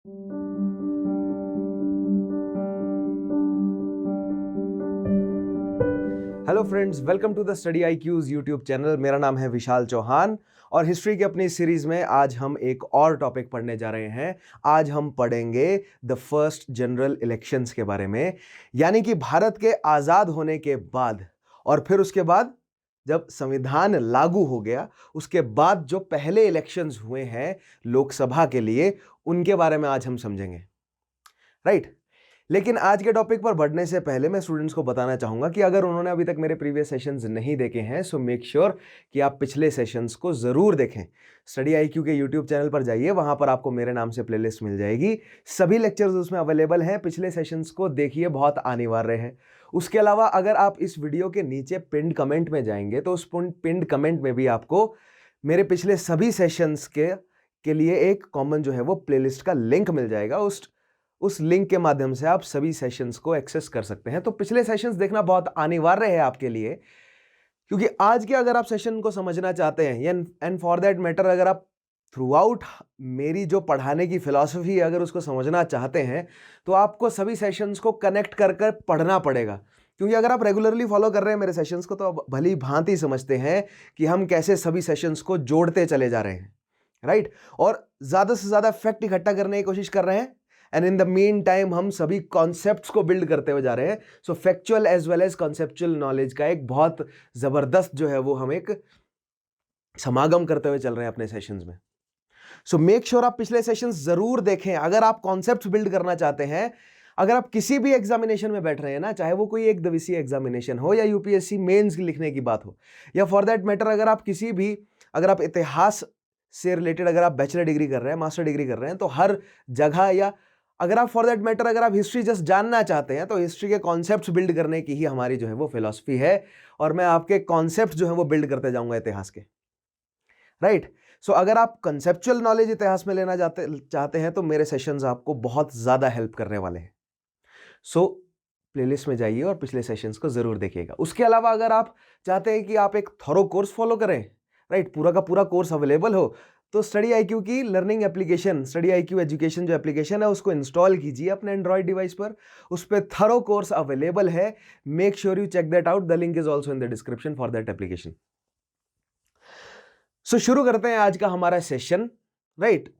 Hello friends, welcome to the study IQs YouTube channel. मेरा नाम है विशाल चौहान और हिस्ट्री की अपनी सीरीज में आज हम एक और टॉपिक पढ़ने जा रहे हैं। आज हम पढ़ेंगे द फर्स्ट जनरल इलेक्शंस के बारे में, यानी कि भारत के आज़ाद होने के बाद और फिर उसके बाद जब संविधान लागू हो गया उसके बाद जो पहले इलेक्शंस हुए हैं लोकसभा के लिए, उनके बारे में आज हम समझेंगे, राइट। लेकिन आज के टॉपिक पर बढ़ने से पहले मैं स्टूडेंट्स को बताना चाहूंगा कि अगर उन्होंने अभी तक मेरे प्रीवियस सेशंस नहीं देखे हैं सो मेक श्योर कि आप पिछले सेशंस को जरूर देखें। स्टडी IQ के यूट्यूब चैनल पर जाइए, वहां पर आपको मेरे नाम से प्लेलिस्ट मिल जाएगी, सभी लेक्चर्स उसमें अवेलेबल हैं। पिछले सेशंस को देखिए, बहुत अनिवार्य है। उसके अलावा अगर आप इस वीडियो के नीचे पिंड कमेंट में जाएंगे तो उस पिंड कमेंट में भी आपको मेरे पिछले सभी सेशंस के लिए एक कॉमन जो है वो प्लेलिस्ट का लिंक मिल जाएगा। उस लिंक के माध्यम से आप सभी सेशंस को एक्सेस कर सकते हैं। तो पिछले सेशंस देखना बहुत अनिवार्य है आपके लिए, क्योंकि आज के अगर आप सेशन को समझना चाहते हैं एंड फॉर दैट मैटर अगर आप थ्रू आउट मेरी जो पढ़ाने की फिलॉसफी है अगर उसको समझना चाहते हैं तो आपको सभी सेशंस को कनेक्ट कर कर पढ़ना पड़ेगा। क्योंकि अगर आप रेगुलरली फॉलो कर रहे हैं मेरे सेशंस को तो आप भली भांति समझते हैं कि हम कैसे सभी सेशंस को जोड़ते चले जा रहे हैं, राइट। और ज़्यादा से ज़्यादा फैक्ट इकट्ठा करने की कोशिश कर रहे हैं and in the mean time हम सभी कॉन्सेप्ट्स को बिल्ड करते हुए जा रहे हैं। So factual as well as conceptual knowledge का एक बहुत ज़बरदस्त जो है वो हम एक समागम करते हुए चल रहे हैं अपने सेशंस में। सो मेक श्योर आप पिछले सेशंस जरूर देखें अगर आप कॉन्सेप्ट्स बिल्ड करना चाहते हैं। अगर आप किसी भी एग्जामिनेशन में बैठ रहे हैं ना, चाहे वो कोई एक दिवसीय एग्जामिनेशन हो या UPSC मेंस लिखने की बात हो, या फॉर दैट मैटर अगर आप इतिहास से रिलेटेड अगर आप बैचलर डिग्री कर रहे हैं, मास्टर डिग्री कर रहे हैं, तो हर जगह, या अगर आप फॉर दैट मैटर अगर आप हिस्ट्री जस्ट जानना चाहते हैं तो हिस्ट्री के कॉन्सेप्ट्स बिल्ड करने की ही हमारी जो है वो फिलॉसफी है और मैं आपके कॉन्सेप्ट्स जो है वो बिल्ड करते जाऊंगा इतिहास के, राइट। सो अगर आप कंसेप्चुअल नॉलेज इतिहास में लेना चाहते हैं तो मेरे सेशंस आपको बहुत ज्यादा हेल्प करने वाले हैं। सो प्लेलिस्ट में जाइए और पिछले सेशंस को जरूर देखिएगा। उसके अलावा अगर आप चाहते हैं कि आप एक थॉरो कोर्स फॉलो करें, राइट, पूरा का पूरा कोर्स अवेलेबल हो, तो स्टडी IQ की learning application, study IQ education जो एप्लीकेशन है उसको इंस्टॉल कीजिए अपने एंड्रॉइड डिवाइस पर। उस पर थरो कोर्स अवेलेबल है। Make sure you check that out, the link is also in the description for that application. So शुरू करते हैं आज का हमारा सेशन, राइट।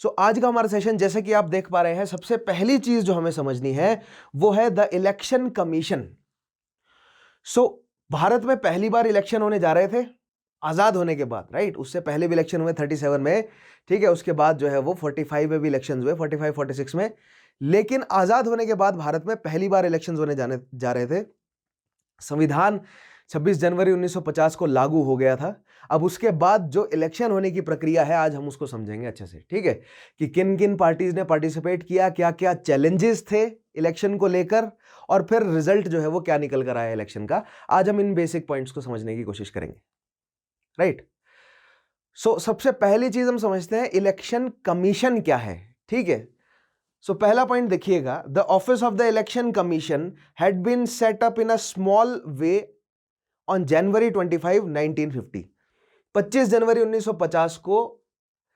सो आज का हमारा सेशन जैसे कि आप देख पा रहे हैं, सबसे पहली चीज जो हमें समझनी है वो है द इलेक्शन कमीशन। सो भारत में पहली बार इलेक्शन होने जा रहे थे आजाद होने के बाद, राइट। उससे पहले भी इलेक्शन हुए 37 में, ठीक है। उसके बाद जो है वो 45 में भी इलेक्शन हुए, 45 46 में। लेकिन आजाद होने के बाद भारत में पहली बार इलेक्शन होने जा रहे थे। संविधान 26 जनवरी 1950 को लागू हो गया था। अब उसके बाद जो इलेक्शन होने की प्रक्रिया है आज हम उसको समझेंगे अच्छे से, ठीक है, कि किन किन पार्टीज ने पार्टिसिपेट किया, क्या क्या चैलेंजेस थे इलेक्शन को लेकर, और फिर रिजल्ट जो है वो क्या निकल कर आया इलेक्शन का। आज हम इन बेसिक पॉइंट्स को समझने की कोशिश करेंगे, राइट। सो सबसे पहली चीज हम समझते हैं इलेक्शन कमीशन क्या है, ठीक है। सो पहला पॉइंट देखिएगा, the office of the election commission had been set up in a small way on January 25 1950। 25 जनवरी 1950 को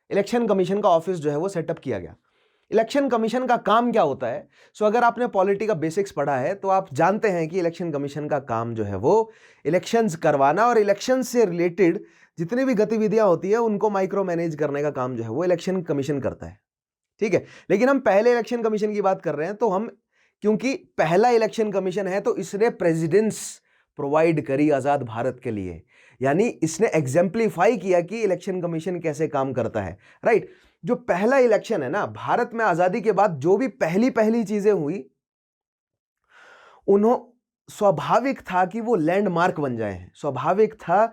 इलेक्शन कमीशन का ऑफिस जो है वो सेटअप किया गया। इलेक्शन कमीशन का काम क्या होता है? सो अगर आपने पॉलिटी का बेसिक्स पढ़ा है तो आप जानते हैं कि इलेक्शन कमीशन का काम जो है वो इलेक्शंस करवाना और इलेक्शन से रिलेटेड जितनी भी गतिविधियां होती है उनको माइक्रो मैनेज करने का काम जो है वो इलेक्शन कमीशन करता है, ठीक है। लेकिन हम पहले इलेक्शन कमीशन की बात कर रहे हैं, तो हम क्योंकि पहला इलेक्शन कमीशन है तो इसने प्रेसिडेंस प्रोवाइड करी आजाद भारत के लिए, यानी इसने एग्जाम्प्लीफाई किया कि इलेक्शन कमीशन कैसे काम करता है, राइट। जो पहला इलेक्शन है ना भारत में आजादी के बाद, जो भी पहली पहली चीजें हुई स्वाभाविक था कि वो लैंडमार्क बन जाए, स्वाभाविक था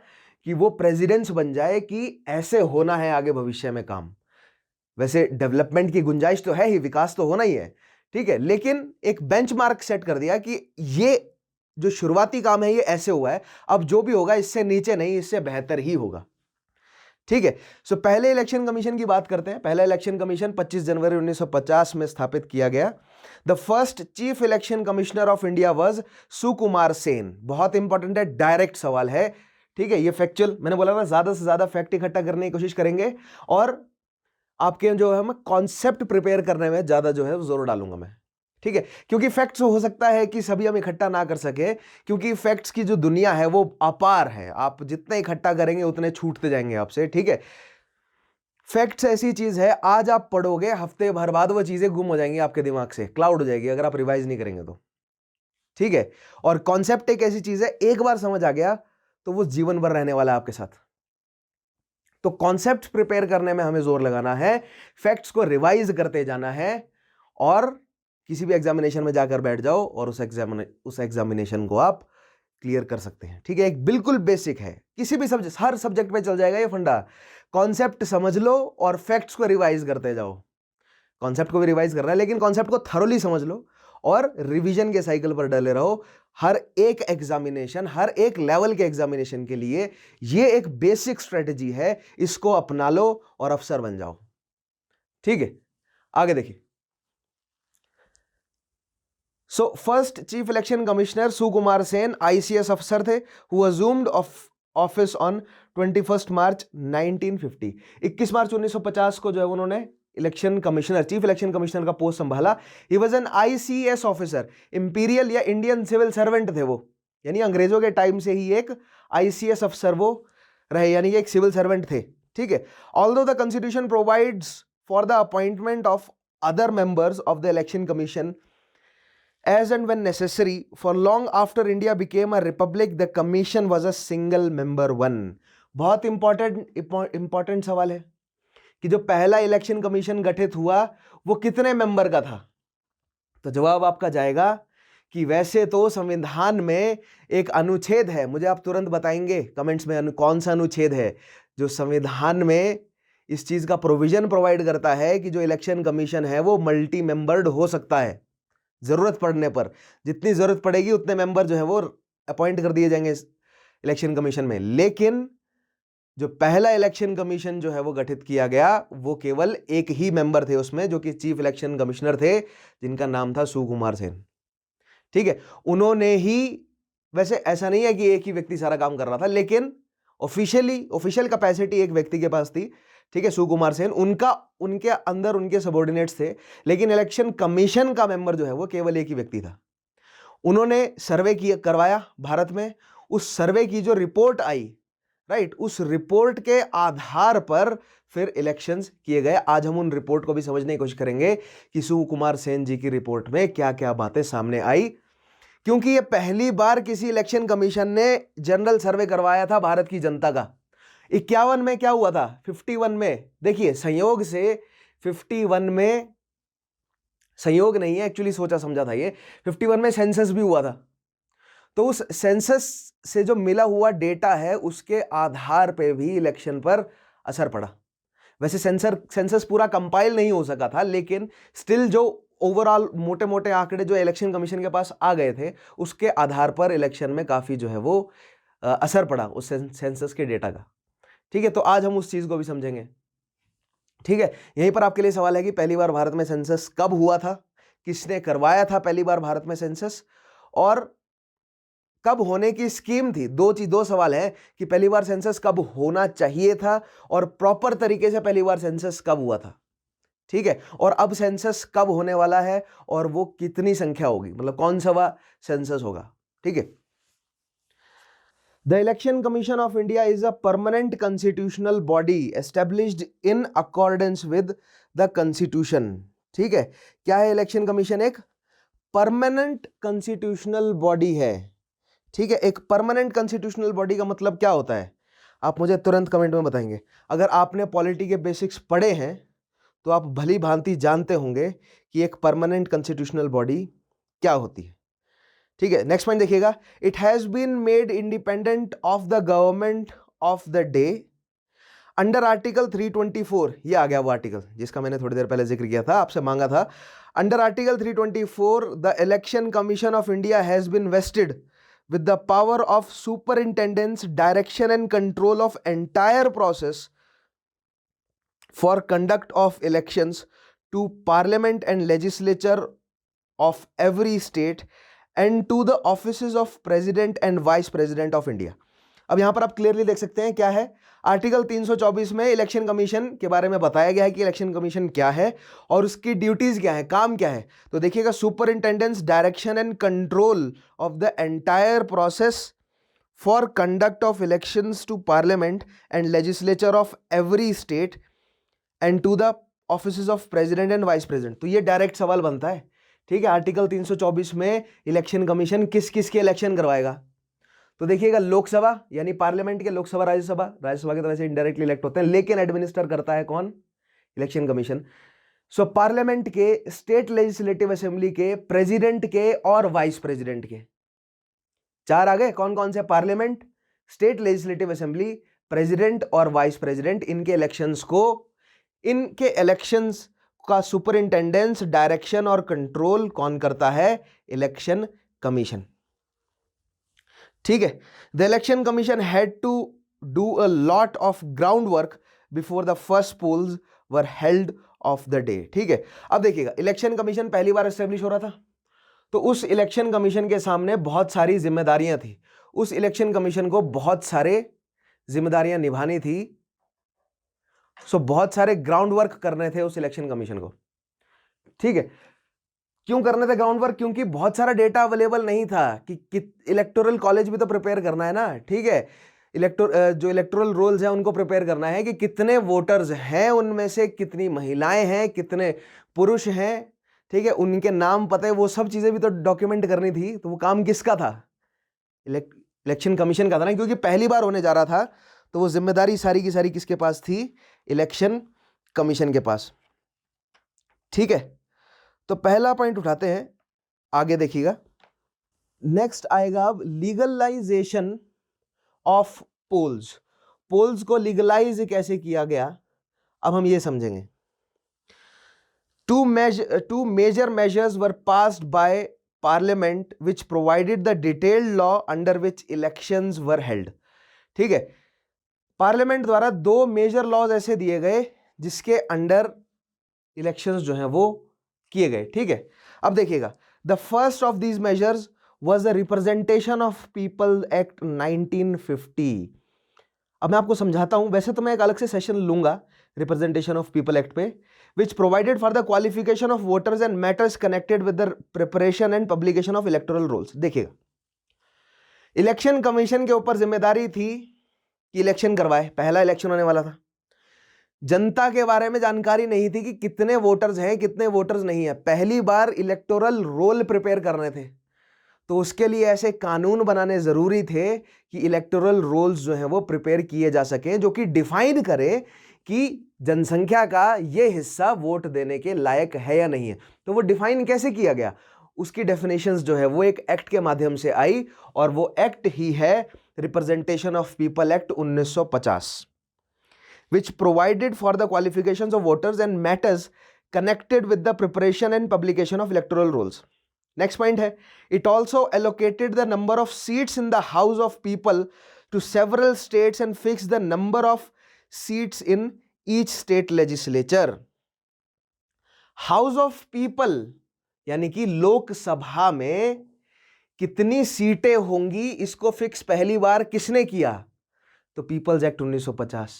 कि वो प्रेसिडेंस बन जाए कि ऐसे होना है आगे भविष्य में काम। वैसे डेवलपमेंट की गुंजाइश तो है ही, विकास तो होना ही है, ठीक है, लेकिन एक बेंचमार्क सेट कर दिया कि ये जो शुरुआती काम है ये ऐसे हुआ है, अब जो भी होगा इससे नीचे नहीं, इससे बेहतर ही होगा, ठीक है। सो पहले इलेक्शन कमीशन की बात करते हैं। पहला इलेक्शन कमीशन 25 जनवरी 1950 में स्थापित किया गया। The first chief election commissioner of India was Sukumar Sen. बहुत इंपॉर्टेंट है, डायरेक्ट सवाल है, ठीक है। ये फैक्चुअल, मैंने बोला ना ज्यादा से ज्यादा फैक्ट इकट्ठा करने की कोशिश करेंगे और आपके जो है मैं कॉन्सेप्ट प्रिपेयर करने में ज्यादा जो है जोर डालूंगा मैं, ठीक है। क्योंकि फैक्ट्स हो सकता है कि सभी हम इकट्ठा ना कर सके, क्योंकि फैक्ट्स की जो दुनिया है वो अपार है, आप जितने इकट्ठा करेंगे उतने छूटते जाएंगे आपसे, ठीक है। फैक्ट्स ऐसी चीज है, आज आप पढ़ोगे, हफ्ते भर बाद वो चीजें गुम हो जाएंगी आपके दिमाग से, क्लाउड हो जाएगी अगर आप रिवाइज नहीं करेंगे तो, ठीक है। और कॉन्सेप्ट एक ऐसी चीज है, एक बार समझ आ गया तो वो जीवन भर रहने वाला है आपके साथ। तो कॉन्सेप्ट प्रिपेयर करने में हमें जोर लगाना है, फैक्ट्स को रिवाइज करते जाना है, और किसी भी एग्जामिनेशन में जाकर बैठ जाओ और उस एग्जामिनेशन को आप क्लियर कर सकते हैं, ठीक है। एक बिल्कुल बेसिक है, किसी भी सब्जेक्ट, हर सब्जेक्ट में चल जाएगा ये फंडा। कॉन्सेप्ट समझ लो और फैक्ट्स को रिवाइज करते जाओ। कॉन्सेप्ट को भी रिवाइज करना है, लेकिन कॉन्सेप्ट को थरोली समझ लो और रिवीजन के साइकिल पर डले रहो। हर एक एग्जामिनेशन, हर एक लेवल के एग्जामिनेशन के लिए ये एक बेसिक स्ट्रेटेजी है, इसको अपना लो और अफसर बन जाओ, ठीक है। आगे देखिए। So first chief election commissioner Sukumar Sen ICS अफसर थे, हु अज्यूम्ड ऑफिस ऑन 21 मार्च 1950। 21 मार्च 1950 को जो है उन्होंने election commissioner, chief election commissioner का पोस्ट संभाला। He was an ICS officer, imperial या इंडियन सिविल सर्वेंट थे वो, यानी अंग्रेजों के टाइम से ही एक आईसीएस अफसर वो रहे, यानी एक सिविल सर्वेंट थे, ठीक है। Although the constitution provides for the appointment of other members of the election commission as and when necessary, for long after India became a republic the commission was a single member one। बहुत important सवाल है कि जो पहला election commission गठित हुआ वो कितने मेंबर का था। तो जवाब आपका जाएगा कि वैसे तो संविधान में एक अनुच्छेद है, मुझे आप तुरंत बताएंगे कमेंट्स में कौन सा अनुच्छेद है जो संविधान में इस चीज का प्रोविजन प्रोवाइड करता है कि जो इलेक्शन कमीशन है वो मल्टी मेंबर्ड हो सकता है। जरूरत पड़ने पर, जितनी जरूरत पड़ेगी उतने मेंबर जो है वो अपॉइंट कर दिए जाएंगे इलेक्शन कमीशन में। लेकिन जो पहला इलेक्शन कमीशन जो है वो गठित किया गया वो केवल एक ही मेंबर थे उसमें, जो कि चीफ इलेक्शन कमिश्नर थे, जिनका नाम था सुकुमार सेन, ठीक है। उन्होंने ही, वैसे ऐसा नहीं है कि एक ही व्यक्ति सारा काम कर रहा था, लेकिन ऑफिशियल कैपेसिटी एक व्यक्ति के पास थी, ठीक है, सुकुमार सेन। उनके अंदर उनके सबॉर्डिनेट्स थे, लेकिन इलेक्शन कमीशन का मेंबर जो है वो केवल एक ही व्यक्ति था। उन्होंने सर्वे करवाया भारत में, उस सर्वे की जो रिपोर्ट आई, राइट, उस रिपोर्ट के आधार पर फिर इलेक्शंस किए गए। आज हम उन रिपोर्ट को भी समझने की कोशिश करेंगे कि सुकुमार सेन जी की रिपोर्ट में क्या क्या बातें सामने आई, क्योंकि ये पहली बार किसी इलेक्शन कमीशन ने जनरल सर्वे करवाया था भारत की जनता का। 51 में क्या हुआ था, 51 में देखिए, संयोग से 51 में, संयोग नहीं है एक्चुअली, सोचा समझा था ये, 51 में सेंसस भी हुआ था। तो उस सेंसस से जो मिला हुआ डेटा है उसके आधार पे भी इलेक्शन पर असर पड़ा। वैसे सेंसस पूरा कंपाइल नहीं हो सका था, लेकिन स्टिल जो ओवरऑल मोटे मोटे आंकड़े जो इलेक्शन कमीशन के पास आ गए थे उसके आधार पर इलेक्शन में काफी जो है वो असर पड़ा उस सेंसस के डेटा का, ठीक है। तो आज हम उस चीज को भी समझेंगे, ठीक है। यहीं पर आपके लिए सवाल है कि पहली बार भारत में सेंसस कब हुआ था, किसने करवाया था पहली बार भारत में सेंसस, और कब होने की स्कीम थी। दो सवाल है कि पहली बार सेंसस कब होना चाहिए था और प्रॉपर तरीके से पहली बार सेंसस कब हुआ था, ठीक है। और अब सेंसस कब होने वाला है और वो कितनी संख्या होगी, मतलब कौन सा सेंसस होगा, ठीक है। The Election Commission of India is a permanent constitutional body established in accordance with the Constitution, ठीक है। क्या है इलेक्शन कमीशन? एक परमानेंट कॉन्स्टिट्यूशनल बॉडी है, ठीक है। एक परमानेंट कॉन्स्टिट्यूशनल बॉडी का मतलब क्या होता है, आप मुझे तुरंत कमेंट में बताएंगे। अगर आपने पॉलिटी के बेसिक्स पढ़े हैं तो आप भली भांति जानते होंगे कि एक परमानेंट कॉन्स्टिट्यूशनल बॉडी क्या होती है, ठीक है। नेक्स्ट पॉइंट देखिएगा, it has been made independent of the government of the day under article 324। ये आ गया वो आर्टिकल जिसका मैंने थोड़ी देर पहले जिक्र किया था, आपसे मांगा था। Under article 324 the election commission of India has been vested with the power of superintendence, direction and control of entire process for conduct of elections to parliament and legislature of every state and to the offices of president and vice president of India। अब यहां पर आप clearly देख सकते हैं क्या है, article 324 में इलेक्शन कमीशन के बारे में बताया गया है कि इलेक्शन कमीशन क्या है और उसकी ड्यूटीज क्या है, काम क्या है। तो देखिएगा, superintendence direction and control of the entire process for conduct of elections to parliament and legislature of every state and to the offices of president and vice president. तो ये डायरेक्ट सवाल बनता है, ठीक है। आर्टिकल 324 में इलेक्शन कमीशन किस किस के इलेक्शन करवाएगा? तो देखिएगा, लोकसभा यानी पार्लियामेंट के, लोकसभा राज्यसभा के तो वैसे इनडायरेक्टली इलेक्ट होते हैं, लेकिन एडमिनिस्टर करता है कौन? Election commission. सो पार्लियामेंट के, स्टेट लेजिस्लेटिव असेंबली के, प्रेसिडेंट के और वाइस प्रेसिडेंट के, चार आ गए। कौन कौन से? Parliament, state legislative assembly, president और वाइस प्रेसिडेंट। इनके इलेक्शंस का सुपरिंटेंडेंस, डायरेक्शन और कंट्रोल कौन करता है? इलेक्शन कमीशन, ठीक है। The election commission had to do a lot of ground work before the first polls were held of the day, ठीक है। अब देखिएगा, इलेक्शन कमीशन पहली बार एस्टेब्लिश हो रहा था, तो उस इलेक्शन कमीशन के सामने बहुत सारी जिम्मेदारियां थी। उस इलेक्शन कमीशन को बहुत सारे जिम्मेदारियां निभानी थी। सो बहुत सारे ग्राउंड वर्क करने थे उस इलेक्शन कमीशन को, ठीक है। क्यों करने थे ग्राउंड वर्क? क्योंकि बहुत सारा डेटा अवेलेबल नहीं था कि इलेक्टोरल कॉलेज भी तो प्रिपेयर करना है ना, ठीक है। जो इलेक्टोरल रोल्स हैं उनको प्रिपेयर करना है कि कितने वोटर्स हैं, उनमें से कितनी महिलाएं हैं, कितने पुरुष हैं, ठीक है, उनके नाम पते, वो सब चीजें भी तो डॉक्यूमेंट करनी थी। तो वो काम किसका था? इलेक्शन कमीशन का था ना, क्योंकि पहली बार होने जा रहा था। तो वो जिम्मेदारी सारी की सारी किसके पास थी? इलेक्शन कमीशन के पास, ठीक है। तो पहला पॉइंट उठाते हैं, आगे देखिएगा। नेक्स्ट आएगा अब लीगलाइजेशन ऑफ पोल्स। पोल्स को लीगलाइज कैसे किया गया, अब हम ये समझेंगे। Two major measures were passed by Parliament which provided the detailed law under which elections were held, ठीक है। पार्लियामेंट द्वारा दो मेजर लॉज ऐसे दिए गए जिसके अंडर इलेक्शंस जो हैं वो किए गए, ठीक है। अब देखिएगा, the first of these measures was the representation of people act 1950। अब मैं आपको समझाता हूं, वैसे तो मैं एक अलग से सेशन लूंगा रिप्रेजेंटेशन ऑफ पीपल एक्ट पे, which provided for the qualification of voters and matters connected with the preparation and publication of electoral rolls। देखिएगा, इलेक्शन कमीशन के ऊपर जिम्मेदारी थी कि इलेक्शन करवाए, पहला इलेक्शन होने वाला था। जनता के बारे में जानकारी नहीं थी कि कितने वोटर्स हैं, कितने वोटर्स नहीं है। पहली बार इलेक्टोरल रोल प्रिपेयर करने थे, तो उसके लिए ऐसे कानून बनाने जरूरी थे कि इलेक्टोरल रोल्स जो हैं वो प्रिपेयर किए जा सकें, जो कि डिफाइन करे कि जनसंख्या का ये हिस्सा वोट देने के लायक है या नहीं है। तो वो डिफाइन कैसे किया गया? उसकी डेफिनेशंस जो है वो एक एक्ट के माध्यम से आई, और वो एक्ट ही है representation of people act 1950, which provided for the qualifications of voters and matters connected with the preparation and publication of electoral rolls। Next point है, it also allocated the number of seats in the House of People to several states and fixed the number of seats in each state legislature। House of People यानी कि लोकसभा में कितनी सीटें होंगी, इसको fix पहली बार किसने किया? तो पीपल्स एक्ट 1950,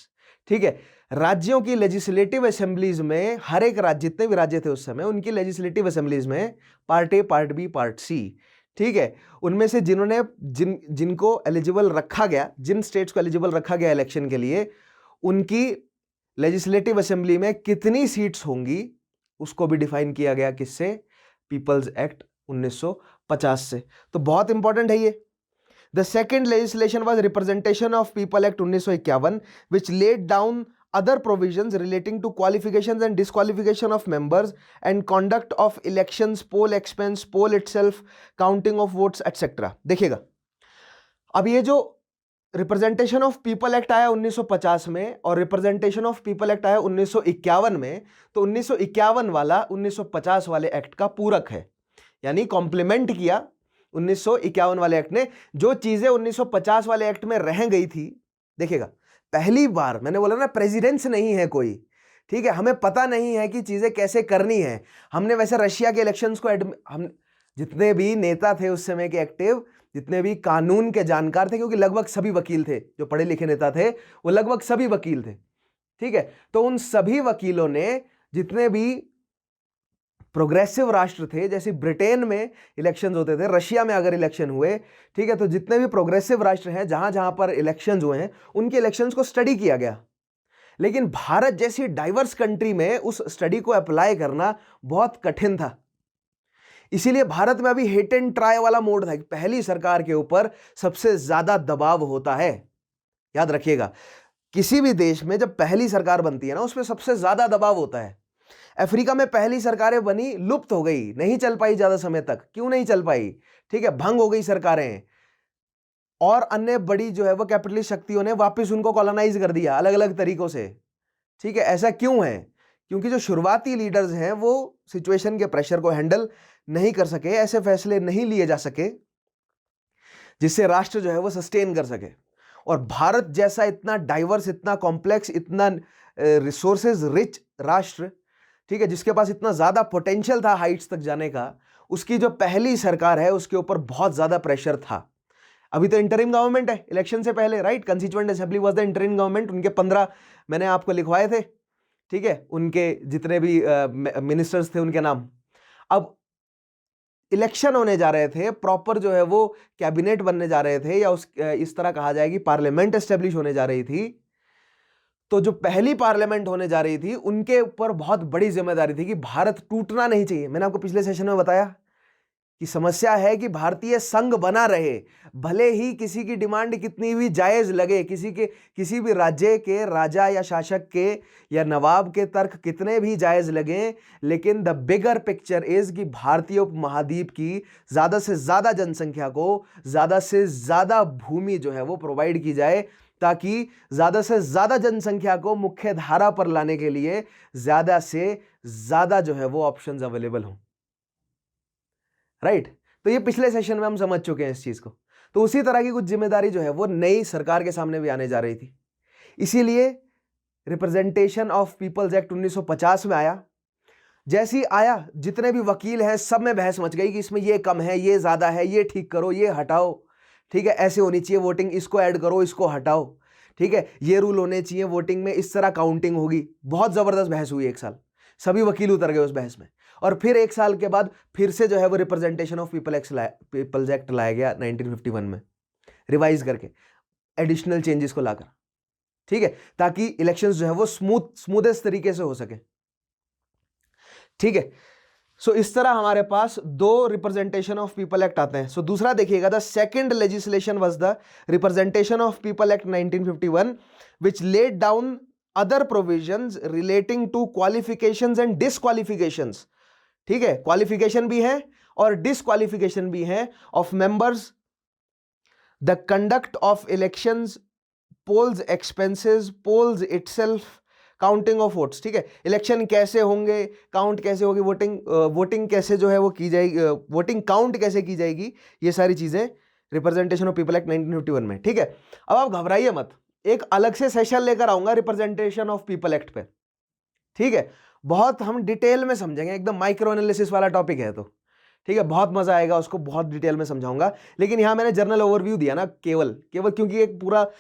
ठीक है। राज्यों की लेजिस्लेटिव असेंबलीज में, हर एक राज्य, जितने भी राज्य थे उस समय, उनकी लेजिस्लेटिव असेंबलीज में part A, part B, part C, ठीक है, उनमें से जिनको एलिजिबल रखा गया, जिन स्टेट्स को एलिजिबल रखा गया इलेक्शन के लिए, उनकी लेजिस्लेटिव असेंबली में कितनी सीट्स होंगी उसको भी डिफाइन किया गया, किससे? पीपल्स एक्ट 1950 से। तो बहुत इंपॉर्टेंट है ये। The second legislation was Representation of People Act 1951, which laid down other provisions relating to qualifications and disqualification of members and conduct of elections, poll expense, poll itself, counting of votes, etc। देखिएगा, अब ये जो representation of people act आया 1950 में और representation of people act आया 1951 में, तो 1951 वाला 1950 वाले एक्ट का पूरक है, यानी कॉम्प्लीमेंट किया 1951 वाले एक्ट ने। जो चीजें 1950 वाले एक्ट में रह गई थी, देखिएगा, पहली बार मैंने बोला ना, प्रेसिडेंस नहीं है कोई, ठीक है, हमें पता नहीं है कि चीजें कैसे करनी है। हमने वैसे रशिया के इलेक्शंस को हम जितने भी नेता थे उस समय के एक्टिव, जितने भी कानून के जानकार थे, क्योंकि लगभग सभी वकील थे, जो पढ़े लिखे नेता थे वो लगभग सभी वकील थे, ठीक है। तो उन सभी वकीलों ने, जितने भी प्रोग्रेसिव राष्ट्र थे, जैसे ब्रिटेन में इलेक्शंस होते थे, रशिया में अगर इलेक्शन हुए, ठीक है, तो जितने भी प्रोग्रेसिव राष्ट्र हैं जहां जहां पर इलेक्शंस हुए हैं उनके इलेक्शंस को स्टडी किया गया। लेकिन भारत जैसी डाइवर्स कंट्री में उस स्टडी को अप्लाई करना बहुत कठिन था। इसीलिए भारत में अभी हिट एंड ट्राई वाला मोड था। पहली सरकार के ऊपर सबसे ज्यादा दबाव होता है, याद रखिएगा। किसी भी देश में जब पहली सरकार बनती है ना, उसमें सबसे ज्यादा दबाव होता है। अफ्रीका में पहली सरकारें बनी, लुप्त हो गई, नहीं चल पाई ज्यादा समय तक। क्यों नहीं चल पाई? ठीक है, भंग हो गई सरकारें, और अन्य बड़ी जो है वो कैपिटलिस्ट शक्तियों ने वापस उनको कॉलोनाइज कर दिया अलग अलग तरीकों से। ठीक है, ऐसा क्यों है? क्योंकि जो शुरुआती लीडर्स हैं वो सिचुएशन के प्रेशर को हैंडल नहीं कर सके, ऐसे फैसले नहीं लिए जा सके जिससे राष्ट्र जो है वो सस्टेन कर सके। और भारत जैसा इतना डाइवर्स, इतना कॉम्प्लेक्स, इतना रिसोर्सेज रिच राष्ट्र, ठीक है, जिसके पास इतना ज्यादा पोटेंशियल था हाइट्स तक जाने का, उसकी जो पहली सरकार है उसके ऊपर बहुत ज्यादा प्रेशर था। अभी तो इंटरिम गवर्नमेंट है इलेक्शन से पहले, right? Constituent assembly was the interim government. उनके 15 मैंने आपको लिखवाए थे, ठीक है, उनके जितने भी मिनिस्टर्स थे उनके नाम। अब इलेक्शन होने जा रहे थे, प्रॉपर जो है वो कैबिनेट बनने जा रहे थे, या इस तरह कहा जाए कि पार्लियामेंट एस्टेब्लिश होने जा रही थी। तो जो पहली पार्लियामेंट होने जा रही थी उनके ऊपर बहुत बड़ी जिम्मेदारी थी कि भारत टूटना नहीं चाहिए। मैंने आपको पिछले सेशन में बताया कि समस्या है कि भारतीय संघ बना रहे, भले ही किसी की डिमांड कितनी भी जायज लगे, किसी भी राज्य के राजा या शासक के या नवाब के तर्क कितने भी जायज लगे, लेकिन द बिगर पिक्चर इज कि भारतीय उपमहाद्वीप की ज्यादा से ज्यादा जनसंख्या को ज्यादा से ज्यादा भूमि जो है वो प्रोवाइड की जाए, ताकि ज्यादा से ज्यादा जनसंख्या को मुख्य धारा पर लाने के लिए ज्यादा से ज्यादा जो है वो ऑप्शंस अवेलेबल हों, राइट? तो ये पिछले सेशन में हम समझ चुके हैं इस चीज को। तो उसी तरह की कुछ जिम्मेदारी जो है वो नई सरकार के सामने भी आने जा रही थी। इसीलिए रिप्रेजेंटेशन ऑफ पीपल्स एक्ट 1950 में आया। जैसे ही आया, जितने भी वकील हैं सब में बहस मच गई कि इसमें ये कम है, ये ज्यादा है, ये ठीक करो, ये हटाओ, ठीक है, ऐसे होनी चाहिए वोटिंग, इसको ऐड करो, इसको हटाओ, ठीक है, ये रूल होने चाहिए वोटिंग में, इस तरह काउंटिंग होगी। बहुत जबरदस्त बहस हुई, एक साल सभी वकील उतर गए उस बहस में। और फिर एक साल के बाद फिर से जो है वो रिप्रेजेंटेशन ऑफ पीपल्स एक्ट लाया गया 1951 में, रिवाइज करके, एडिशनल चेंजेस को लाकर, ठीक है, ताकि इलेक्शंस जो है वो स्मूथेस्ट तरीके से हो सके, ठीक है। सो इस तरह हमारे पास दो रिप्रेजेंटेशन ऑफ पीपल एक्ट आते हैं। सो दूसरा देखिएगा, the second legislation was the representation of people act 1951 which laid down other provisions relating to qualifications and disqualifications, ठीक है, क्वालिफिकेशन भी है और डिसक्वालिफिकेशन भी है of members, the conduct of elections, polls expenses, polls itself, counting of votes, ठीक है, election कैसे होंगे, काउंट कैसे होगी, वोटिंग कैसे जो है वो की जाएगी, वोटिंग काउंट कैसे की जाएगी, ये सारी चीजें रिप्रेजेंटेशन ऑफ पीपल एक्ट 1951 में, ठीक है। अब आप घबराइए मत, एक अलग से सेशन लेकर आऊंगा रिप्रेजेंटेशन ऑफ पीपल एक्ट पे, ठीक है, बहुत हम डिटेल में समझेंगे, एकदम माइक्रो एनालिसिस वाला टॉपिक है, तो ठीक है, बहुत मजा आएगा, उसको बहुत डिटेल में समझाऊंगा। लेकिन यहां मैंने जनरल ओवरव्यू दिया ना, केवल क्योंकि एक पूरा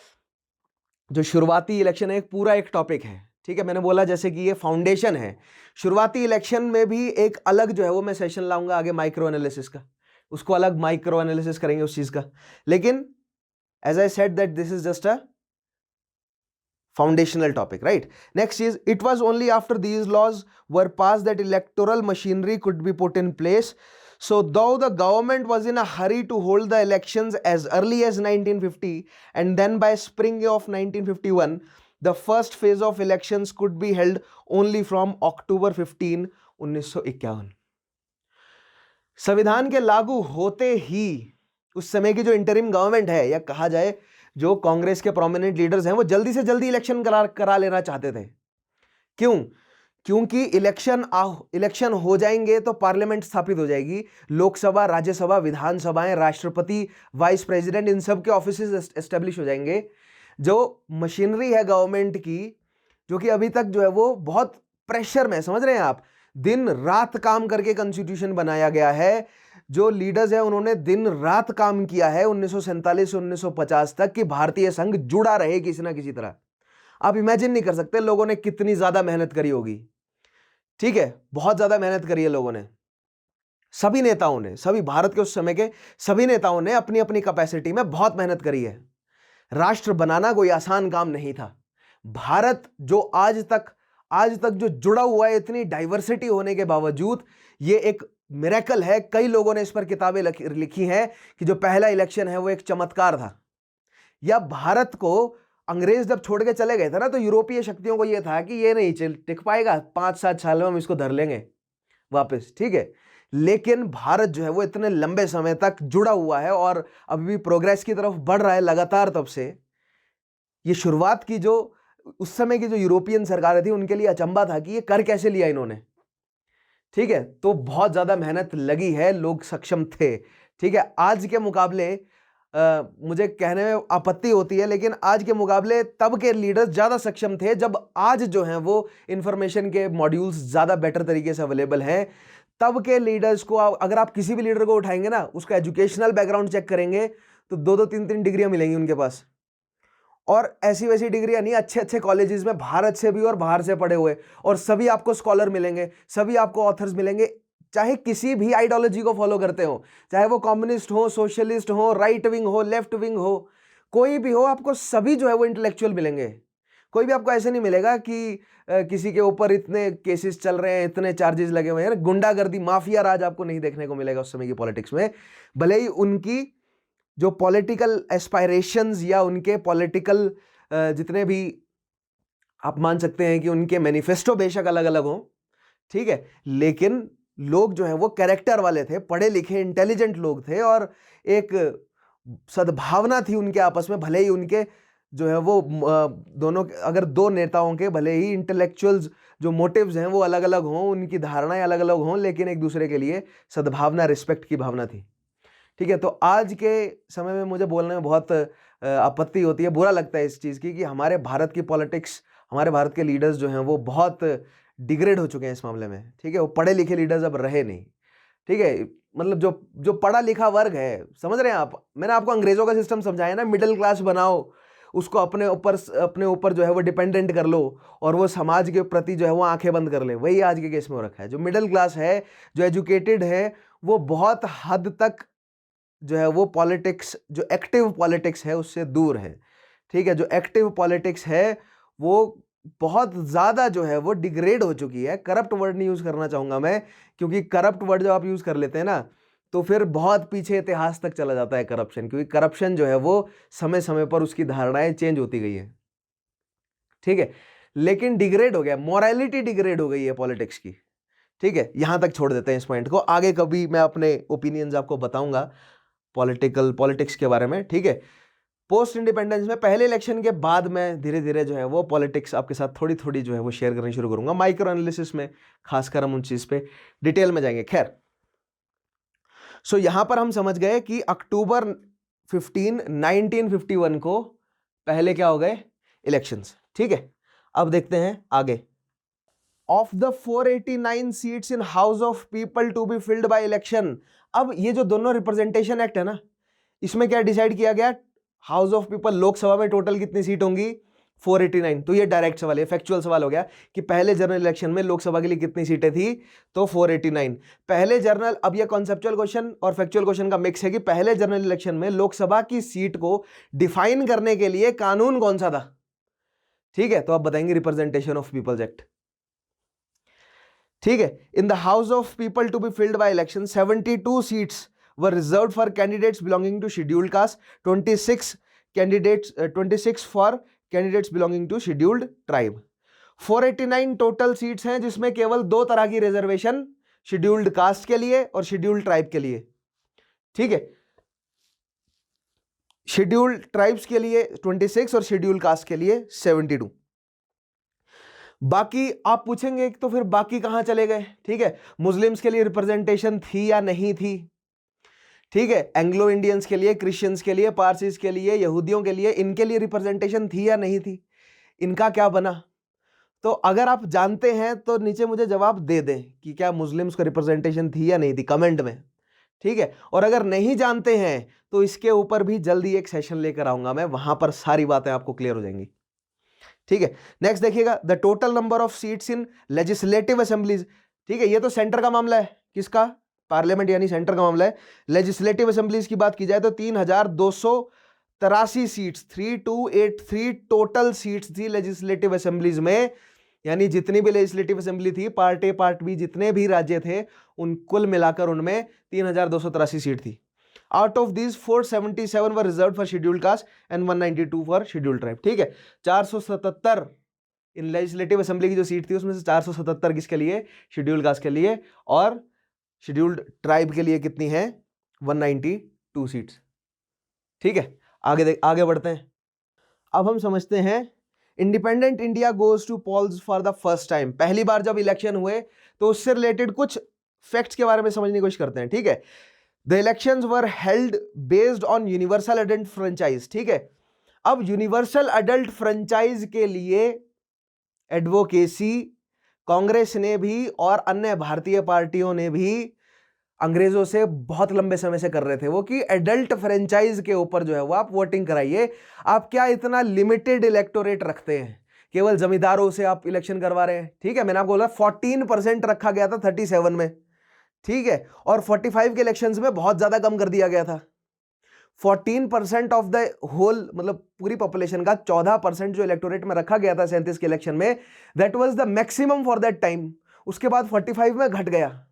जो शुरुआती इलेक्शन है एक पूरा एक टॉपिक है, ठीक है। मैंने बोला जैसे कि ये फाउंडेशन है, शुरुआती इलेक्शन में भी एक अलग जो है वो मैं सेशन लाऊंगा आगे माइक्रो एनालिसिस का, उसको अलग माइक्रो एनालिसिस करेंगे उस चीज का। लेकिन as I said that this is just a foundational topic, right? Next is, it was only after these laws were passed that electoral machinery could be put in place. So though the government was in a hurry to hold the elections as early as 1950, and then by spring of 1951 the first phase of elections could be held only from October 15, 1951। संविधान के लागू होते ही उस समय की जो interim government है, या कहा जाए जो कांग्रेस के प्रोमिनेंट लीडर्स हैं, वो जल्दी से जल्दी इलेक्शन करा लेना चाहते थे। क्यों? क्योंकि इलेक्शन हो जाएंगे तो पार्लियामेंट स्थापित हो जाएगी, लोकसभा, राज्यसभा, विधानसभाएं, राष्ट्रपति, वाइस प्रेसिडेंट, इन सब के ऑफिसेज एस्टेब्लिश हो जाएंगे। जो मशीनरी है गवर्नमेंट की, जो कि अभी तक जो है वो बहुत प्रेशर में, समझ रहे हैं आप, दिन रात काम करके कॉन्स्टिट्यूशन बनाया गया है, जो लीडर्स हैं उन्होंने दिन रात काम किया है 1947 से 1950 तक कि भारतीय संघ जुड़ा रहे किसी ना किसी तरह। आप इमेजिन नहीं कर सकते लोगों ने कितनी ज्यादा मेहनत करी होगी। ठीक है, बहुत ज्यादा मेहनत करी है लोगों ने, सभी नेताओं ने, सभी भारत के उस समय के सभी नेताओं ने अपनी अपनी कैपेसिटी में बहुत मेहनत करी है। राष्ट्र बनाना कोई आसान काम नहीं था। भारत जो आज तक जो जुड़ा हुआ है इतनी डाइवर्सिटी होने के बावजूद, ये एक मिरेकल है। कई लोगों ने इस पर किताबें लिखी हैं कि जो पहला इलेक्शन है वो एक चमत्कार था। या भारत को अंग्रेज जब छोड़ के चले गए थे ना, तो यूरोपीय शक्तियों को यह था कि ये नहीं टिक पाएगा, 5-7 साल में हम इसको धर लेंगे वापस। ठीक है, लेकिन भारत जो है वो इतने लंबे समय तक जुड़ा हुआ है और अभी भी प्रोग्रेस की तरफ बढ़ रहा है लगातार। तब से ये शुरुआत की जो उस समय की जो यूरोपियन सरकारें थी उनके लिए अचंभा था कि ये कर कैसे लिया इन्होंने। ठीक है, तो बहुत ज्यादा मेहनत लगी है, लोग सक्षम थे। ठीक है, आज के मुकाबले मुझे कहने में आपत्ति होती है, लेकिन आज के मुकाबले तब के लीडर्स ज्यादा सक्षम थे, जब आज जो हैं वो इंफॉर्मेशन के मॉड्यूल्स ज्यादा बेटर तरीके से अवेलेबल हैं। तब के लीडर्स को अगर आप किसी भी लीडर को उठाएंगे ना, उसका एजुकेशनल बैकग्राउंड चेक करेंगे तो 2-2 3-3 डिग्रियां मिलेंगी उनके पास, और ऐसी वैसी डिग्रियां नहीं, अच्छे अच्छे कॉलेजेस में भारत से भी और बाहर से पढ़े हुए, और सभी आपको स्कॉलर मिलेंगे, सभी आपको ऑथर्स मिलेंगे, चाहे किसी भी आइडियोलॉजी को फॉलो करते हो, चाहे वो कम्युनिस्ट हो, सोशलिस्ट हो, राइट विंग हो, लेफ्ट विंग हो, कोई भी हो, आपको सभी जो है वो इंटेलेक्चुअल मिलेंगे। कोई भी आपको ऐसे नहीं मिलेगा कि किसी के ऊपर इतने केसेस चल रहे हैं, इतने चार्जेस लगे हुए हैं, गुंडागर्दी, माफिया राज आपको नहीं देखने को मिलेगा उस समय की पॉलिटिक्स में। भले ही उनकी जो पॉलिटिकल एस्पायरेशंस या उनके पॉलिटिकल जितने भी आप मान सकते हैं कि उनके मैनिफेस्टो बेशक अलग अलग हो, ठीक है, लेकिन लोग जो है वो कैरेक्टर वाले थे, पढ़े लिखे इंटेलिजेंट लोग थे, और एक सद्भावना थी उनके आपस में। भले ही उनके जो है वो दोनों, अगर दो नेताओं के भले ही इंटेलेक्चुअल्स जो मोटिव्स हैं वो अलग अलग हों, उनकी धारणाएं अलग अलग हों, लेकिन एक दूसरे के लिए सद्भावना, रिस्पेक्ट की भावना थी। ठीक है, तो आज के समय में मुझे बोलने में बहुत आपत्ति होती है, बुरा लगता है इस चीज़ की कि हमारे भारत की पॉलिटिक्स, हमारे भारत के लीडर्स जो हैं वो बहुत डिग्रेड हो चुके हैं इस मामले में। ठीक है, वो पढ़े लिखे लीडर्स अब रहे नहीं। ठीक है, मतलब जो पढ़ा लिखा वर्ग है, समझ रहे हैं आप, मैंने आपको अंग्रेजों का सिस्टम समझाया ना, मिडिल क्लास बनाओ, उसको अपने ऊपर जो है वो डिपेंडेंट कर लो, और वो समाज के प्रति जो है वो आंखें बंद कर ले। वही आज के केस में हो रखा है। जो मिडिल क्लास है, जो एजुकेटेड है, वो बहुत हद तक जो है वो पॉलिटिक्स, जो एक्टिव पॉलिटिक्स है उससे दूर है। ठीक है, जो एक्टिव पॉलिटिक्स है वो बहुत ज़्यादा जो है वो डिग्रेड हो चुकी है। करप्ट वर्ड नहीं यूज़ करना चाहूँगा मैं, क्योंकि करप्ट वर्ड जब आप यूज़ कर लेते हैं ना, तो फिर बहुत पीछे इतिहास तक चला जाता है करप्शन, क्योंकि करप्शन जो है वो समय समय पर उसकी धारणाएं चेंज होती गई है। ठीक है, लेकिन डिग्रेड हो गया, मोरालिटी डिग्रेड हो गई है पॉलिटिक्स की। ठीक है, यहां तक छोड़ देते हैं इस पॉइंट को, आगे कभी मैं अपने ओपिनियंस आपको बताऊंगा पॉलिटिक्स के बारे में। ठीक है, पोस्ट इंडिपेंडेंस में पहले इलेक्शन के बाद मैं धीरे धीरे जो है वो पॉलिटिक्स आपके साथ थोड़ी थोड़ी जो है वो शेयर करनी शुरू करूंगा, माइक्रो एनालिसिस में खासकर हम उन चीज पे डिटेल में जाएंगे। खैर, सो यहां पर हम समझ गए कि अक्टूबर 15, 1951 को पहले क्या हो गए, इलेक्शंस। ठीक है, अब देखते हैं आगे। Of the 489 seats in house of people to be filled by election. अब ये जो दोनों रिप्रेजेंटेशन एक्ट है ना, इसमें क्या डिसाइड किया गया, हाउस ऑफ पीपल, लोकसभा में टोटल कितनी सीट होंगी, 489। तो ये डायरेक्ट सवाल है, फैक्चुअल सवाल हो गया कि पहले जनरल इलेक्शन में लोकसभा के लिए कितनी सीटें थी, तो 489 पहले जनरल। अब ये कॉन्सेप्चुअल क्वेश्चन और फैक्चुअल क्वेश्चन का मिक्स है कि पहले जनरल इलेक्शन में लोकसभा की सीट को डिफाइन करने के लिए कानून कौन सा था। ठीक है, तो आप बताएंगे रिप्रेजेंटेशन ऑफ पीपल्स एक्ट। ठीक है, in the house of people to be filled by election 72 seats were reserved for candidates belonging to scheduled caste, 26 for candidates belonging to scheduled tribe। 489 total seats हैं, जिसमें केवल दो तरह की reservation, scheduled caste के लिए और शेड्यूल्ड ट्राइब के लिए। ठीक है, शेड्यूल्ड ट्राइब्स के लिए 26 और शेड्यूल्ड कास्ट के लिए 72। बाकी आप पूछेंगे तो फिर बाकी कहां चले गए। ठीक है, मुस्लिम्स के लिए रिप्रेजेंटेशन थी या नहीं थी। ठीक है, एंग्लो इंडियंस के लिए, क्रिश्चियंस के लिए, पारसीज के लिए, यहूदियों के लिए, इनके लिए रिप्रेजेंटेशन थी या नहीं थी, इनका क्या बना। तो अगर आप जानते हैं तो नीचे मुझे जवाब दे दें कि क्या मुस्लिम्स को रिप्रेजेंटेशन थी या नहीं थी, कमेंट में। ठीक है, और अगर नहीं जानते हैं तो इसके ऊपर भी जल्दी एक सेशन लेकर आऊंगा मैं, वहां पर सारी बातें आपको क्लियर हो जाएंगी। ठीक है, नेक्स्ट देखिएगा, the total number of seats in legislative assemblies. ठीक है, ये तो सेंटर का मामला है, किसका, पार्लियामेंट यानी सेंटर का मामला है। लेजिस्लेटिव असेंबलीज की बात की जाए तो 3283 सीट्स, 3283 टोटल सीट्स थी लेजिस्लेटिव असेंबलीज में, यानी जितनी भी लेजिस्लेटिव असेंबली थी, पार्ट ए पार्ट बी जितने भी राज्य थे उन कुल मिलाकर उनमें 3283 सीट थी। Out of these 477 were reserved for scheduled caste and 192 for scheduled tribe. ठीक है, 477 इन लेजिस्लेटिव असेंबली की जो सीट थी उसमें से 477 किसके लिए, शेड्यूल्ड कास्ट के लिए, और शेड्यूल्ड ट्राइब के लिए कितनी है, 192 सीट्स। ठीक है, आगे बढ़ते हैं। अब हम समझते हैं independent India goes to polls for the first time. पहली बार जब इलेक्शन हुए तो उससे रिलेटेड कुछ फैक्ट्स के बारे में समझने की कोशिश करते हैं। ठीक है, the elections were held based on universal adult franchise. ठीक है, अब यूनिवर्सल अडल्ट फ्रेंचाइज के लिए एडवोकेसी कांग्रेस ने भी और अन्य भारतीय पार्टियों ने भी अंग्रेजों से बहुत लंबे समय से कर रहे थे, वो कि एडल्ट फ्रेंचाइज के ऊपर जो है वो आप वोटिंग कराइए। आप क्या इतना लिमिटेड इलेक्टोरेट रखते हैं, केवल जमींदारों से आप इलेक्शन करवा रहे हैं। ठीक है, मैंने आपको बोला 14% रखा गया था 37 में। ठीक है, और 45 के इलेक्शंस में बहुत ज्यादा कम कर दिया गया था। 14% ऑफ द होल, मतलब पूरी पॉपुलेशन का 14% जो इलेक्टोरेट में रखा गया था 37 के इलेक्शन में, that was the maximum for that time. उसके बाद 45 में घट गया।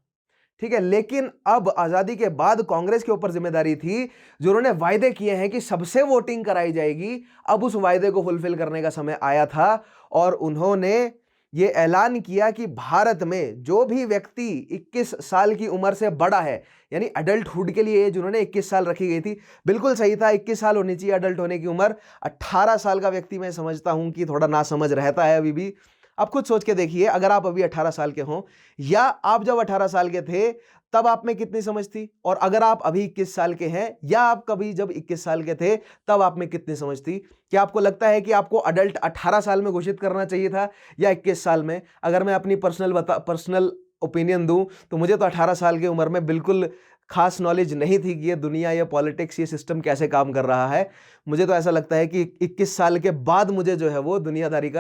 ठीक है, लेकिन अब आजादी के बाद कांग्रेस के ऊपर जिम्मेदारी थी, जो उन्होंने वायदे किए हैं कि सबसे वोटिंग कराई जाएगी, अब उस वायदे को फुलफिल करने का समय आया था और उन्होंने ये ऐलान किया कि भारत में जो भी व्यक्ति 21 साल की उम्र से बड़ा है, यानी अडल्टहुड के लिए एज उन्होंने 21 साल रखी गई थी, बिल्कुल सही था, 21 साल होनी चाहिए अडल्ट होने की उम्र। 18 साल का व्यक्ति मैं समझता हूं कि थोड़ा नासमझ रहता है अभी भी। आप खुद सोच के देखिए, अगर आप अभी 18 साल के हों या आप जब 18 साल के थे तब आप में कितनी समझ थी, और अगर आप अभी 21 साल के हैं या आप कभी जब 21 साल के थे तब आप में कितनी समझ थी। क्या आपको लगता है कि आपको अडल्ट 18 साल में घोषित करना चाहिए था या 21 साल में? अगर मैं अपनी पर्सनल ओपिनियन दूं तो मुझे तो 18 साल की उम्र में बिल्कुल खास नॉलेज नहीं थी कि ये दुनिया, ये पॉलिटिक्स, ये सिस्टम कैसे काम कर रहा है। मुझे तो ऐसा लगता है कि 21 साल के बाद मुझे जो है वो दुनियादारी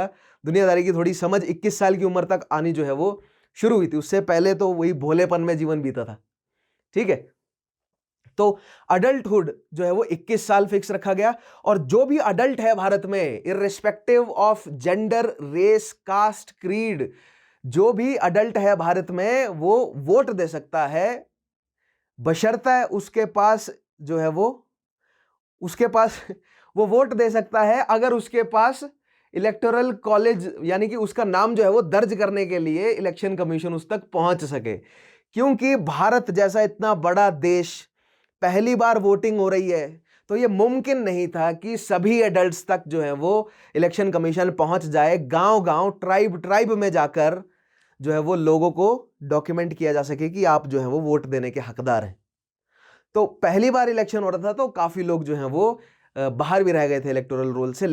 की थोड़ी समझ 21 साल की उम्र तक आनी जो है वो शुरू हुई थी। उससे पहले तो वही भोलेपन में जीवन बीता था। ठीक है, तो अडल्टहुड जो है वो 21 साल फिक्स रखा गया, और जो भी अडल्ट है भारत में, irrespective of gender, race, caste, creed, जो भी अडल्ट है भारत में वो वोट दे सकता है, बशर्ते उसके पास जो है वो वोट दे सकता है अगर उसके पास इलेक्टोरल कॉलेज, यानी कि उसका नाम जो है वो दर्ज करने के लिए इलेक्शन कमीशन उस तक पहुंच सके। क्योंकि भारत जैसा इतना बड़ा देश, पहली बार वोटिंग हो रही है, तो ये मुमकिन नहीं था कि सभी एडल्ट्स तक जो है वो इलेक्शन कमीशन पहुंच जाए। गांव गांव, ट्राइब में जाकर जो है वो लोगों को डॉक्यूमेंट किया जा सके कि आप जो है वो वोट देने के हकदार हैं। तो पहली बार इलेक्शन हो रहा था तो काफी लोग जो हैं वो बाहर भी रह गए थे इलेक्टोरल रोल से,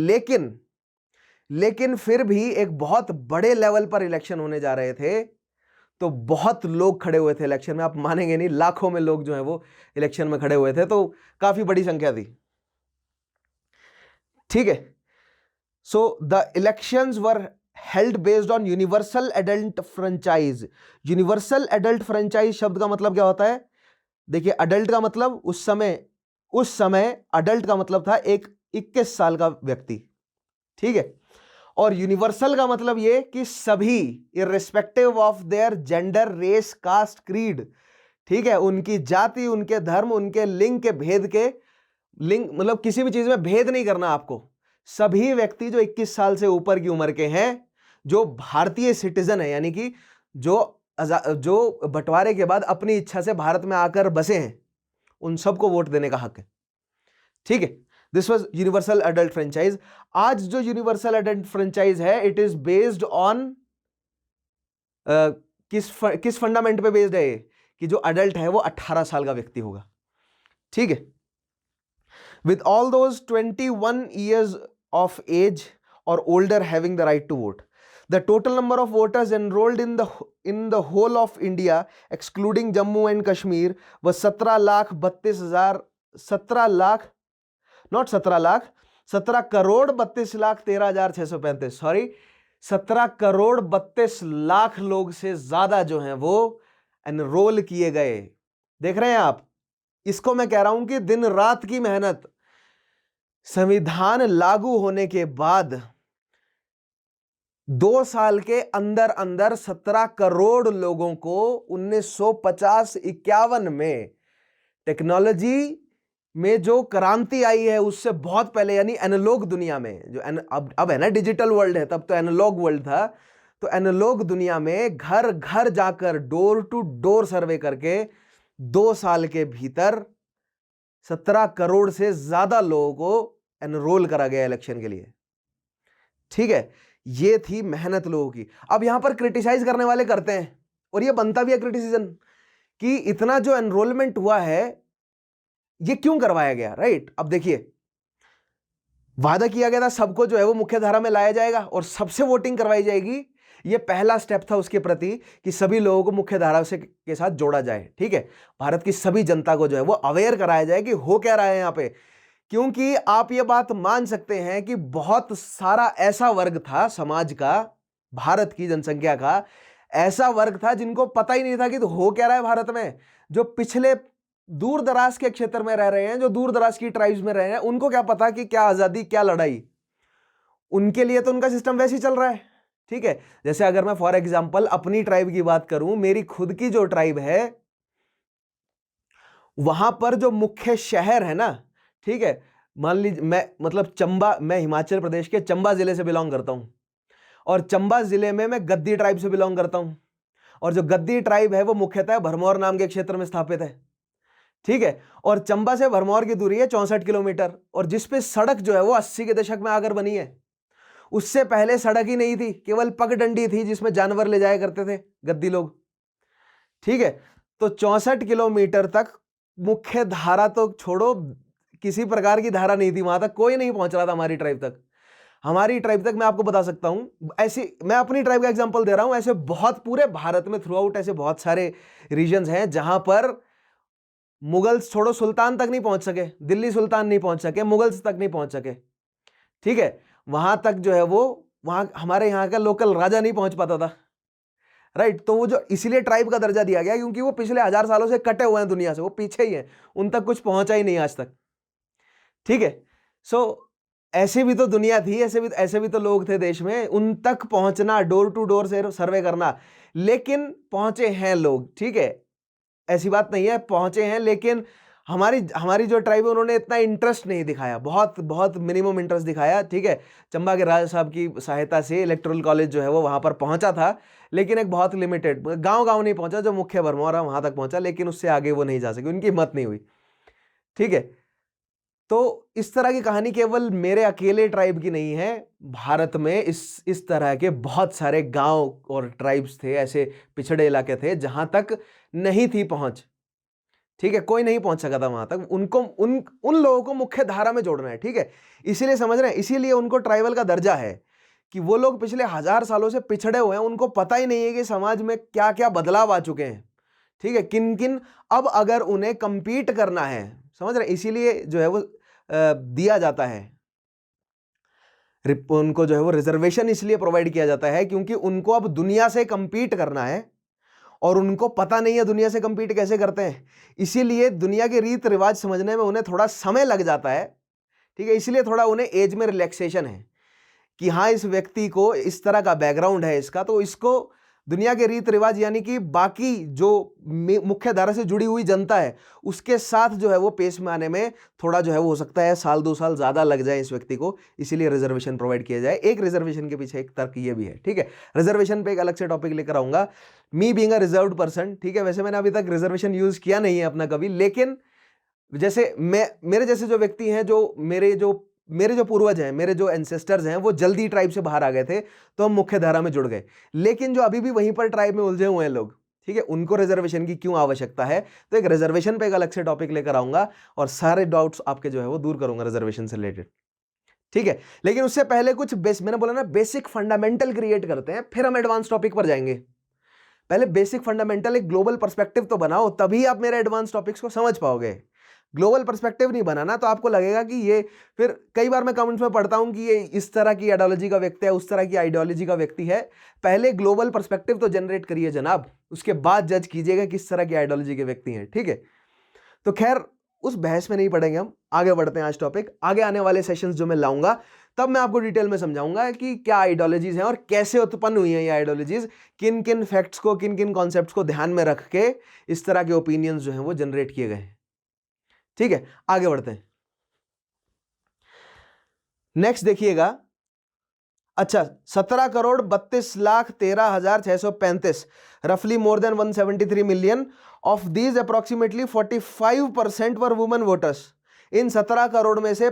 लेकिन फिर भी एक बहुत बड़े लेवल पर इलेक्शन होने जा रहे थे, तो बहुत लोग खड़े हुए थे इलेक्शन में। आप मानेंगे नहीं, लाखों में लोग जो है वो इलेक्शन में खड़े हुए थे, तो काफी बड़ी संख्या थी। ठीक है, so the elections were held based on universal adult franchise. Universal adult franchise शब्द का मतलब क्या होता है? देखिए, अडल्ट का मतलब उस समय अडल्ट का मतलब था एक 21 साल का व्यक्ति। ठीक है, और यूनिवर्सल का मतलब ये कि सभी, irrespective of their gender, race, caste, creed, ठीक है, उनकी जाति, उनके धर्म, उनके लिंग के भेद के, लिंग मतलब किसी भी चीज में भेद नहीं करना आपको। सभी व्यक्ति जो 21 साल से ऊपर की उम्र के हैं, जो भारतीय सिटीजन है, यानी कि जो बंटवारे के बाद अपनी इच्छा से भारत में आकर बसे हैं, उन सबको वोट देने का हक है। ठीक है, this was universal adult franchise. आज जो यूनिवर्सल एडल्ट फ्रेंचाइज है, इट इज बेस्ड ऑन किस फंडामेंट पे बेस्ड है? कि जो अडल्ट है वो 18 साल का व्यक्ति होगा। ठीक है, with all those 21 years of age और older having the right to vote. The total number of voters enrolled in the whole of India excluding Jammu and Kashmir व 17,32,13,13,13,32,13,32,635 सॉरी 17,32,00,000 लोग से ज्यादा जो हैं वो एनरोल किए गए। देख रहे हैं आप, इसको मैं कह रहा हूं कि दिन रात की मेहनत। संविधान लागू होने के बाद 2 साल के अंदर अंदर 17 करोड़ लोगों को 1950-51 में टेक्नोलॉजी में जो क्रांति आई है उससे बहुत पहले, यानी एनालॉग दुनिया में, जो अब है ना डिजिटल वर्ल्ड है, तब तो एनालॉग वर्ल्ड था। तो एनालॉग दुनिया में घर घर जाकर डोर टू डोर सर्वे करके 2 साल के भीतर 17 करोड़ से ज्यादा लोगों को एनरोल करा गया इलेक्शन के लिए। ठीक है, ये थी मेहनत लोगों की। अब यहां पर क्रिटिसाइज करने वाले करते हैं, और ये बनता भी है क्रिटिसिज्म, कि इतना जो एनरोलमेंट हुआ है ये क्यों करवाया गया, राइट। अब देखिए, वादा किया गया था सबको जो है वो मुख्य धारा में लाया जाएगा और सबसे वोटिंग करवाई जाएगी। ये पहला स्टेप था उसके प्रति कि सभी लोगों को मुख्य धारा से के साथ जोड़ा जाए। ठीक है, भारत की सभी जनता को जो है वो अवेयर कराया जाए कि हो क्या रहा है यहां पे। क्योंकि आप ये बात मान सकते हैं कि बहुत सारा ऐसा वर्ग था समाज का, भारत की जनसंख्या का ऐसा वर्ग था जिनको पता ही नहीं था कि हो क्या रहा है भारत में। जो पिछले दूर दराज के क्षेत्र में रह रहे हैं, जो दूर दराज की ट्राइब्स में रह रहे हैं, उनको क्या पता कि क्या आजादी क्या लड़ाई। उनके लिए तो उनका सिस्टम वैसे ही चल रहा है। ठीक है, जैसे अगर मैं फॉर एग्जांपल अपनी ट्राइब की बात करूं, मेरी खुद की जो ट्राइब है वहां पर जो मुख्य शहर है ना, ठीक है, मान लीजिए मैं मतलब चंबा, मैं हिमाचल प्रदेश के चंबा जिले से बिलोंग करता हूं, और चंबा जिले में मैं गद्दी ट्राइब से बिलोंग करता हूं, और जो गद्दी ट्राइब है वो मुख्यतः भरमौर नाम के क्षेत्र में स्थापित है। ठीक है, और चंबा से भरमौर की दूरी है 64 किलोमीटर, और जिसपे सड़क जो है वो 80 के दशक में आकर बनी है। उससे पहले सड़क ही नहीं थी, केवल पगडंडी थी जिसमें जानवर ले जाया करते थे गद्दी लोग। ठीक है, तो 64 किलोमीटर तक मुख्य धारा तो छोड़ो, किसी प्रकार की धारा नहीं थी वहां तक, कोई नहीं पहुंच रहा था हमारी ट्राइब तक। हमारी ट्राइब तक मैं आपको बता सकता हूं, ऐसे मैं अपनी ट्राइब का एग्जांपल दे रहा हूं, ऐसे बहुत पूरे भारत में थ्रू आउट ऐसे बहुत सारे रीजन्स हैं जहां पर मुगल्स छोड़ो, सुल्तान तक नहीं पहुंच सके, दिल्ली सुल्तान नहीं पहुंच सके, मुगल्स तक नहीं पहुंच सके। ठीक है, वहां तक जो है वो वहां हमारे यहाँ का लोकल राजा नहीं पहुंच पाता था, राइट। तो वो जो इसीलिए ट्राइब का दर्जा दिया गया, क्योंकि वो पिछले 1000 सालों से कटे हुए हैं दुनिया से, वो पीछे ही हैं, उन तक कुछ पहुंचा ही नहीं आज तक। ठीक है, सो ऐसे भी तो दुनिया थी, ऐसे भी तो लोग थे देश में, उन तक पहुंचना, डोर टू डोर से सर्वे करना, लेकिन पहुंचे हैं लोग। ठीक है, ऐसी बात नहीं है, पहुंचे हैं, लेकिन हमारी जो ट्राइब है उन्होंने इतना इंटरेस्ट नहीं दिखाया, बहुत बहुत मिनिमम इंटरेस्ट दिखाया। ठीक है, चंबा के राजा साहब की सहायता से इलेक्टोरल कॉलेज जो है वो वहां पर पहुंचा था, लेकिन एक बहुत लिमिटेड गांव नहीं पहुंचा, जो मुख्य भरमौर है वहां तक पहुंचा, लेकिन उससे आगे वो नहीं जा सके, उनकी हिम्मत नहीं हुई। ठीक है, तो इस तरह की कहानी केवल मेरे अकेले ट्राइब की नहीं है, भारत में इस तरह के बहुत सारे गांव और ट्राइब्स थे, ऐसे पिछड़े इलाके थे जहां तक नहीं थी पहुंच। ठीक है, कोई नहीं पहुंच सका था वहां तक, उनको उन लोगों को मुख्य धारा में जोड़ना है। ठीक है, इसीलिए समझ रहे हैं, इसीलिए उनको ट्राइबल का दर्जा है, कि वो लोग पिछले 1000 सालों से पिछड़े हुए हैं, उनको पता ही नहीं है कि समाज में क्या क्या बदलाव आ चुके हैं। ठीक है, किन किन अब अगर उन्हें कंपीट करना है, समझ रहे हैं, इसीलिए जो है वो दिया जाता है, उनको जो है वो रिजर्वेशन इसलिए प्रोवाइड किया जाता है क्योंकि उनको अब दुनिया से कंपीट करना है, और उनको पता नहीं है दुनिया से कंपीट कैसे करते हैं, इसीलिए दुनिया के रीत रिवाज समझने में उन्हें थोड़ा समय लग जाता है। ठीक है, इसलिए थोड़ा उन्हें एज में रिलैक्सेशन है कि हाँ, इस व्यक्ति को इस तरह का बैकग्राउंड है इसका, तो इसको दुनिया के रीत रिवाज यानी कि बाकी जो मुख्य धारा से जुड़ी हुई जनता है उसके साथ जो है वो पेश में आने में थोड़ा जो है वो हो सकता है 1-2 साल ज्यादा लग जाए इस व्यक्ति को, इसीलिए रिजर्वेशन प्रोवाइड किया जाए। एक रिजर्वेशन के पीछे एक तर्क ये भी है। ठीक है, रिजर्वेशन पे एक अलग से टॉपिक लेकर आऊंगा, me being a reserved person. ठीक है, वैसे मैंने अभी तक रिजर्वेशन यूज किया नहीं है अपना कभी, लेकिन जैसे मेरे जैसे जो व्यक्ति हैं, जो मेरे जो पूर्वज हैं, मेरे जो एंसेस्टर्स हैं, वो जल्दी ट्राइब से बाहर आ गए थे, तो हम मुख्य धारा में जुड़ गए। लेकिन जो अभी भी वहीं पर ट्राइब में उलझे हुए हैं लोग, ठीक है, उनको रिजर्वेशन की क्यों आवश्यकता है, तो एक रिजर्वेशन पे एक अलग से टॉपिक लेकर आऊंगा और सारे डाउट्स आपके जो है वो दूर करूंगा रिजर्वेशन से रिलेटेड। ठीक है, लेकिन उससे पहले कुछ मैंने बोला ना बेसिक फंडामेंटल क्रिएट करते हैं, फिर हम एडवांस टॉपिक पर जाएंगे। पहले बेसिक फंडामेंटल एक ग्लोबल पर्सपेक्टिव तो बनाओ, तभी आप मेरे एडवांस टॉपिक्स को समझ पाओगे। ग्लोबल पर्सपेक्टिव नहीं बनाना तो आपको लगेगा कि ये, फिर कई बार मैं कमेंट्स में पढ़ता हूं कि ये इस तरह की आइडियोलॉजी का व्यक्ति है, उस तरह की आइडियोलॉजी का व्यक्ति है। पहले ग्लोबल पर्सपेक्टिव तो जनरेट करिए जनाब, उसके बाद जज कीजिएगा किस तरह की आइडियोलॉजी के व्यक्ति हैं। ठीक है, तो खैर उस बहस में नहीं पड़ेंगे, हम आगे बढ़ते हैं। आज टॉपिक आगे आने वाले सेशंस जो मैं लाऊंगा तब मैं आपको डिटेल में समझाऊंगा कि क्या आइडियोलॉजीज हैं और कैसे उत्पन्न हुई हैं ये आइडियोलॉजीज, किन किन फैक्ट्स को, किन किन कॉन्सेप्ट्स को ध्यान में रख के इस तरह के ओपिनियंस जो हैं वो जनरेट किए गए हैं। ठीक है, आगे बढ़ते हैं। नेक्स्ट देखिएगा, अच्छा 17,32,13,635, रफली more than 173 million. Of these approximately 45% were women voters. इन 17 करोड़ में से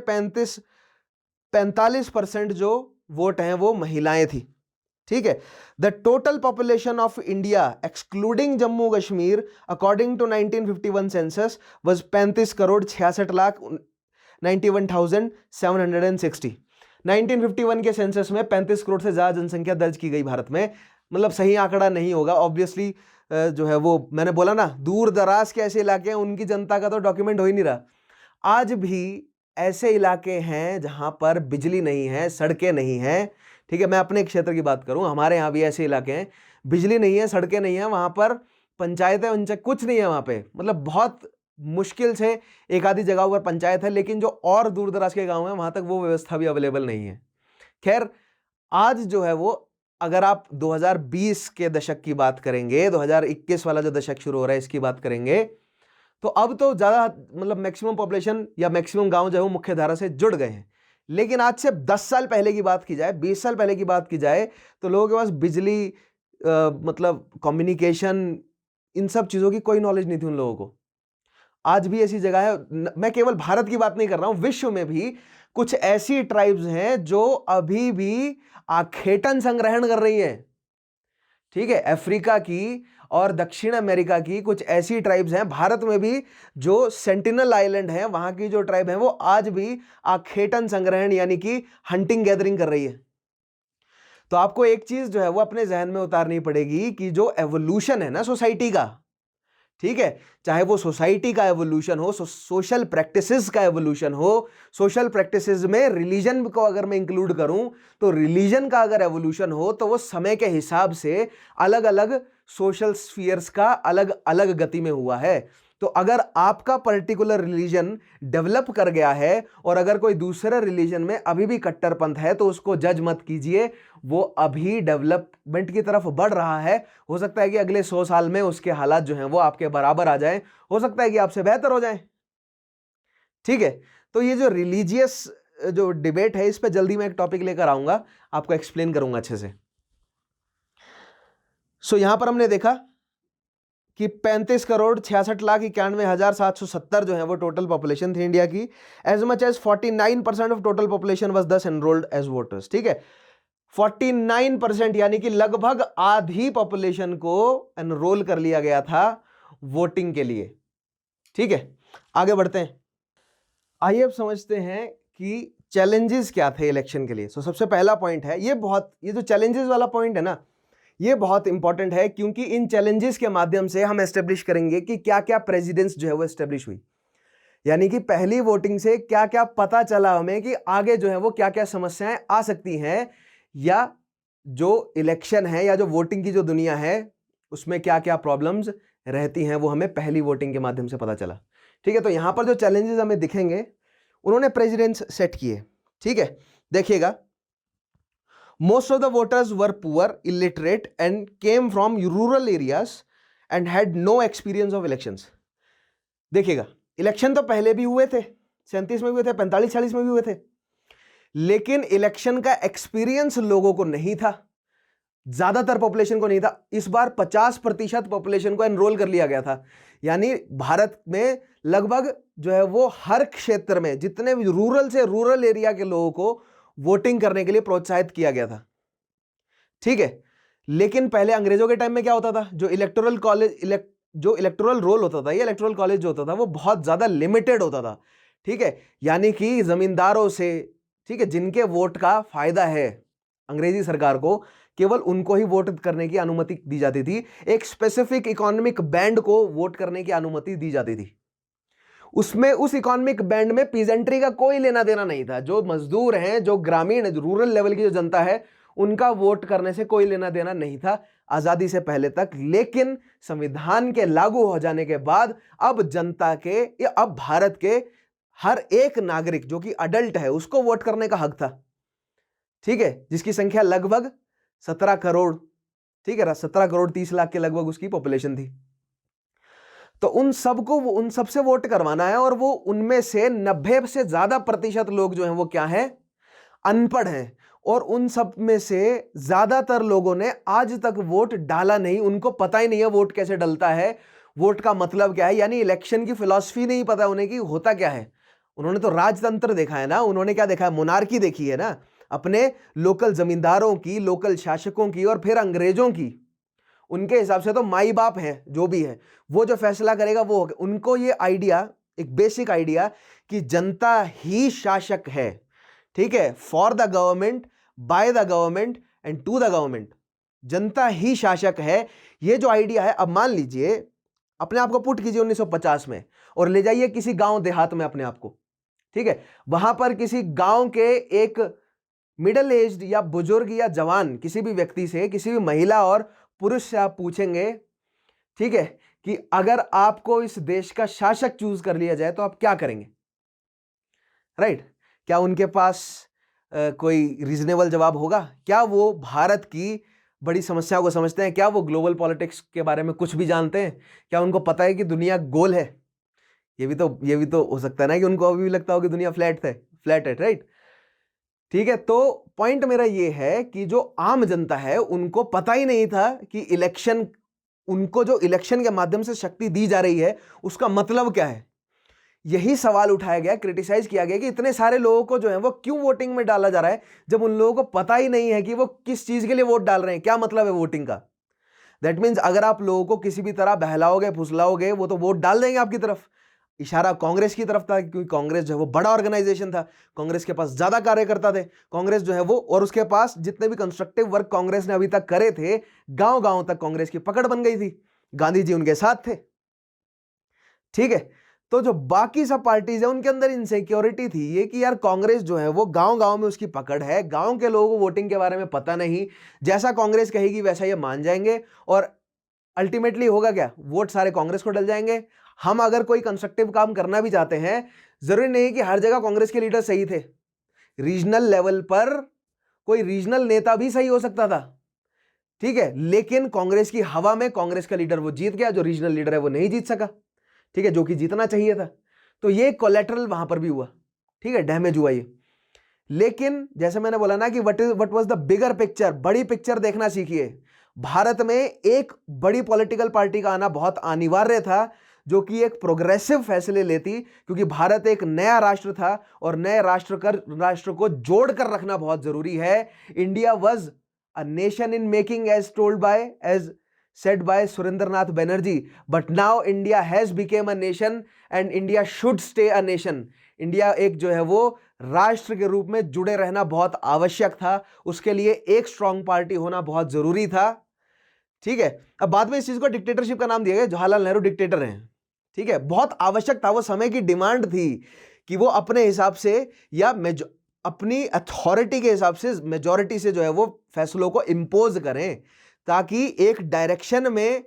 45% जो वोट हैं वो महिलाएं थी। ठीक है, the total population of India excluding Jammu Kashmir according to 1951 census was 35,66,91,760। 1951 के सेंसस में 35 करोड़ से ज्यादा जनसंख्या दर्ज की गई भारत में। मतलब सही आंकड़ा नहीं होगा ऑब्वियसली, जो है वो मैंने बोला ना, दूर दराज के ऐसे इलाके हैं उनकी जनता का तो डॉक्यूमेंट हो ही नहीं रहा। आज भी ऐसे इलाके हैं जहां पर बिजली नहीं है, सड़कें नहीं हैं। ठीक है, मैं अपने क्षेत्र की बात करूं, हमारे यहाँ भी ऐसे इलाके हैं, बिजली नहीं है, सड़कें नहीं है, वहां पर पंचायतें उनसे कुछ नहीं है वहां पे। मतलब बहुत मुश्किल से एक आधी जगह पर पंचायत है, लेकिन जो और दूर दराज के गांव हैं वहां तक वो व्यवस्था भी अवेलेबल नहीं है। खैर आज जो है वो, अगर आप 2020 के दशक की बात करेंगे, 2021 वाला जो दशक शुरू हो रहा है इसकी बात करेंगे, तो अब तो ज्यादा मतलब मैक्सिमम पॉपुलेशन या मैक्सिमम गांव जो है वो मुख्य धारा से जुड़ गए हैं। लेकिन आज से 10 साल पहले की बात की जाए, 20 साल पहले की बात की जाए, तो लोगों के पास बिजली, मतलब कम्युनिकेशन, इन सब चीजों की कोई नॉलेज नहीं थी उन लोगों को। आज भी ऐसी जगह है, मैं केवल भारत की बात नहीं कर रहा हूं, विश्व में भी कुछ ऐसी ट्राइब्स हैं जो अभी भी आखेटन संग्रहण कर रही हैं। ठीक है, अफ्रीका की और दक्षिण अमेरिका की कुछ ऐसी ट्राइब्स हैं, भारत में भी जो सेंटिनल आइलैंड है वहां की जो ट्राइब है वो आज भी आखेटन संग्रहण यानी कि हंटिंग गैदरिंग कर रही है। तो आपको एक चीज जो है वो अपने जहन में उतारनी पड़ेगी कि जो एवोल्यूशन है ना सोसाइटी का, ठीक है, चाहे वो सोसाइटी का एवोल्यूशन हो, सोशल प्रैक्टिसेस का एवोल्यूशन हो, सोशल प्रैक्टिसेस में रिलीजन को अगर मैं इंक्लूड करूं तो रिलीजन का अगर एवोल्यूशन हो तो वो समय के हिसाब से अलग अलग सोशल स्फीयर्स का अलग अलग गति में हुआ है। तो अगर आपका पर्टिकुलर रिलीजन डेवलप कर गया है और अगर कोई दूसरे रिलीजन में अभी भी कट्टरपंथ है तो उसको जज मत कीजिए, वो अभी डेवलपमेंट की तरफ बढ़ रहा है। हो सकता है कि अगले 100 साल में उसके हालात जो हैं वो आपके बराबर आ जाएं, हो सकता है कि आपसे बेहतर हो जाएं। ठीक है, तो ये जो रिलीजियस जो डिबेट है इस पे जल्दी मैं एक टॉपिक लेकर आऊंगा, आपको एक्सप्लेन करूंगा अच्छे से। सो यहां पर हमने देखा कि 35,66,91,770 जो है वो टोटल पॉपुलेशन थी इंडिया की। As much as 49% of total population was thus enrolled as voters. ठीक है, 49% यानी कि लगभग आधी पॉपुलेशन को एनरोल कर लिया गया था वोटिंग के लिए। ठीक है, आगे बढ़ते हैं। आइए अब समझते हैं कि चैलेंजेस क्या थे इलेक्शन के लिए। सो सबसे पहला पॉइंट है, ये जो चैलेंजेस वाला पॉइंट है ना, ये बहुत इंपॉर्टेंट है क्योंकि इन चैलेंजेस के माध्यम से हम एस्टेब्लिश करेंगे कि क्या क्या प्रेसिडेंस जो है वो एस्टेब्लिश हुई, यानी कि पहली वोटिंग से क्या क्या पता चला हमें कि आगे जो है वो क्या क्या समस्याएं आ सकती हैं, या जो इलेक्शन है या जो वोटिंग की जो दुनिया है उसमें क्या क्या प्रॉब्लम्स रहती हैं, वो हमें पहली वोटिंग के माध्यम से पता चला। ठीक है, तो यहां पर जो चैलेंजेस हमें दिखेंगे उन्होंने प्रेसिडेंट्स सेट किए। ठीक है, देखिएगा, most of the voters were poor, illiterate and came from rural areas and had no experience of elections. देखिएगा, इलेक्शन तो पहले भी हुए थे, 37 में भी हुए थे, 45-46 में भी हुए थे, लेकिन इलेक्शन का एक्सपीरियंस लोगों को नहीं था, ज्यादातर पॉपुलेशन को नहीं था। इस बार 50% पॉपुलेशन को एनरोल कर लिया गया था, यानी भारत में लगभग जो है वो हर क्षेत्र में जितने भी रूरल से रूरल एरिया के लोगों को वोटिंग करने के लिए प्रोत्साहित किया गया था। ठीक है, लेकिन पहले अंग्रेजों के टाइम में क्या होता था, जो इलेक्टोरल रोल होता था, ये इलेक्टोरल कॉलेज जो होता था वो बहुत ज्यादा लिमिटेड होता था। ठीक है, यानी कि जमींदारों से ठीक है, जिनके वोट का फायदा है अंग्रेजी सरकार को, केवल उनको ही वोट करने की अनुमति दी जाती थी। एक स्पेसिफिक इकोनॉमिक बैंड को वोट करने की अनुमति दी जाती थी। उसमें उस इकोनॉमिक बैंड में पीजेंट्री का कोई लेना देना नहीं था। जो मजदूर हैं, जो ग्रामीण रूरल लेवल की जो जनता है, उनका वोट करने से कोई लेना देना नहीं था आजादी से पहले तक। लेकिन संविधान के लागू हो जाने के बाद अब जनता के या अब भारत के हर एक नागरिक जो कि अडल्ट है उसको वोट करने का हक था। ठीक है, जिसकी संख्या लगभग 17 करोड़, ठीक है, 17 करोड़ 30 लाख के लगभग उसकी पॉपुलेशन थी। तो उन सबको उन सबसे वोट करवाना है, और वो उनमें से 90 से ज्यादा प्रतिशत लोग जो हैं वो क्या है, अनपढ़ हैं। और उन सब में से ज्यादातर लोगों ने आज तक वोट डाला नहीं, उनको पता ही नहीं है वोट कैसे डलता है, वोट का मतलब क्या है, यानी इलेक्शन की फिलॉसफी नहीं पता उन्हें कि होता क्या है। उन्होंने तो राजतंत्र देखा है ना, उन्होंने क्या देखा है, मोनार्की देखी है ना, अपने लोकल जमींदारों की, लोकल शासकों की, और फिर अंग्रेजों की। उनके हिसाब से तो माई बाप है, जो भी है वो जो फैसला करेगा वो होगा। उनको ये आइडिया, एक बेसिक आइडिया कि जनता ही शासक है, ठीक है, for the government, by the government and to the government, जनता ही शासक है, ये जो आइडिया है। अब मान लीजिए, अपने आप को पुट कीजिए 1950 में और ले जाइए किसी गांव देहात में अपने आप को, ठीक है, वहां पर किसी गांव के एक मिडिल एज्ड या बुजुर्ग या जवान किसी भी व्यक्ति से, किसी भी महिला और पुरुष से आप पूछेंगे, ठीक है, कि अगर आपको इस देश का शासक चूज कर लिया जाए तो आप क्या करेंगे, राइट? क्या उनके पास कोई रीजनेबल जवाब होगा? क्या वो भारत की बड़ी समस्याओं को समझते हैं? क्या वो ग्लोबल पॉलिटिक्स के बारे में कुछ भी जानते हैं? क्या उनको पता है कि दुनिया गोल है? ये भी तो हो सकता है ना कि उनको अभी भी लगता हो कि दुनिया फ्लैट है, राइट? ठीक है, तो पॉइंट मेरा ये है कि जो आम जनता है उनको पता ही नहीं था कि इलेक्शन, उनको जो इलेक्शन के माध्यम से शक्ति दी जा रही है उसका मतलब क्या है। यही सवाल उठाया गया, क्रिटिसाइज किया गया कि इतने सारे लोगों को जो है वो क्यों वोटिंग में डाला जा रहा है, जब उन लोगों को पता ही नहीं है कि वो किस चीज के लिए वोट डाल रहे हैं, क्या मतलब है वोटिंग का। दैट मीन्स अगर आप लोगों को किसी भी तरह बहलाओगे, फुसलाओगे, वो तो वोट डाल देंगे आपकी तरफ। इशारा कांग्रेस की तरफ था, क्योंकि कांग्रेस जो है वो बड़ा ऑर्गेनाइजेशन था, कांग्रेस के पास ज्यादा कार्यकर्ता थे, कांग्रेस जो है वो, और उसके पास जितने भी कंस्ट्रक्टिव वर्क कांग्रेस ने अभी तक करे थे, गांव गांव तक कांग्रेस की पकड़ बन गई थी, गांधी जी उनके साथ थे। ठीक है, तो जो बाकी सब पार्टीज है उनके अंदर इनसिक्योरिटी थी ये कि यार कांग्रेस जो है वो गांव गांव में उसकी पकड़ है, गांव के लोगों को वोटिंग के बारे में पता नहीं, जैसा कांग्रेस कहेगी वैसा ये मान जाएंगे, और अल्टीमेटली होगा क्या, वोट सारे कांग्रेस को डल जाएंगे। हम अगर कोई कंस्ट्रक्टिव काम करना भी चाहते हैं, जरूरी नहीं कि हर जगह कांग्रेस के लीडर सही थे, रीजनल लेवल पर कोई रीजनल नेता भी सही हो सकता था, ठीक है, लेकिन कांग्रेस की हवा में कांग्रेस का लीडर वो जीत गया, जो रीजनल लीडर है वो नहीं जीत सका, ठीक है, जो कि जीतना चाहिए था। तो ये कोलेटरल वहां पर भी हुआ, ठीक है, डैमेज हुआ ये। लेकिन जैसे मैंने बोला ना कि what was the bigger picture, बड़ी पिक्चर देखना सीखिए। भारत में एक बड़ी पॉलिटिकल पार्टी का आना बहुत अनिवार्य था, जो कि एक प्रोग्रेसिव फैसले लेती, क्योंकि भारत एक नया राष्ट्र था और नए राष्ट्र को जोड़कर रखना बहुत जरूरी है। India was a nation in making, as said by Surendranath Banerjee, but now India has become a nation and India should stay a nation. India एक जो है वो राष्ट्र के रूप में जुड़े रहना बहुत आवश्यक था, उसके लिए एक स्ट्रॉन्ग पार्टी होना बहुत जरूरी था, ठीक है। अब बाद में इस चीज को डिक्टेटरशिप का नाम दिया गया, जवाहरलाल नेहरू डिक्टेटर हैं, ठीक है, बहुत आवश्यक था, वो समय की डिमांड थी कि वो अपने हिसाब से या अपनी अथॉरिटी के हिसाब से मेजॉरिटी से जो है वो फैसलों को इंपोज करें, ताकि एक डायरेक्शन में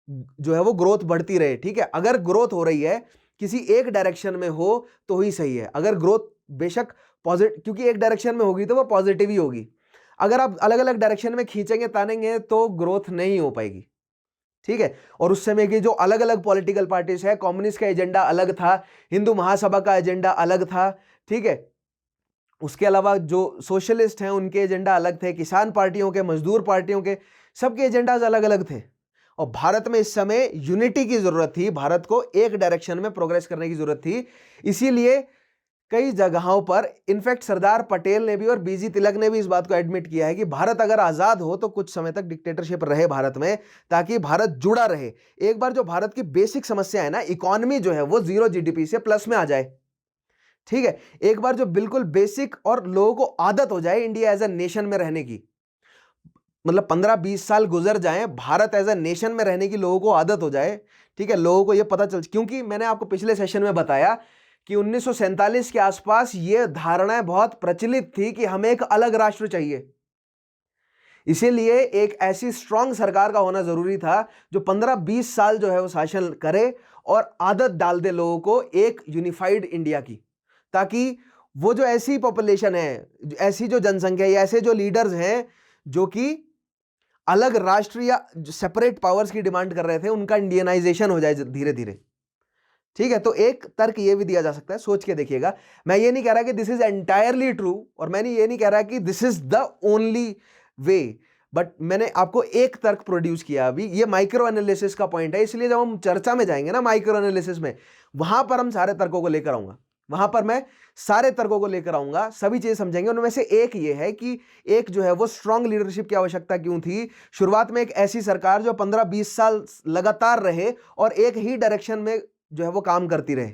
जो है वो ग्रोथ बढ़ती रहे, ठीक है। अगर ग्रोथ हो रही है किसी एक डायरेक्शन में हो तो ही सही है, अगर ग्रोथ बेशक पॉजिटिव, क्योंकि एक डायरेक्शन में होगी तो वो पॉजिटिव ही होगी, अगर आप अलग अलग डायरेक्शन में खींचेंगे तानेंगे तो ग्रोथ नहीं हो पाएगी, ठीक है। और उस समय की जो अलग अलग पॉलिटिकल पार्टीज है, कम्युनिस्ट का एजेंडा अलग था, हिंदू महासभा का एजेंडा अलग था, ठीक है, उसके अलावा जो सोशलिस्ट हैं उनके एजेंडा अलग थे, किसान पार्टियों के, मजदूर पार्टियों के, सबके एजेंडाज अलग अलग थे। और भारत में इस समय यूनिटी की जरूरत थी, भारत को एक डायरेक्शन में प्रोग्रेस करने की जरूरत थी। इसीलिए कई जगहों पर, इनफैक्ट सरदार पटेल ने भी और बीजी तिलक ने भी इस बात को एडमिट किया है कि भारत अगर आजाद हो तो कुछ समय तक डिक्टेटरशिप रहे भारत में, ताकि भारत जुड़ा रहे। एक बार जो भारत की बेसिक समस्या है ना, इकोनॉमी जो है वो 0 GDP से प्लस में आ जाए, ठीक है, एक बार जो बिल्कुल बेसिक और लोगों को आदत हो जाए इंडिया एज अ नेशन में रहने की, मतलब 15-20 साल गुजर जाएं, भारत एज अ नेशन में रहने की लोगों को आदत हो जाए, ठीक है, लोगों को यह पता चल, क्योंकि मैंने आपको पिछले सेशन में बताया कि 1947 के आसपास यह धारणाएं बहुत प्रचलित थी कि हमें एक अलग राष्ट्र चाहिए। इसीलिए एक ऐसी स्ट्रांग सरकार का होना जरूरी था जो 15-20 साल जो है वो शासन करे और आदत डाल दे लोगों को एक यूनिफाइड इंडिया की, ताकि वो जो ऐसी पॉपुलेशन है, ऐसी जो जनसंख्या है, ऐसे जो लीडर्स हैं जो कि अलग राष्ट्र या सेपरेट पावर्स की डिमांड कर रहे थे, उनका इंडियनाइजेशन हो जाए धीरे धीरे। ठीक है, तो एक तर्क ये भी दिया जा सकता है, सोच के देखिएगा। मैं ये नहीं कह रहा कि दिस इज एंटायरली ट्रू, और मैंने ये नहीं कह रहा कि this is the only way, but मैंने आपको एक तर्क प्रोड्यूस किया। अभी ये माइक्रो एनालिसिस का पॉइंट है, इसलिए जब हम चर्चा में जाएंगे ना माइक्रो एनालिसिस में, वहां पर हम सारे तर्कों को लेकर आऊंगा, वहां पर मैं सारे तर्कों को लेकर आऊंगा, सभी चीजें समझेंगे। उनमें से एक ये है कि एक जो है वो स्ट्रांग लीडरशिप की आवश्यकता क्यों थी। शुरुआत में एक ऐसी सरकार जो 15-20 साल लगातार रहे और एक ही डायरेक्शन में जो है वो काम करती रहे,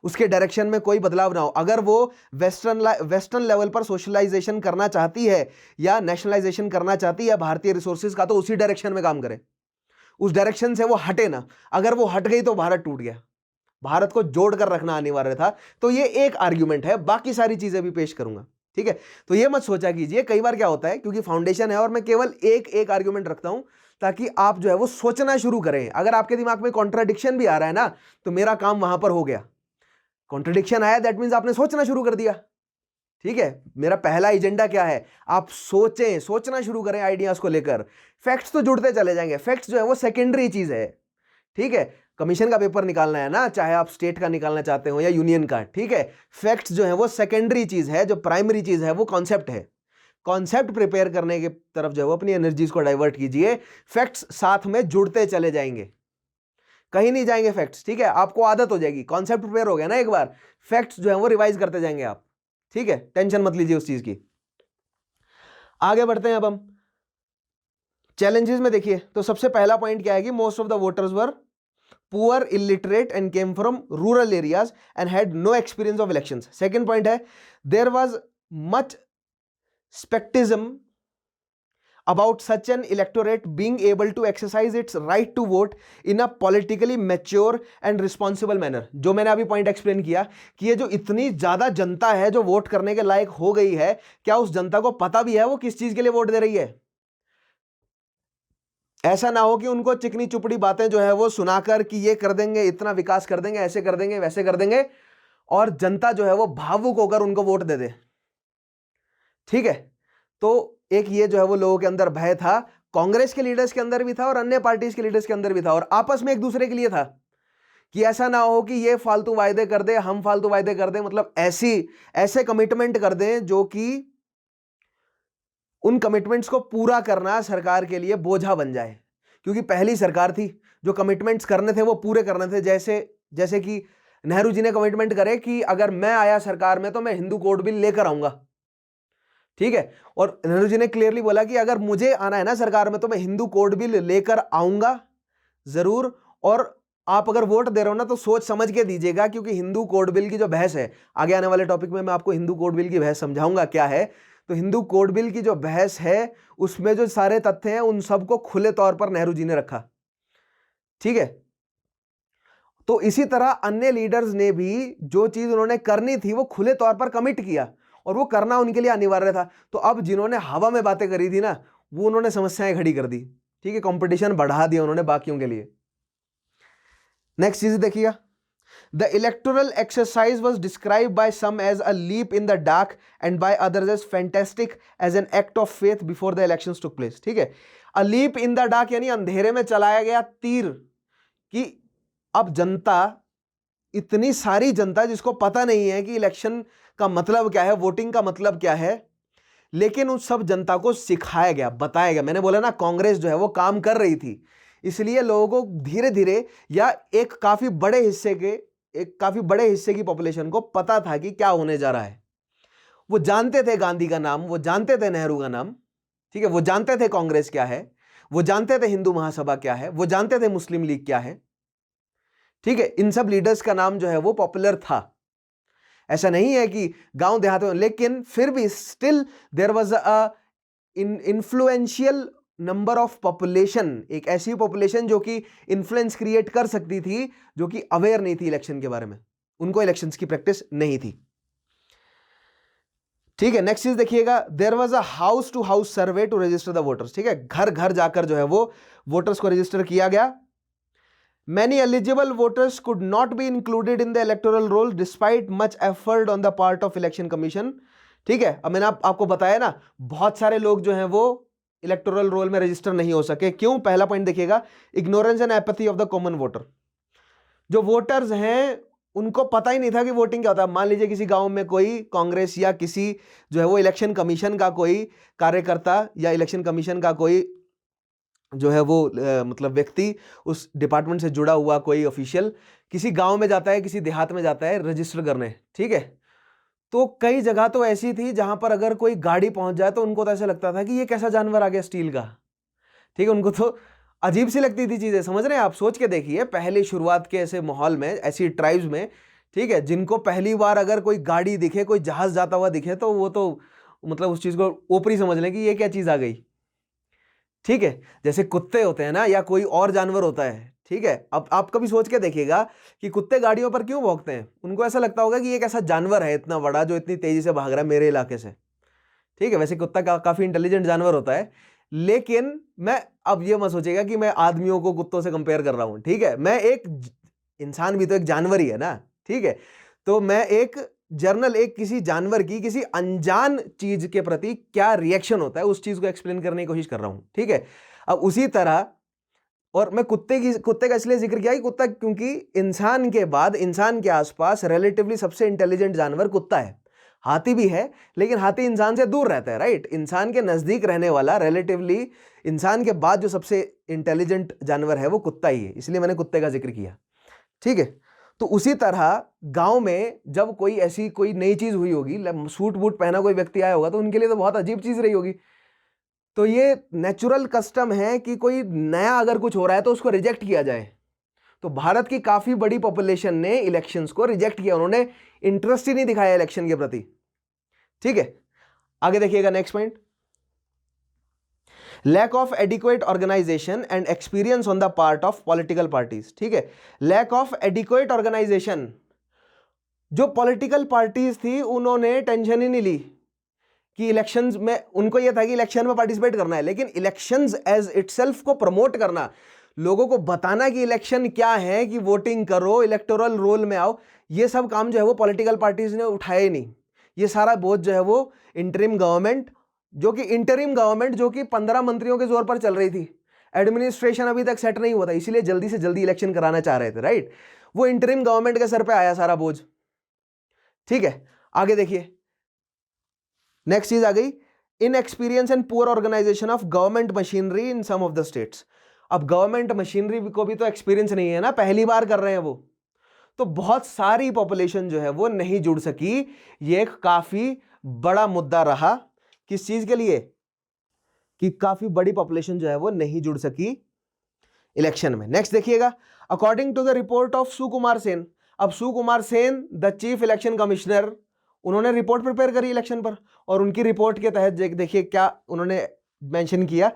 उसके डायरेक्शन में कोई बदलाव ना हो। अगर वो वेस्टर्न लेवल पर सोशलाइजेशन करना चाहती है या नेशनलाइजेशन करना चाहती है भारतीय रिसोर्सेज का, तो उसी डायरेक्शन में काम करे, उस डायरेक्शन से वो हटे ना। अगर वो हट गई तो भारत टूट गया, भारत को जोड़कर रखना अनिवार्य था। तो ये एक आर्ग्यूमेंट है, बाकी सारी चीजें भी पेश करूंगा। ठीक है, तो ये मत सोचा कीजिए, कई बार क्या होता है, क्योंकि फाउंडेशन है और मैं केवल एक एक आर्ग्यूमेंट रखता हूं ताकि आप जो है वो सोचना शुरू करें। अगर आपके दिमाग में कॉन्ट्राडिक्शन भी आ रहा है ना, तो मेरा काम वहां पर हो गया। कॉन्ट्रडिक्शन आया दैट मींस आपने सोचना शुरू कर दिया। ठीक है, मेरा पहला एजेंडा क्या है, आप सोचें, सोचना शुरू करें आइडियाज को लेकर। फैक्ट्स तो जुड़ते चले जाएंगे, फैक्ट्स जो है वो सेकेंडरी चीज है। ठीक है, कमीशन का पेपर निकालना है ना, चाहे आप स्टेट का निकालना चाहते हो या यूनियन का, ठीक है, फैक्ट्स जो है वो सेकेंडरी चीज है, जो प्राइमरी चीज है वो कॉन्सेप्ट है। कॉन्सेप्ट प्रिपेयर करने की तरफ जो है वो अपनी एनर्जीज को डाइवर्ट कीजिए, फैक्ट्स साथ में जुड़ते चले जाएंगे, कहीं नहीं जाएंगे फैक्ट्स। ठीक है, आपको आदत हो जाएगी, कॉन्सेप्ट प्रिपेयर हो गया ना एक बार, फैक्ट्स जो है वो रिवाइज करते जाएंगे आप। ठीक है, टेंशन मत लीजिए उस चीज की। आगे बढ़ते हैं अब हम चैलेंजेस में। देखिए, तो सबसे पहला पॉइंट क्या है कि most of the voters were poor, illiterate and came from rural areas and had no experience of elections. Second point है there was much skepticism about such an electorate being able to exercise its right to vote in a politically mature and responsible manner। जो मैंने अभी point explain किया कि ये जो इतनी ज्यादा जनता है जो वोट करने के लायक हो गई है, क्या उस जनता को पता भी है वो किस चीज के लिए वोट दे रही है? ऐसा ना हो कि उनको चिकनी चुपड़ी बातें जो है वो सुनाकर कि ये कर देंगे, इतना विकास कर देंगे, ऐसे कर देंगे, वैसे कर देंगे, और जनता जो है वो भावुक होकर उनको वोट दे दे। ठीक है, तो एक ये जो है वो लोगों के अंदर भय था, कांग्रेस के लीडर्स के अंदर भी था और अन्य पार्टीज के लीडर्स के अंदर भी था, और आपस में एक दूसरे के लिए था कि ऐसा ना हो कि ये फालतू वायदे कर दे, हम फालतू वायदे कर दे, मतलब ऐसे कमिटमेंट कर दें जो कि उन कमिटमेंट्स को पूरा करना सरकार के लिए बोझा बन जाए। क्योंकि पहली सरकार थी, जो कमिटमेंट्स करने थे वो पूरे करने थे। जैसे कि नेहरू जी ने कमिटमेंट करे कि अगर मैं आया सरकार में तो मैं हिंदू कोड बिल लेकर आऊंगा। ठीक है, और नेहरू जी ने क्लियरली बोला कि अगर मुझे आना है ना सरकार में तो मैं हिंदू कोड बिल लेकर आऊंगा जरूर, और आप अगर वोट दे रहे हो ना तो सोच समझ के दीजिएगा, क्योंकि हिंदू कोड बिल की जो बहस है, आगे आने वाले टॉपिक में मैं आपको हिंदू कोड बिल की बहस समझाऊंगा क्या है। तो हिंदू कोड बिल की जो बहस है उसमें जो सारे तथ्य हैं उन सबको खुले तौर पर नेहरू जी ने रखा। ठीक है, तो इसी तरह अन्य लीडर्स ने भी जो चीज उन्होंने करनी थी वो खुले तौर पर कमिट किया, और वो करना उनके लिए अनिवार्य था। तो अब जिन्होंने हवा में बातें करी थी ना, वो उन्होंने समस्याएं खड़ी कर दी। ठीक है, कंपटीशन बढ़ा दिया उन्होंने बाकियों के लिए। नेक्स्ट चीज देखिएगा, the electoral exercise was describe by some as a leap in the dark and by others as fantastic as an act of faith before the elections took place. ठीक है, a leap in the dark यानी अंधेरे में चलाया गया तीर, कि अब जनता, इतनी सारी जनता जिसको पता नहीं है कि इलेक्शन का मतलब क्या है, वोटिंग का मतलब क्या है, लेकिन उस सब जनता को सिखाया गया, बताया गया। मैंने बोला ना, कांग्रेस जो है वो काम कर रही थी, इसलिए लोगों को धीरे धीरे, या एक काफी बड़े हिस्से की पॉपुलेशन को पता था कि क्या होने जा रहा है। वो जानते थे गांधी का नाम, वो जानते थे नेहरू का नाम, ठीक है, वो जानते थे कांग्रेस क्या है, वो जानते थे हिंदू महासभा क्या है, वो जानते थे मुस्लिम लीग क्या है। ठीक है, इन सब लीडर्स का नाम जो है वो पॉपुलर था, ऐसा नहीं है कि गांव देहात में, लेकिन फिर भी still there was a influential number of population, एक ऐसी पॉपुलेशन जो कि इन्फ्लुएंस क्रिएट कर सकती थी, जो कि अवेयर नहीं थी इलेक्शन के बारे में, उनको इलेक्शंस की प्रैक्टिस नहीं थी। ठीक है, नेक्स्ट चीज देखिएगा, there was a house to house survey to register the voters. ठीक है, घर घर जाकर जो है वो वोटर्स को रजिस्टर किया गया। Many eligible voters could not be included in the electoral roll despite much effort on the part of election commission। ठीक है, अब मैंने आपको बताया ना, बहुत सारे लोग जो हैं वो इलेक्टोरल रोल में रजिस्टर नहीं हो सके। क्यों? पहला पॉइंट देखिएगा, ignorance and apathy of the common voter. जो वोटर्स हैं उनको पता ही नहीं था कि वोटिंग क्या होता है। मान लीजिए किसी गांव में कोई कांग्रेस या किसी जो है वो इलेक्शन कमीशन का कोई कार्यकर्ता या इलेक्शन कमीशन का कोई जो है वो मतलब व्यक्ति, उस डिपार्टमेंट से जुड़ा हुआ कोई ऑफिशियल किसी गांव में जाता है, किसी देहात में जाता है रजिस्टर करने। ठीक है, तो कई जगह तो ऐसी थी जहां पर अगर कोई गाड़ी पहुंच जाए तो उनको तो ऐसा लगता था कि ये कैसा जानवर आ गया स्टील का। ठीक है, उनको तो अजीब सी लगती थी चीजें। समझ रहे हैं आप? सोच के देखिए, पहले शुरुआत के ऐसे माहौल में, ऐसी ट्राइब्स में, ठीक है, जिनको पहली बार अगर कोई गाड़ी दिखे, कोई जहाज जाता हुआ दिखे, तो वो तो मतलब उस चीज को ऊपरी समझ लें कि ये क्या चीज आ गई। ठीक है, जैसे कुत्ते होते हैं ना, या कोई और जानवर होता है। ठीक है, अब आप कभी सोच के देखिएगा कि कुत्ते गाड़ियों पर क्यों भौंकते हैं। उनको ऐसा लगता होगा कि ये एक ऐसा जानवर है इतना बड़ा जो इतनी तेजी से भाग रहा है मेरे इलाके से। ठीक है, वैसे कुत्ता काफी इंटेलिजेंट जानवर होता है, लेकिन मैं अब ये मत सोचिएगा कि मैं आदमियों को कुत्तों से कंपेयर कर रहा हूं। ठीक है, मैं एक इंसान भी तो एक जानवर ही है ना। ठीक है, तो मैं एक एक किसी जानवर की किसी अनजान चीज के प्रति क्या रिएक्शन होता है उस चीज को एक्सप्लेन करने की कोशिश कर रहा हूं। ठीक है, अब उसी तरह, और मैं कुत्ते का इसलिए जिक्र किया कि कुत्ता, क्योंकि इंसान के बाद, इंसान के आसपास रिलेटिवली सबसे इंटेलिजेंट जानवर कुत्ता है। हाथी भी है, लेकिन हाथी इंसान से दूर रहता है, राइट। इंसान के नजदीक रहने वाला, रिलेटिवली इंसान के बाद जो सबसे इंटेलिजेंट जानवर है वो कुत्ता ही है, इसलिए मैंने कुत्ते का जिक्र किया। ठीक है, तो उसी तरह गांव में जब कोई नई चीज हुई होगी, सूट बूट पहना कोई व्यक्ति आया होगा, तो उनके लिए तो बहुत अजीब चीज रही होगी। तो ये नेचुरल कस्टम है कि कोई नया अगर कुछ हो रहा है तो उसको रिजेक्ट किया जाए। तो भारत की काफी बड़ी पॉपुलेशन ने इलेक्शंस को रिजेक्ट किया, उन्होंने इंटरेस्ट ही नहीं दिखाया इलेक्शन के प्रति। ठीक है, आगे देखिएगा, next point, lack of adequate organisation and experience on the part of political parties. ठीक है, लैक ऑफ एडिक्वेट ऑर्गेनाइजेशन, जो पॉलिटिकल पार्टीज थी उन्होंने टेंशन ही नहीं ली कि इलेक्शंस में, उनको यह था कि इलेक्शन में पार्टिसिपेट करना है, लेकिन इलेक्शंस एज इटसेल्फ को प्रमोट करना, लोगों को बताना कि इलेक्शन क्या है, कि वोटिंग करो, इलेक्टोरल रोल में आओ, ये सब काम जो है वो पॉलिटिकल पार्टीज ने उठाया ही नहीं। ये सारा बोझ जो है वो इंटरिम गवर्नमेंट, जो कि 15 मंत्रियों के जोर पर चल रही थी, एडमिनिस्ट्रेशन अभी तक सेट नहीं हुआ था, इसीलिए जल्दी से जल्दी इलेक्शन कराना चाह रहे थे, राइट। वो इंटरिम गवर्नमेंट के सर पे आया सारा बोझ। ठीक है, आगे देखिए, नेक्स्ट चीज आ गई, inexperience and poor organisation of government machinery in some of the states. अब गवर्नमेंट मशीनरी को भी तो एक्सपीरियंस नहीं है ना, पहली बार कर रहे हैं वो, तो बहुत सारी पॉपुलेशन जो है वो नहीं जुड़ सकी। ये एक काफी बड़ा मुद्दा रहा, किस चीज के लिए, कि काफी बड़ी पॉपुलेशन जो है वो नहीं जुड़ सकी इलेक्शन में। नेक्स्ट देखिएगा, according to the report of Sukumar Sen. अब Sukumar Sen the chief election commissioner, उन्होंने रिपोर्ट प्रिपेयर करी इलेक्शन पर, और उनकी रिपोर्ट के तहत देखिए क्या उन्होंने मेंशन किया।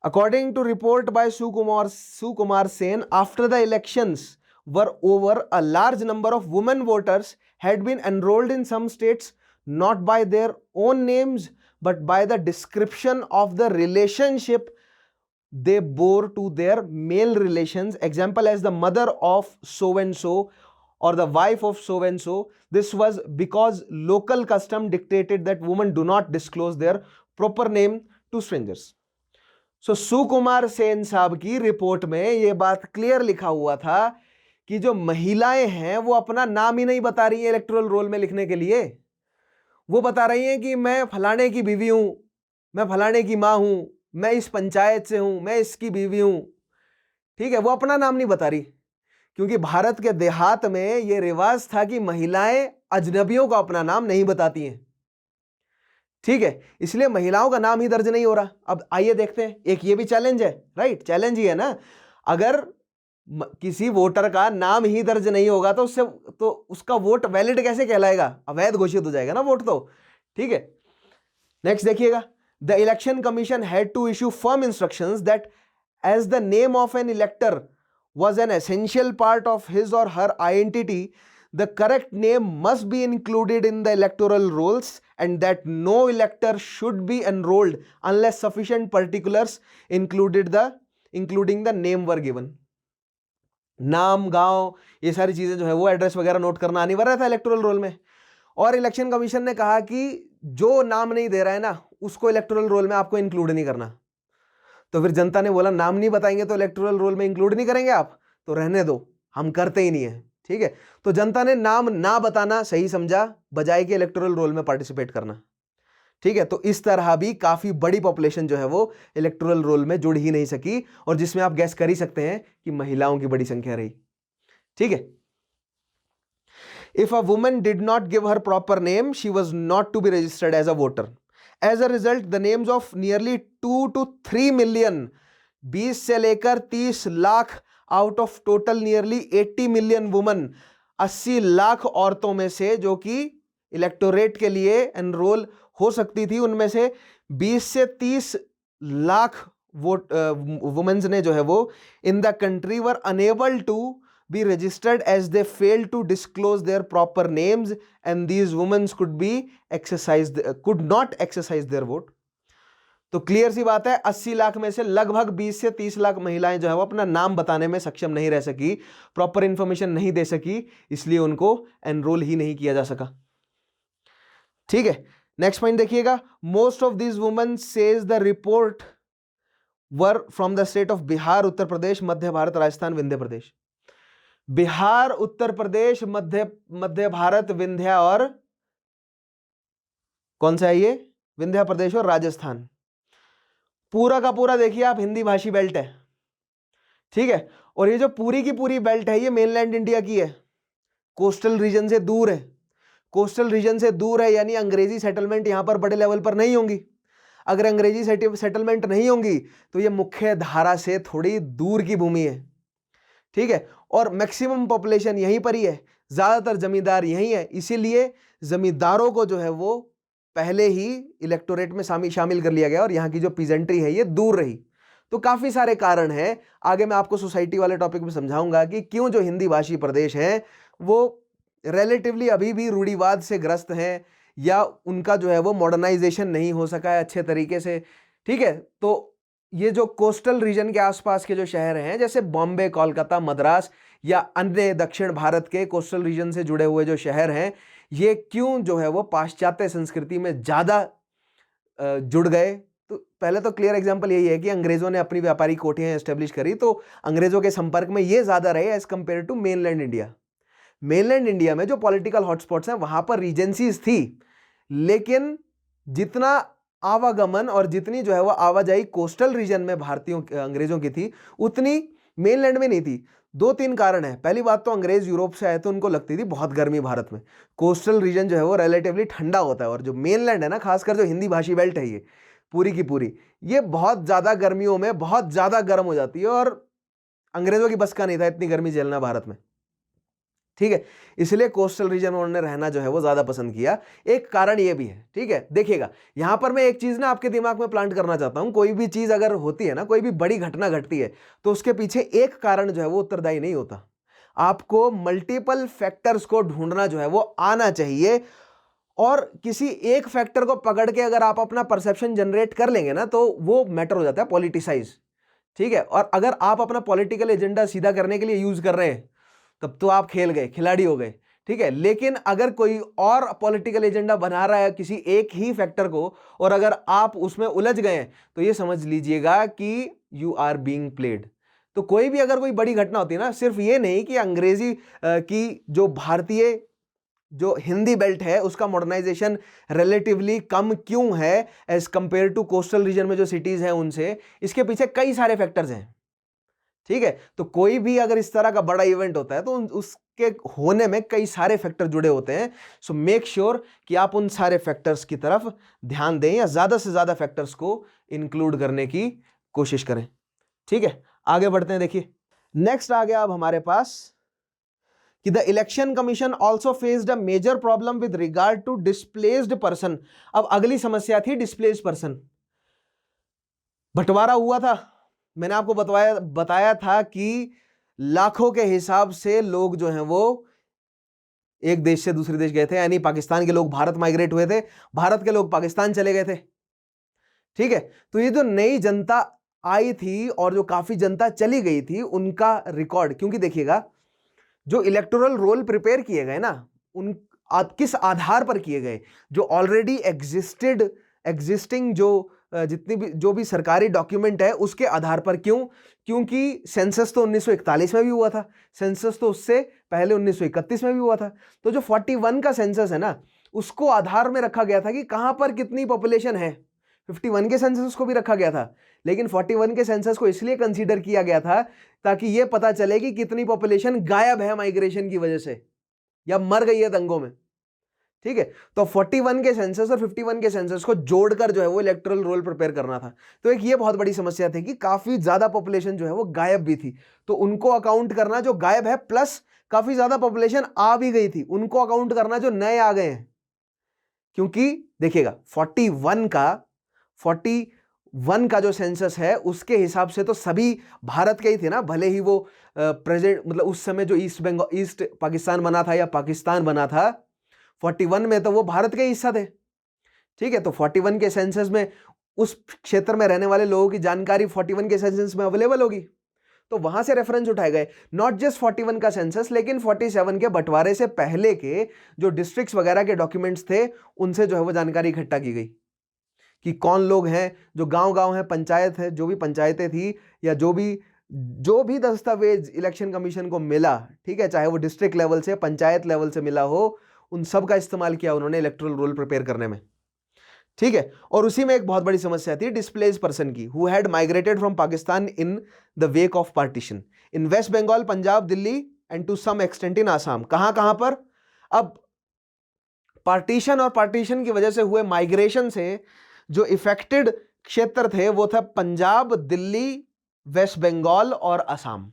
According to report by Sukumar Sen, after the elections were over, a large number of women voters had been enrolled in some states not by their own names but by the description of the relationship they bore to their male relations, example as the mother of so and so or the wife of so and so. This was because local custom dictated that women do not disclose their proper name to strangers. So Sukumar Sen साहब की report में यह बात clear लिखा हुआ था कि जो महिलाएं हैं वो अपना नाम ही नहीं बता रही है इलेक्टोरल रोल में लिखने के लिए। वो बता रही हैं कि मैं फलाने की बीवी हूं, मैं फलाने की मां हूं, मैं इस पंचायत से हूं, मैं इसकी बीवी हूं। ठीक है, वो अपना नाम नहीं बता रही, क्योंकि भारत के देहात में ये रिवाज था कि महिलाएं अजनबियों का अपना नाम नहीं बताती हैं। ठीक है, इसलिए महिलाओं का नाम ही दर्ज नहीं हो रहा। अब आइए देखते हैं, एक ये भी चैलेंज है, राइट, चैलेंज ही है ना। अगर किसी वोटर का नाम ही दर्ज नहीं होगा तो उससे तो उसका वोट वैलिड कैसे कहलाएगा, अवैध घोषित हो जाएगा ना वोट तो। ठीक है, नेक्स्ट देखिएगा, the election commission had to issue firm instructions that as the name of an elector was an essential part of his or her identity, the correct name must be included in the electoral rolls and that no elector should be enrolled unless sufficient particulars including the name were given. नाम, गांव, ये सारी चीजें जो है वो address वगैरह note करना अनिवार्य था इलेक्टोरल रोल में। और इलेक्शन कमीशन ने कहा कि जो नाम नहीं दे रहा है ना उसको इलेक्टोरल रोल में आपको इंक्लूड नहीं करना। तो फिर जनता ने बोला नाम नहीं बताएंगे तो इलेक्टोरल रोल में इंक्लूड नहीं करेंगे आप, तो रहने दो, हम करते ही नहीं है। ठीक है, तो जनता ने नाम ना बताना सही समझा बजाय के इलेक्टोरल रोल में पार्टिसिपेट करना। ठीक है, तो इस तरह भी काफी बड़ी पॉपुलेशन जो है वो इलेक्टोरल रोल में जुड़ ही नहीं सकी, और जिसमें आप गैस कर ही सकते हैं कि महिलाओं की बड़ी संख्या रही। ठीक है, if a woman did not give her proper name she was not to be registered as a voter. As a result, the names of nearly 2 to 3 million, 20 से लेकर 30 lakh out of total nearly 80 million woman, 80 lakh औरतों में से जो कि electorate के लिए enrol हो सकती थी, उनमें से 20 से 30 लाख वोट वुमेन्स ने जो है वो in the country were unable to be registered as they failed to disclose their proper names and these women could not exercise their vote। तो क्लियर सी बात है 80 लाख में से लगभग 20 से 30 लाख महिलाएं जो है वो अपना नाम बताने में सक्षम नहीं रह सकी, प्रॉपर इंफॉर्मेशन नहीं दे सकी, इसलिए उनको एनरोल ही नहीं किया जा सका। ठीक है, नेक्स्ट पॉइंट देखिएगा, most of these women says the report were from the state of Bihar, Uttar Pradesh, Madhya Bharat, Rajasthan, Vindhya Pradesh. Bihar, Uttar Pradesh, Madhya Bharat, Vindhya और कौन सा है ये, विंध्या प्रदेश और राजस्थान, पूरा का पूरा देखिए आप हिंदी भाषी बेल्ट है। ठीक है, और ये जो पूरी की पूरी बेल्ट है ये मेनलैंड इंडिया की है, कोस्टल रीजन से दूर है। कोस्टल रीजन से दूर है यानी अंग्रेजी सेटलमेंट यहां पर बड़े लेवल पर नहीं होंगी। अगर अंग्रेजी सेटलमेंट नहीं होंगी तो ये मुख्य धारा से थोड़ी दूर की भूमि है। ठीक है, और मैक्सिमम पॉपुलेशन यहीं पर ही है, ज्यादातर जमींदार यहीं है, इसीलिए जमींदारों को जो है वो पहले ही इलेक्टोरेट में शामिल कर लिया गया और यहाँ की जो पीजेंट्री है ये दूर रही। तो काफी सारे कारण हैं, आगे मैं आपको सोसाइटी वाले टॉपिक में समझाऊंगा कि क्यों जो हिंदी भाषी प्रदेश हैं वो रिलेटिवली अभी भी रूढ़िवाद से ग्रस्त हैं या उनका जो है वो मॉडर्नाइजेशन नहीं हो सका है अच्छे तरीके से। ठीक है, तो ये जो कोस्टल रीजन के आसपास के जो शहर हैं जैसे बॉम्बे, कोलकाता, मद्रास या अन्य दक्षिण भारत के कोस्टल रीजन से जुड़े हुए जो शहर हैं, ये क्यों जो है वो पाश्चात्य संस्कृति में ज्यादा जुड़ गए। तो पहले तो क्लियर एग्जांपल यही है कि अंग्रेजों ने अपनी व्यापारी कोठियां एस्टेब्लिश करी तो अंग्रेजों के संपर्क में ये ज्यादा रहे as compare to mainland India. Mainland India में जो पॉलिटिकल हॉटस्पॉट्स हैं वहां पर रीजेंसीज थी, लेकिन जितना आवागमन और जितनी जो है वो आवाजाही कोस्टल रीजन में भारतीयों अंग्रेजों की थी उतनी मेनलैंड में नहीं थी। 2-3 कारण है। पहली बात तो अंग्रेज यूरोप से आए तो उनको लगती थी बहुत गर्मी भारत में, कोस्टल रीजन जो है वो रिलेटिवली ठंडा होता है, और जो मेनलैंड है ना, खासकर जो हिंदी भाषी बेल्ट है ये पूरी की पूरी, ये बहुत ज्यादा गर्मियों में बहुत ज्यादा गर्म हो जाती है और अंग्रेजों की बस का नहीं था इतनी गर्मी झेलना भारत में। ठीक है, इसलिए कोस्टल रीजन में उन्होंने रहना जो है वो ज्यादा पसंद किया। एक कारण ये भी है। ठीक है, देखिएगा यहां पर मैं एक चीज ना आपके दिमाग में प्लांट करना चाहता हूं, कोई भी चीज अगर होती है ना, कोई भी बड़ी घटना घटती है तो उसके पीछे एक कारण जो है वो उत्तरदायी नहीं होता। आपको मल्टीपल फैक्टर्स को ढूंढना जो है वो आना चाहिए, और किसी एक फैक्टर को पकड़ के अगर आप अपना परसेप्शन जनरेट कर लेंगे ना तो वो मैटर हो जाता है पॉलिटिसाइज। ठीक है, और अगर आप अपना पॉलिटिकल एजेंडा सीधा करने के लिए यूज कर रहे हैं तब तो आप खेल गए, खिलाड़ी हो गए। ठीक है, लेकिन अगर कोई और पॉलिटिकल एजेंडा बना रहा है किसी एक ही फैक्टर को और अगर आप उसमें उलझ गए तो ये समझ लीजिएगा कि यू आर बीइंग प्लेड। तो कोई भी अगर कोई बड़ी घटना होती है ना, सिर्फ ये नहीं कि अंग्रेजी की जो भारतीय जो हिंदी बेल्ट है उसका मॉडर्नाइजेशन रिलेटिवली कम क्यों है as compare to coastal region में जो सिटीज हैं उनसे, इसके पीछे कई सारे फैक्टर्स हैं। ठीक है, तो कोई भी अगर इस तरह का बड़ा इवेंट होता है तो उसके होने में कई सारे फैक्टर जुड़े होते हैं। सो मेक श्योर कि आप उन सारे फैक्टर्स की तरफ ध्यान दें या ज्यादा से ज्यादा फैक्टर्स को इंक्लूड करने की कोशिश करें। ठीक है, आगे बढ़ते हैं। देखिए नेक्स्ट आ गया अब हमारे पास कि the election commission also faced a major problem with regard to displaced person. अब अगली समस्या थी डिस्प्लेस्ड पर्सन। बंटवारा हुआ था, मैंने आपको बताया था कि लाखों के हिसाब से लोग जो हैं वो एक देश से दूसरे देश गए थे, यानी पाकिस्तान के लोग भारत माइग्रेट हुए थे, भारत के लोग पाकिस्तान चले गए थे। ठीक है, तो ये जो नई जनता आई थी और जो काफी जनता चली गई थी, उनका रिकॉर्ड, क्योंकि देखिएगा जो इलेक्टोरल रोल प्रिपेयर किए गए ना, उन किस आधार पर किए गए, जो ऑलरेडी एग्जिस्टिंग जितनी भी जो भी सरकारी डॉक्यूमेंट है उसके आधार पर। क्योंकि सेंसस तो 1941 में भी हुआ था, सेंसस तो उससे पहले 1931 में भी हुआ था। तो जो 41 का सेंसस है ना, उसको आधार में रखा गया था कि कहां पर कितनी पॉपुलेशन है। 51 के सेंसस को भी रखा गया था, लेकिन 41 के सेंसस को इसलिए कंसीडर किया गया था ताकि यह पता चले कि कितनी पॉपुलेशन गायब है माइग्रेशन की वजह से या मर गई है दंगों में। ठीक है, तो 41 के सेंसस और 51 के सेंसस को जोड़कर जो है वो इलेक्टोरल रोल प्रिपेयर करना था। तो एक ये बहुत बड़ी समस्या थी कि काफी ज्यादा पॉपुलेशन जो है वो गायब भी थी, तो उनको अकाउंट करना जो गायब है, प्लस काफी ज्यादा पॉपुलेशन आ भी गई थी, उनको अकाउंट करना जो नए आ गए हैं। क्योंकि देखिएगा 41 का जो सेंसस है उसके हिसाब से तो सभी भारत के ही थे ना, भले ही वो प्रेजेंट मतलब उस समय जो ईस्ट पाकिस्तान बना था या पाकिस्तान बना था, 41 में तो वो भारत के हिस्सा थे। ठीक है, तो 41 के सेंसस में उस क्षेत्र में रहने वाले लोगों की जानकारी 41 के सेंसस में अवेलेबल होगी, तो वहां से रेफरेंस उठाए गए। नॉट जस्ट 41 का सेंसस, लेकिन 47 के बंटवारे से पहले के जो डिस्ट्रिक्ट्स वगैरह के डॉक्यूमेंट्स थे, उनसे जो है वो जानकारी इकट्ठा की गई कि कौन लोग हैं, जो गांव है, पंचायत है, जो भी पंचायतें थी या जो भी दस्तावेज इलेक्शन कमीशन को मिला, ठीक है, चाहे वो डिस्ट्रिक्ट लेवल से पंचायत लेवल से मिला हो, उन सब का इस्तेमाल किया उन्होंने इलेक्टोरल रोल प्रिपेयर करने में। ठीक है, और उसी में एक बहुत बड़ी समस्या थी डिस्प्लेस्ड पर्सन की, who had migrated from Pakistan in the wake of partition in West Bengal, Punjab, Delhi and to some extent in Assam. कहां पर? अब पार्टीशन की वजह से हुए माइग्रेशन से जो इफेक्टेड क्षेत्र थे वो था पंजाब, दिल्ली, वेस्ट बंगाल और असम।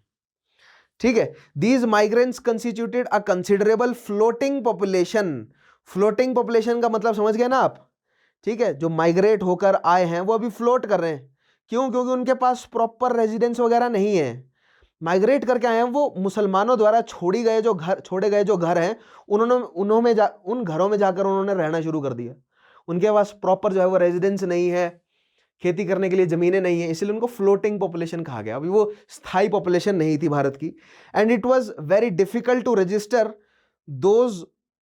ठीक है, these migrants constituted a considerable floating population. Floating population का मतलब समझ गए ना आप? ठीक है, जो माइग्रेट होकर आए हैं वो अभी फ्लोट कर रहे हैं। क्यों? क्योंकि उनके पास प्रॉपर रेजिडेंस वगैरह नहीं है। माइग्रेट करके आए हैं, वो मुसलमानों द्वारा छोड़े गए जो घर हैं, उन घरों में जाकर उन्होंने रहना शुरू कर दिया। उनके पास प्रॉपर जो है वो रेजिडेंस नहीं है, खेती करने के लिए जमीनें नहीं है, इसलिए उनको फ्लोटिंग पॉपुलेशन कहा गया। अभी वो स्थायी पॉपुलेशन नहीं थी भारत की। And it was very difficult to register those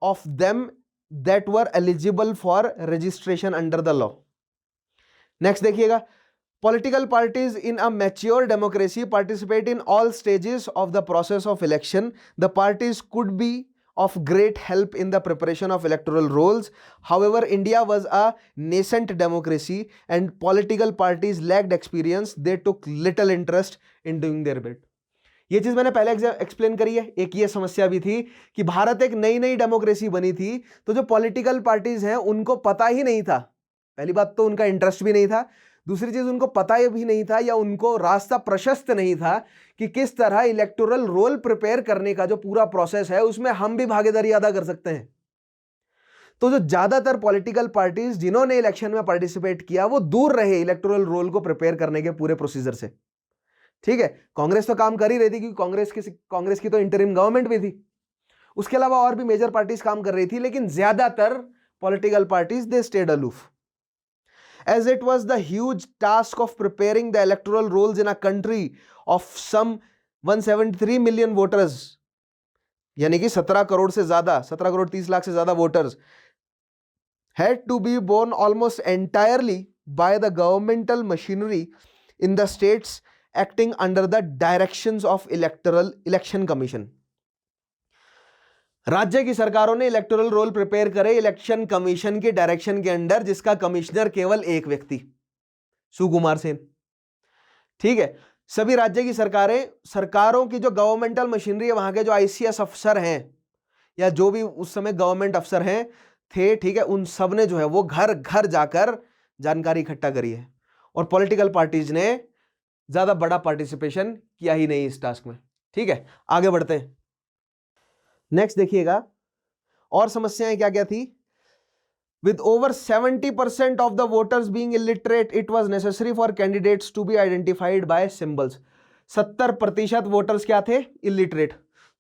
of them that were eligible for registration under the law. Next देखिएगा, political parties in a mature democracy participate in all stages of the process of election. The parties could be of great help in the preparation of electoral rolls. However, India was a nascent democracy and political parties lacked experience. They took little interest in doing their bit. ये चीज मैंने पहले explain करी है। एक ये समस्या भी थी कि भारत एक नई डेमोक्रेसी बनी थी, तो जो पॉलिटिकल पार्टीज हैं उनको पता ही नहीं था। पहली बात तो उनका इंटरेस्ट भी नहीं था, दूसरी चीज उनको पता भी नहीं था या उनको रास्ता प्रशस्त नहीं था कि किस तरह इलेक्टोरल रोल प्रिपेयर करने का जो पूरा प्रोसेस है उसमें हम भी भागीदारी अदा कर सकते हैं। तो जो ज्यादातर पॉलिटिकल पार्टीज जिन्होंने इलेक्शन में पार्टिसिपेट किया वो दूर रहे इलेक्टोरल रोल को प्रिपेयर करने के पूरे प्रोसीजर से। ठीक है, कांग्रेस तो काम कर ही रही थी क्योंकि कांग्रेस की तो इंटरिम गवर्नमेंट भी थी। उसके अलावा और भी मेजर पार्टीज काम कर रही थी, लेकिन ज्यादातर political parties they stayed aloof. As it was the huge task of preparing the electoral rolls in a country of some 173 million voters, यानी कि 17 करोड़ से ज्यादा, 17 करोड़ 30 लाख से ज्यादा voters had to be borne almost entirely by the governmental machinery in the states acting under the directions of election commission. राज्य की सरकारों ने इलेक्टोरल रोल प्रिपेयर करे इलेक्शन कमीशन के डायरेक्शन के अंडर, जिसका कमिश्नर केवल एक व्यक्ति, सुकुमार सेन। ठीक है, सभी राज्य की सरकारों की जो गवर्नमेंटल मशीनरी है, वहां के जो आईसीएस अफसर हैं या जो भी उस समय गवर्नमेंट अफसर हैं थे, ठीक है, उन सब ने जो है वो घर घर जाकर जानकारी इकट्ठा करी है। और पॉलिटिकल पार्टीज ने ज्यादा बड़ा पार्टिसिपेशन किया ही नहीं इस टास्क में। ठीक है, आगे बढ़ते हैं। नेक्स्ट देखिएगा, और समस्याएं क्या क्या थी। With over 70% of the voters being illiterate, it was necessary for candidates to be identified by symbols. 70% voters क्या थे? इलिटरेट।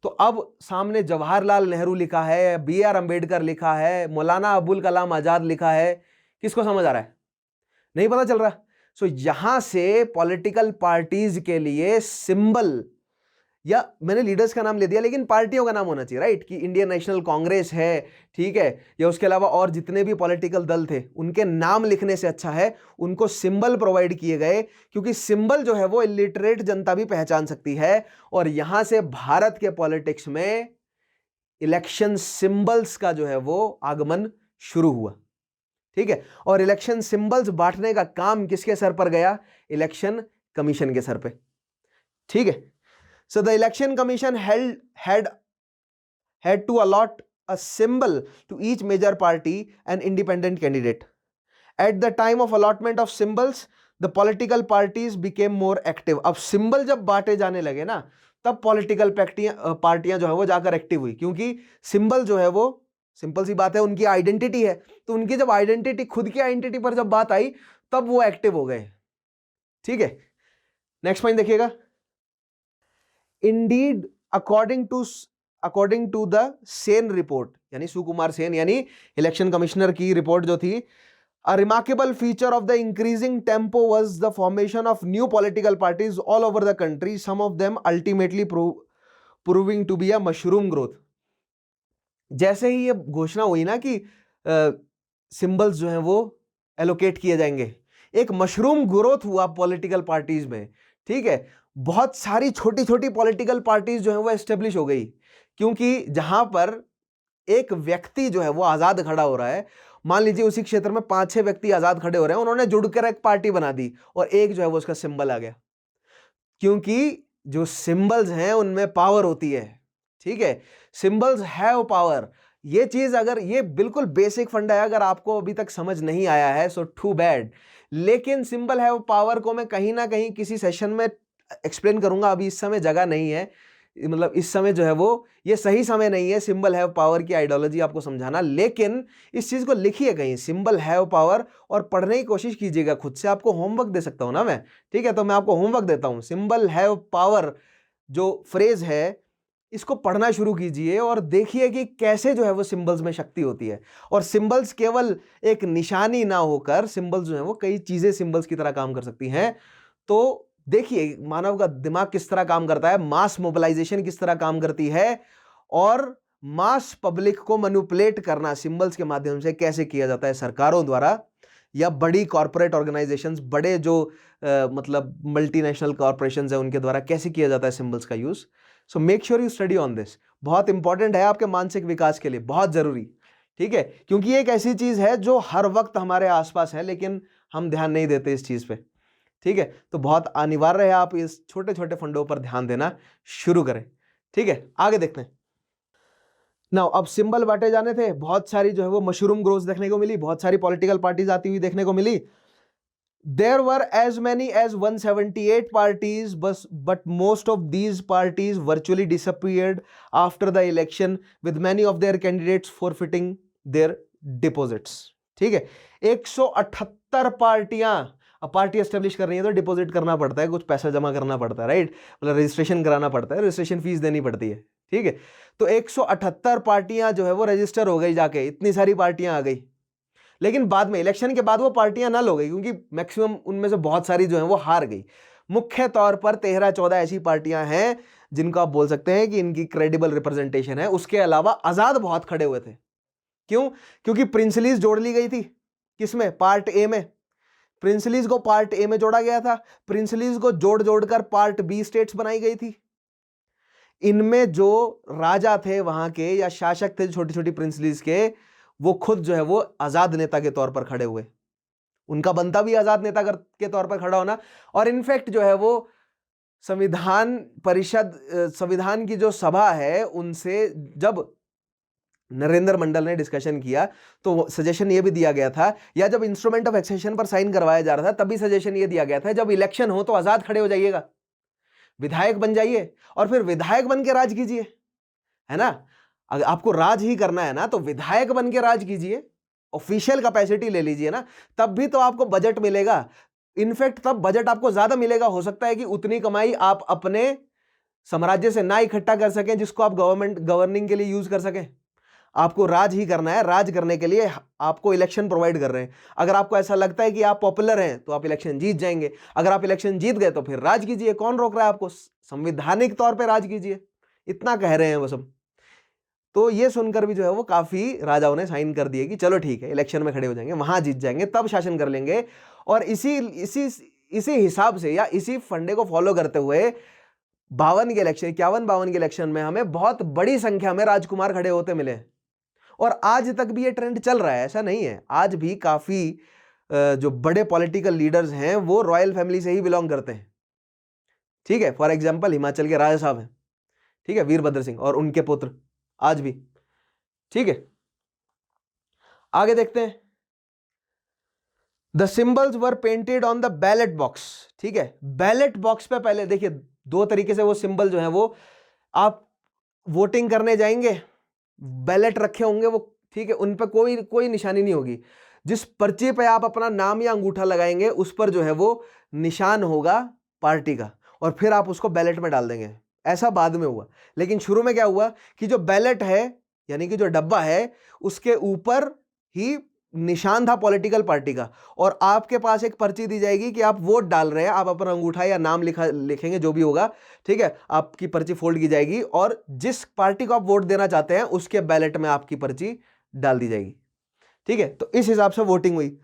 तो अब सामने जवाहरलाल नेहरू लिखा है, बी आर अंबेडकर लिखा है, मौलाना अबुल कलाम आजाद लिखा है, किसको समझ आ रहा है? नहीं पता चल रहा। सो यहां से पॉलिटिकल पार्टीज के लिए सिंबल, या मैंने लीडर्स का नाम ले दिया लेकिन पार्टियों का नाम होना चाहिए, राइट, कि इंडियन नेशनल कांग्रेस है, ठीक है, या उसके अलावा और जितने भी पॉलिटिकल दल थे उनके नाम लिखने से अच्छा है उनको सिंबल प्रोवाइड किए गए, क्योंकि सिंबल जो है वो इलिटरेट जनता भी पहचान सकती है। और यहां से भारत के पॉलिटिक्स में इलेक्शन सिंबल्स का जो है वो आगमन शुरू हुआ, ठीक है। और इलेक्शन सिंबल्स बांटने का काम किसके सर पर गया? इलेक्शन कमीशन के सर पे, ठीक है। So the election commission had to allot a symbol to each major party and independent candidate. At the time of allotment of symbols, the political parties became more active. अब symbol जब बांटे जाने लगे ना, तब पॉलिटिकल पार्टियां जो है वो जाकर एक्टिव हुई, क्योंकि सिंबल जो है वो सिंपल सी बात है उनकी आइडेंटिटी है, तो उनकी जब आइडेंटिटी, खुद की आइडेंटिटी पर जब बात आई तब वो एक्टिव हो गए, ठीक है। नेक्स्ट पॉइंट देखिएगा। Indeed, according to the Sen report, यानी सुकुमार सेन यानी इलेक्शन कमिश्नर की रिपोर्ट जो थी, a remarkable feature of the increasing tempo was the formation of new political parties all over the country, some of them ultimately proving to be a mushroom growth. जैसे ही ये घोषणा हुई ना कि symbols जो हैं वो एलोकेट किए जाएंगे, एक मशरूम ग्रोथ हुआ पॉलिटिकल पार्टीज में, ठीक है। बहुत सारी छोटी छोटी पॉलिटिकल पार्टीज जो है वो एस्टेब्लिश हो गई, क्योंकि जहां पर एक व्यक्ति जो है वो आजाद खड़ा हो रहा है, मान लीजिए उसी क्षेत्र में 5-6 व्यक्ति आजाद खड़े हो रहे हैं, उन्होंने जुड़कर एक पार्टी बना दी और एक जो है वो उसका सिंबल आ गया, क्योंकि जो सिंबल्स हैं उनमें पावर होती है, ठीक है। Symbols have power. ये चीज, अगर ये बिल्कुल बेसिक फंडा है, अगर आपको अभी तक समझ नहीं आया है सो टू बैड, लेकिन सिंबल हैव पावर को मैं कहीं ना कहीं किसी सेशन में एक्सप्लेन करूंगा, अभी इस समय जगह नहीं है, मतलब इस समय जो है वो ये सही समय नहीं है सिंबल हैव पावर की आइडियोलॉजी आपको समझाना, लेकिन इस चीज को लिखिए कहीं, सिंबल हैव पावर, और पढ़ने की कोशिश कीजिएगा खुद से। आपको होमवर्क दे सकता हूं ना मैं, ठीक है, तो मैं आपको होमवर्क देता हूं। सिंबल हैव पावर जो फ्रेज है इसको पढ़ना शुरू कीजिए और देखिए कि कैसे जो है वो सिंबल्स में शक्ति होती है। और सिंबल्स केवल एक निशानी ना होकर, सिंबल्स जो है वो कई चीजें सिंबल्स की तरह काम कर सकती हैं। तो देखिए मानव का दिमाग किस तरह काम करता है, मास मोबिलाइजेशन किस तरह काम करती है, और मास पब्लिक को मैनिपुलेट करना सिंबल्स के माध्यम से कैसे किया जाता है सरकारों द्वारा या बड़ी कॉर्पोरेट ऑर्गेनाइजेशंस, बड़े जो मतलब मल्टीनेशनल कॉर्पोरेशंस है उनके द्वारा कैसे किया जाता है सिंबल्स का use. So make sure you study on this, बहुत इंपॉर्टेंट है आपके मानसिक विकास के लिए, बहुत जरूरी, ठीक है, क्योंकि एक ऐसी चीज है जो हर वक्त हमारे आसपास है लेकिन हम ध्यान नहीं देते इस चीज पे, ठीक है। तो बहुत अनिवार्य है आप इस छोटे छोटे फंडों पर ध्यान देना शुरू करें, ठीक है। आगे देखते हैं। नाउ अब सिंबल बांटे जाने थे, बहुत सारी जो है वो मशरूम ग्रोथ देखने को मिली, बहुत सारी पॉलिटिकल पार्टीज आती हुई देखने को मिली। There were as many as 178 parties, but most of these parties virtually disappeared after the election, with many of their candidates forfeiting their deposits. ठीक है, 178 पार्टियां, अब पार्टी एस्टेब्लिश कर रही है तो डिपॉजिट करना पड़ता है, कुछ पैसा जमा करना पड़ता है, राइट, मतलब रजिस्ट्रेशन कराना पड़ता है, रजिस्ट्रेशन फीस देनी पड़ती है, ठीक है। तो 178 पार्टियां जो है वो रजिस्टर हो गई जाके, इतनी सारी पार्टियां आ गई, लेकिन बाद में इलेक्शन के बाद वो पार्टियां नल हो गई, क्योंकि मैक्सिमम उनमें से बहुत सारी जो है वो हार गई। मुख्य तौर पर 13-14 ऐसी पार्टियां हैं जिनको आप बोल सकते हैं कि इनकी क्रेडिबल रिप्रेजेंटेशन है। उसके अलावा आजाद बहुत खड़े हुए थे, क्यों? क्योंकि प्रिंसलीज जोड़ ली गई थी, किसमें? पार्ट ए में। प्रिंसलीज को पार्ट ए में जोड़ा गया था, प्रिंसलीज को जोड़ जोड़कर पार्ट बी स्टेट्स बनाई गई थी। इनमें जो राजा थे वहां के या शासक थे छोटी छोटी प्रिंसलीज के, वो खुद जो है वो आजाद नेता के तौर पर खड़े हुए, उनका बनता भी आजाद नेता के तौर पर खड़ा होना। और इनफैक्ट जो है वो संविधान परिषद, संविधान की जो सभा है, उनसे जब नरेंद्र मंडल ने डिस्कशन किया तो सजेशन ये भी दिया गया था, या जब इंस्ट्रूमेंट ऑफ एक्सेशन पर साइन करवाया जा रहा था तभी सजेशन ये दिया गया था, जब इलेक्शन हो तो आजाद खड़े हो जाइएगा, विधायक बन जाइए और फिर विधायक बन के राज कीजिए, है ना। अगर आपको राज ही करना है ना तो विधायक बन के राज कीजिए, ऑफिशियल कैपेसिटी ले लीजिए ना, तब भी तो आपको बजट मिलेगा। इनफैक्ट तब बजट आपको ज्यादा मिलेगा। हो सकता है कि उतनी कमाई आप अपने साम्राज्य से ना इकट्ठा कर सकें जिसको आप गवर्निंग के लिए यूज कर सकें। आपको राज ही करना है, राज करने के लिए आपको इलेक्शन प्रोवाइड कर रहे हैं। अगर आपको ऐसा लगता है कि आप पॉपुलर हैं तो आप इलेक्शन जीत जाएंगे, अगर आप इलेक्शन जीत गए तो फिर राज कीजिए, कौन रोक रहा है आपको? संवैधानिक तौर पे राज कीजिए, इतना कह रहे हैं वो सब। तो ये सुनकर भी जो है वो काफी राजाओं ने साइन कर दिए कि चलो ठीक है, इलेक्शन में खड़े हो जाएंगे, वहां जीत जाएंगे, तब शासन कर लेंगे। और इसी इसी इसी हिसाब से या इसी फंडे को फॉलो करते हुए 52 के इलेक्शन, 51-52 के इलेक्शन में हमें बहुत बड़ी संख्या में राजकुमार खड़े होते मिले। और आज तक भी ये ट्रेंड चल रहा है, ऐसा नहीं है। आज भी काफी जो बड़े पॉलिटिकल लीडर्स हैं वो रॉयल फैमिली से ही बिलोंग करते हैं। ठीक है, फॉर एग्जांपल हिमाचल के राजा साहब हैं, ठीक है, वीरभद्र सिंह, और उनके पुत्र आज भी। ठीक है, आगे देखते हैं। The symbols were painted on the ballot box. ठीक है, बैलेट बॉक्स पे पहले देखिए दो तरीके से वो सिंबल जो है वो, आप वोटिंग करने जाएंगे, बैलेट रखे होंगे वो, ठीक है, उन पर कोई निशानी नहीं होगी। जिस पर्ची पे आप अपना नाम या अंगूठा लगाएंगे उस पर जो है वो निशान होगा पार्टी का, और फिर आप उसको बैलेट में डाल देंगे। ऐसा बाद में हुआ, लेकिन शुरू में क्या हुआ कि जो बैलेट है यानी कि जो डब्बा है उसके ऊपर ही निशान था पॉलिटिकल पार्टी का, और आपके पास एक पर्ची दी जाएगी कि आप वोट डाल रहे हैं, आप अपना अंगूठा या नाम लिखेंगे जो भी होगा। ठीक है, आपकी पर्ची फोल्ड की जाएगी और जिस पार्टी को आप वोट देना चाहते हैं उसके बैलेट में आपकी पर्ची डाल दी जाएगी। ठीक है, तो इस हिसाब से वोटिंग हुई।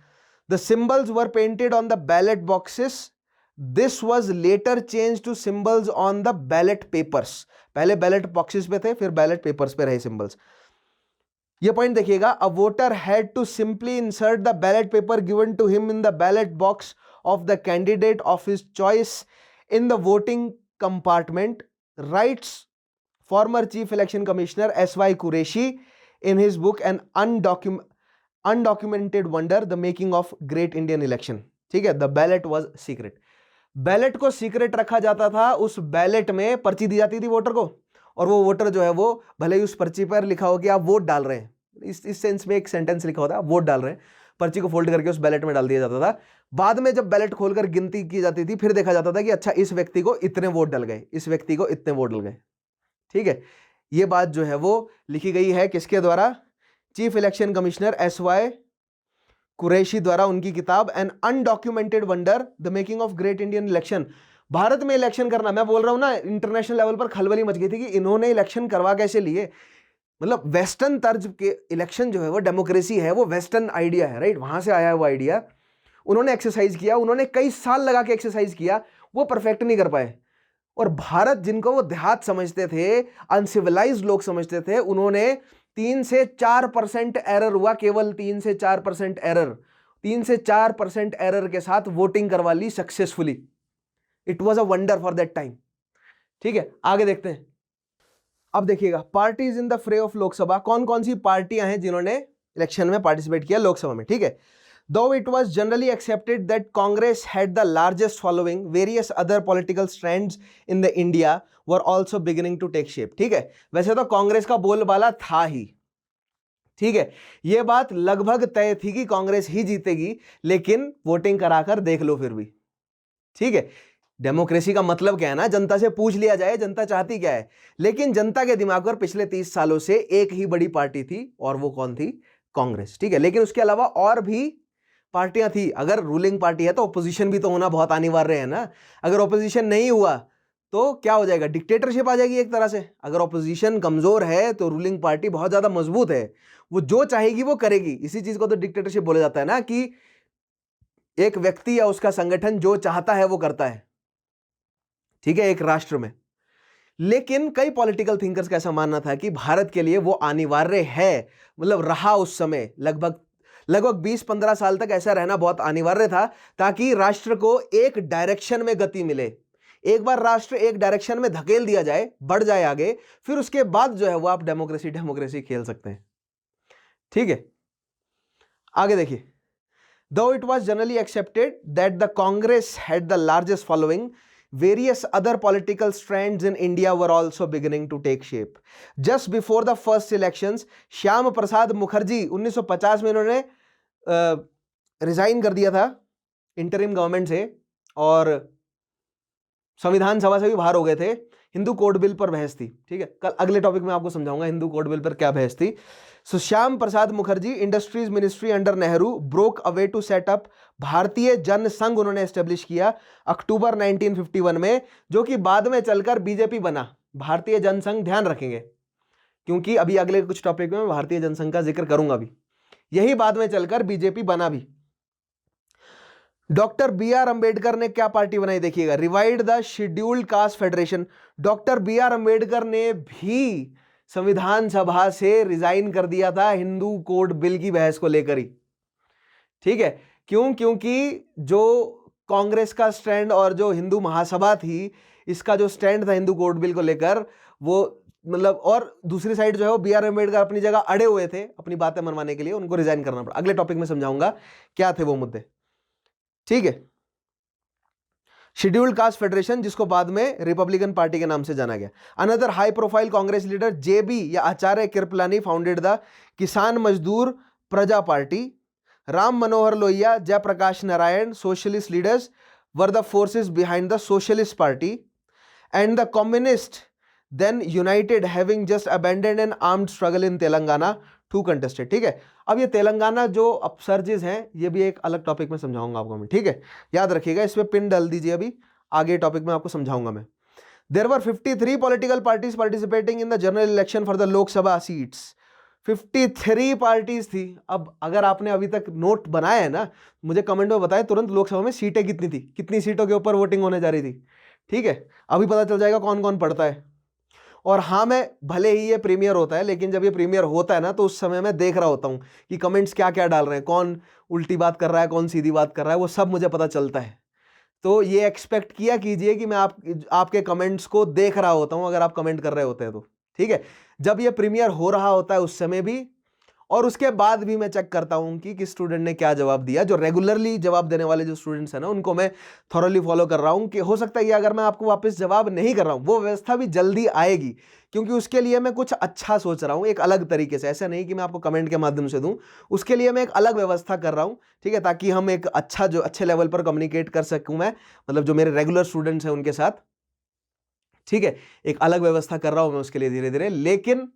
The symbols were painted on the ballot boxes, this was later change to symbols on the ballot papers. पहले बैलेट बॉक्सेस पे थे, फिर बैलेट पेपर्स पे रहे सिंबल्स। ये पॉइंट देखिएगा, a voter had to simply insert the ballot paper given to him in the ballot box of the candidate of his choice in the voting compartment, writes former chief election commissioner SY Quraishi in his book an undocumented wonder, the making of great Indian election। ठीक है, the ballot was secret। Ballot को secret रखा जाता था, उस ballot में पर्ची दी जाती थी वोटर को, और वो वोटर जो है वो भले ही उस पर्ची पर लिखा हो कि आप वोट डाल रहे हैं, इस सेंस में एक सेंटेंस लिखा होता है, वोट डाल रहे हैं, पर्ची को फोल्ड करके उस बैलेट में डाल दिया जाता था। बाद में जब बैलेट खोलकर गिनती की जाती थी फिर देखा जाता था कि अच्छा इस व्यक्ति को इतने वोट डल गए, इस व्यक्ति को इतने वोट डल गए। ठीक है, ये बात जो है वो लिखी गई है किसके द्वारा? Chief election commissioner SY Quraishi द्वारा, उनकी किताब an undocumented wonder the making of great Indian election. भारत में इलेक्शन करना, मैं बोल रहा हूं ना, इंटरनेशनल लेवल पर खलबली मच गई थी कि इन्होंने इलेक्शन करवा कैसे लिए। मतलब वेस्टर्न तर्ज के इलेक्शन जो है वो डेमोक्रेसी है, वो वेस्टर्न आइडिया है, राइट, वहां से आया है वो आइडिया। उन्होंने एक्सरसाइज किया, उन्होंने कई साल लगा के एक्सरसाइज किया, वो परफेक्ट नहीं कर पाए। और भारत जिनको वो देहात समझते थे, अनसिविलाइज्ड लोग समझते थे, उन्होंने 3 से 4% एरर हुआ, केवल 3 से 4% एरर, 3 से 4% एरर के साथ वोटिंग करवा ली successfully. It was a wonder for that time. ठीक है, आगे देखते हैं। अब देखिएगा, parties in the fray of Lok Sabha, कौन कौन सी पार्टियां हैं जिन्होंने इलेक्शन में पार्टिसिपेट किया लोकसभा में। ठीक है, though it was generally accepted that Congress had the largest following, various other political strands in the India were also beginning to take shape। ठीक है, वैसे तो कांग्रेस का बोलबाला था ही, ठीक है, यह बात लगभग तय थी कि कांग्रेस ही जीतेगी, लेकिन वोटिंग कराकर देख लो फिर भी। ठीक है, डेमोक्रेसी का मतलब क्या है ना, जनता से पूछ लिया जाए जनता चाहती क्या है। लेकिन जनता के दिमाग पर पिछले 30 सालों से एक ही बड़ी पार्टी थी, और वो कौन थी? कांग्रेस। ठीक है, लेकिन उसके अलावा और भी पार्टियां थी। अगर रूलिंग पार्टी है तो ऑपोजिशन भी तो होना बहुत अनिवार्य है ना। अगर ऑपोजिशन नहीं हुआ तो क्या हो जाएगा? डिक्टेटरशिप आ जाएगी एक तरह से। अगर ऑपोजिशन कमजोर है तो रूलिंग पार्टी बहुत ज्यादा मजबूत है, वो जो चाहेगी वो करेगी। इसी चीज को तो डिक्टेटरशिप बोला जाता है ना, कि एक व्यक्ति या उसका संगठन जो चाहता है वो करता है। ठीक है, एक राष्ट्र में। लेकिन कई पॉलिटिकल थिंकर्स का ऐसा मानना था कि भारत के लिए वो अनिवार्य है, मतलब रहा उस समय लगभग 20-15 साल तक ऐसा रहना बहुत अनिवार्य था, ताकि राष्ट्र को एक डायरेक्शन में गति मिले। एक बार राष्ट्र एक डायरेक्शन में धकेल दिया जाए, बढ़ जाए आगे, फिर उसके बाद जो है वो आप डेमोक्रेसी खेल सकते हैं। ठीक है, आगे देखिए, though it was generally accepted that the Congress had the largest following, various other political strands in India were also beginning to take shape. Just before the first elections, Shyam Prasad Mukherjee 1950 में इन्होंने रिजाइन कर दिया था इंटरिम गवर्नमेंट से और संविधान सभा से भी बाहर हो गए थे। हिंदू कोड बिल पर बहस थी, ठीक है, कल अगले टॉपिक में आपको समझाऊंगा हिंदू कोड बिल पर क्या बहस थी। So Shyam Prasad Mukherjee, industries ministry under Nehru, broke away to set up Bharatiya Jan संघ उन्होंने एस्टेब्लिश किया अक्टूबर 1951 में, जो कि बाद में चलकर बीजेपी बना। भारतीय जनसंघ, ध्यान रखेंगे क्योंकि अभी अगले कुछ टॉपिक में भारतीय जनसंघ का जिक्र करूंगा भी, यही बाद में चलकर बीजेपी बना भी। डॉक्टर बी आर अंबेडकर ने क्या पार्टी बनाई, देखिएगा, revived the scheduled caste federation. Doctor B R Ambedkar ने भी संविधान सभा से रिजाइन कर दिया था हिंदू कोड बिल की बहस को लेकर ही, ठीक है। क्यों? क्योंकि जो कांग्रेस का स्टैंड और जो हिंदू महासभा थी, इसका जो स्टैंड था हिंदू कोड बिल को लेकर, वो मतलब, और दूसरी साइड जो है वो बी आर अंबेडकर अपनी जगह अड़े हुए थे अपनी बातें मनवाने के लिए, उनको रिजाइन करना पड़ा। अगले टॉपिक में समझाऊंगा क्या थे वो मुद्दे, ठीक है। शेड्यूल्ड कास्ट फेडरेशन, जिसको बाद में रिपब्लिकन पार्टी के नाम से जाना गया। Another high profile Congress leader JB या Acharya Kripalani founded the Kisan Mazdoor Praja party. Ram Manohar Lohia, Jayaprakash Narayan, socialist leaders were the forces behind the socialist party and the communist then united having just abandoned an armed struggle in Telangana to contested, ठीक है। अब ये तेलंगाना जो अपसर्जेस हैं, ये भी एक अलग टॉपिक में समझाऊंगा आपको मैं, ठीक है, याद रखिएगा, इस पे पिन डाल दीजिए, अभी आगे टॉपिक में आपको समझाऊंगा मैं। There were 53 political parties participating in the general election for the Lok Sabha seats. 53 parties थी। अब अगर आपने अभी तक नोट बनाया है ना, मुझे कमेंट में बताएं तुरंत लोकसभा में सीटें कितनी थी, कितनी सीटों के ऊपर वोटिंग होने जा रही थी, ठीक है। अभी पता चल जाएगा कौन कौन पढ़ता है। और हाँ, मैं भले ही ये प्रीमियर होता है, लेकिन जब ये प्रीमियर होता है ना, तो उस समय मैं देख रहा होता हूँ कि कमेंट्स क्या क्या डाल रहे हैं, कौन उल्टी बात कर रहा है, कौन सीधी बात कर रहा है, वो सब मुझे पता चलता है। तो ये एक्सपेक्ट किया कीजिए कि मैं आपके कमेंट्स को देख रहा होता हूँ अगर आप कमेंट कर रहे होते हैं तो, ठीक है। जब ये प्रीमियर हो रहा होता है उस समय भी, और उसके बाद भी मैं चेक करता हूं कि किस स्टूडेंट ने क्या जवाब दिया। जो रेगुलरली जवाब देने वाले जो स्टूडेंट्स हैं ना, उनको मैं थॉरली फॉलो कर रहा हूं कि हो सकता है कि अगर मैं आपको वापस जवाब नहीं कर रहा हूं, वो व्यवस्था भी जल्दी आएगी, क्योंकि उसके लिए मैं कुछ अच्छा सोच रहा हूं, एक अलग तरीके से। ऐसा नहीं कि मैं आपको कमेंट के माध्यम से दूं, उसके लिए मैं एक अलग व्यवस्था कर रहा हूं, ठीक है, ताकि हम एक अच्छा, जो अच्छे लेवल पर कम्युनिकेट कर सकूं मैं, मतलब जो मेरे रेगुलर स्टूडेंट्स हैं उनके साथ, ठीक है। एक अलग व्यवस्था कर रहा हूं मैं उसके लिए धीरे धीरे। लेकिन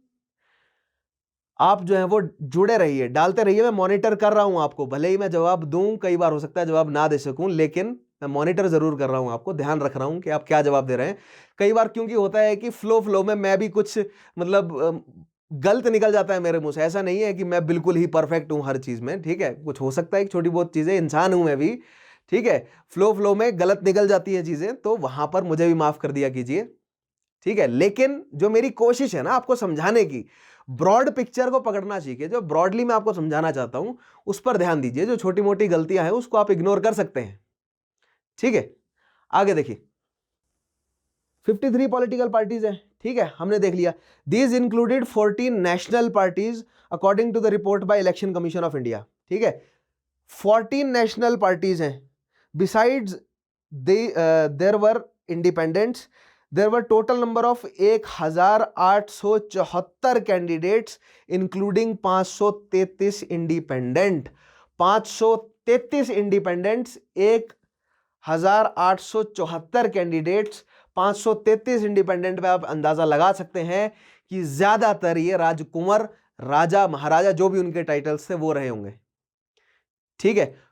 आप जो है वो जुड़े रहिए, डालते रहिए, मैं मॉनिटर कर रहा हूं आपको। भले ही मैं जवाब दूं, कई बार हो सकता है जवाब ना दे सकूं, लेकिन मैं मॉनिटर जरूर कर रहा हूं, आपको ध्यान रख रहा हूं कि आप क्या जवाब दे रहे हैं। कई बार क्योंकि होता है कि फ्लो में मैं भी कुछ मतलब गलत निकल जाता है मेरे मुंह से। ऐसा नहीं है कि मैं बिल्कुल ही परफेक्ट हूं हर चीज में, ठीक है, कुछ हो सकता है एक छोटी बहुत चीजें, इंसान हूं मैं भी, ठीक है, फ्लो में गलत निकल जाती है चीजें, तो वहां पर मुझे भी माफ कर दिया कीजिए, ठीक है। लेकिन जो मेरी कोशिश है ना आपको समझाने की, ब्रॉड पिक्चर को पकड़ना सीखिए। जो ब्रॉडली मैं आपको समझाना चाहता हूं उस पर ध्यान दीजिए। जो छोटी मोटी गलतियां हैं उसको आप इग्नोर कर सकते हैं, ठीक है। आगे देखिए, 53 पॉलिटिकल पार्टीज हैं, ठीक है, हमने देख लिया। These included 14 national parties according to the report by election commission of India, ठीक है। 14 नेशनल पार्टीज हैं। Besides there were independents. There were total number of 1874 candidates including 533 independent. 533 independents, 1874 candidates, 533 independent पे आप अंदाजा लगा सकते हैं कि ज्यादातर ये राजकुंवर, राजा, महाराजा, जो भी उनके टाइटल्स थे वो रहे होंगे, ठीक है।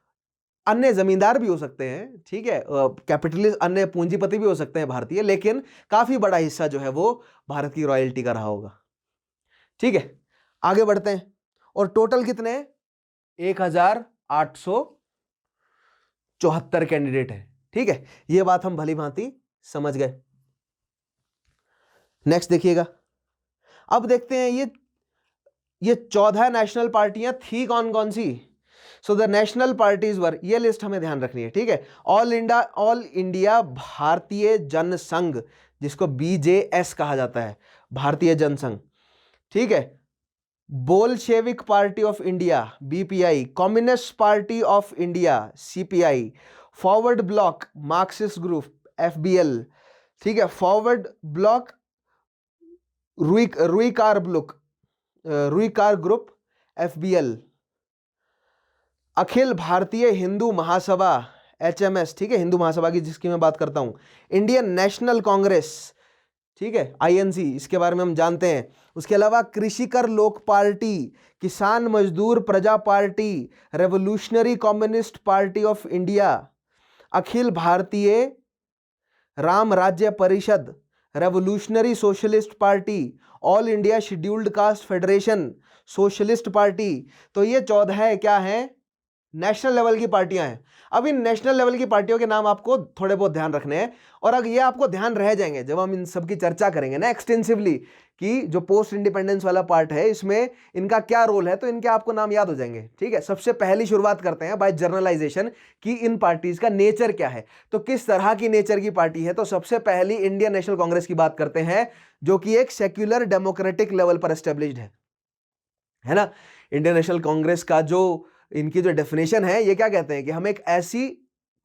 अन्य जमींदार भी हो सकते हैं, ठीक है, कैपिटलिस्ट, अन्य पूंजीपति भी हो सकते हैं भारतीय, लेकिन काफी बड़ा हिस्सा जो है वो भारत की रॉयल्टी का रहा होगा, ठीक है। आगे बढ़ते हैं। और टोटल कितने हैं? 1874 कैंडिडेट है, ठीक है। यह बात हम भली भांति समझ गए। नेक्स्ट देखिएगा, अब देखते हैं ये 14 नेशनल पार्टियां थी कौन कौन सी। So the national parties were, ये लिस्ट हमें ध्यान रखनी है, ठीक है। ऑल इंडिया भारतीय जनसंघ, जिसको बीजेएस कहा जाता है, भारतीय जनसंघ, ठीक है। Bolshevik party of India, BPI. Communist party of India, CPI. Forward block, Marxist group, FBL, ठीक है, forward block रुईकार group FBL, Akhil Bharatiya Hindu Mahasabha HMS, ठीक है, हिंदू महासभा की जिसकी मैं बात करता हूं, इंडियन नेशनल कांग्रेस, ठीक है, INC, इसके बारे में हम जानते हैं। उसके अलावा कृषिकर लोक party, Kisan Mazdoor Praja party, revolutionary communist party of India, Akhil Bharatiya Ram Rajya Parishad, revolutionary socialist party, all India scheduled caste federation, socialist party. तो ये 14 क्या है, नेशनल लेवल की पार्टियां हैं। अब इन नेशनल लेवल की पार्टियों के नाम आपको थोड़े बहुत ध्यान रखने हैं, और अगर ये आपको ध्यान रह जाएंगे जब हम इन सब की चर्चा करेंगे ना एक्सटेंसिवली, कि जो पोस्ट इंडिपेंडेंस वाला पार्ट है इसमें इनका क्या रोल है, तो इनके आपको नाम याद हो जाएंगे। ठीक है, सबसे पहली शुरुआत करते हैं बाय जर्नलाइजेशन कि इन पार्टीज का नेचर क्या है, तो किस तरह की नेचर की पार्टी है। तो सबसे पहली इंडियन नेशनल कांग्रेस की बात करते हैं, जो कि एक सेक्युलर डेमोक्रेटिक लेवल पर एस्टेब्लिश्ड है ना। इंडियन नेशनल कांग्रेस का जो इनकी जो डेफिनेशन है, ये क्या कहते हैं कि हम एक ऐसी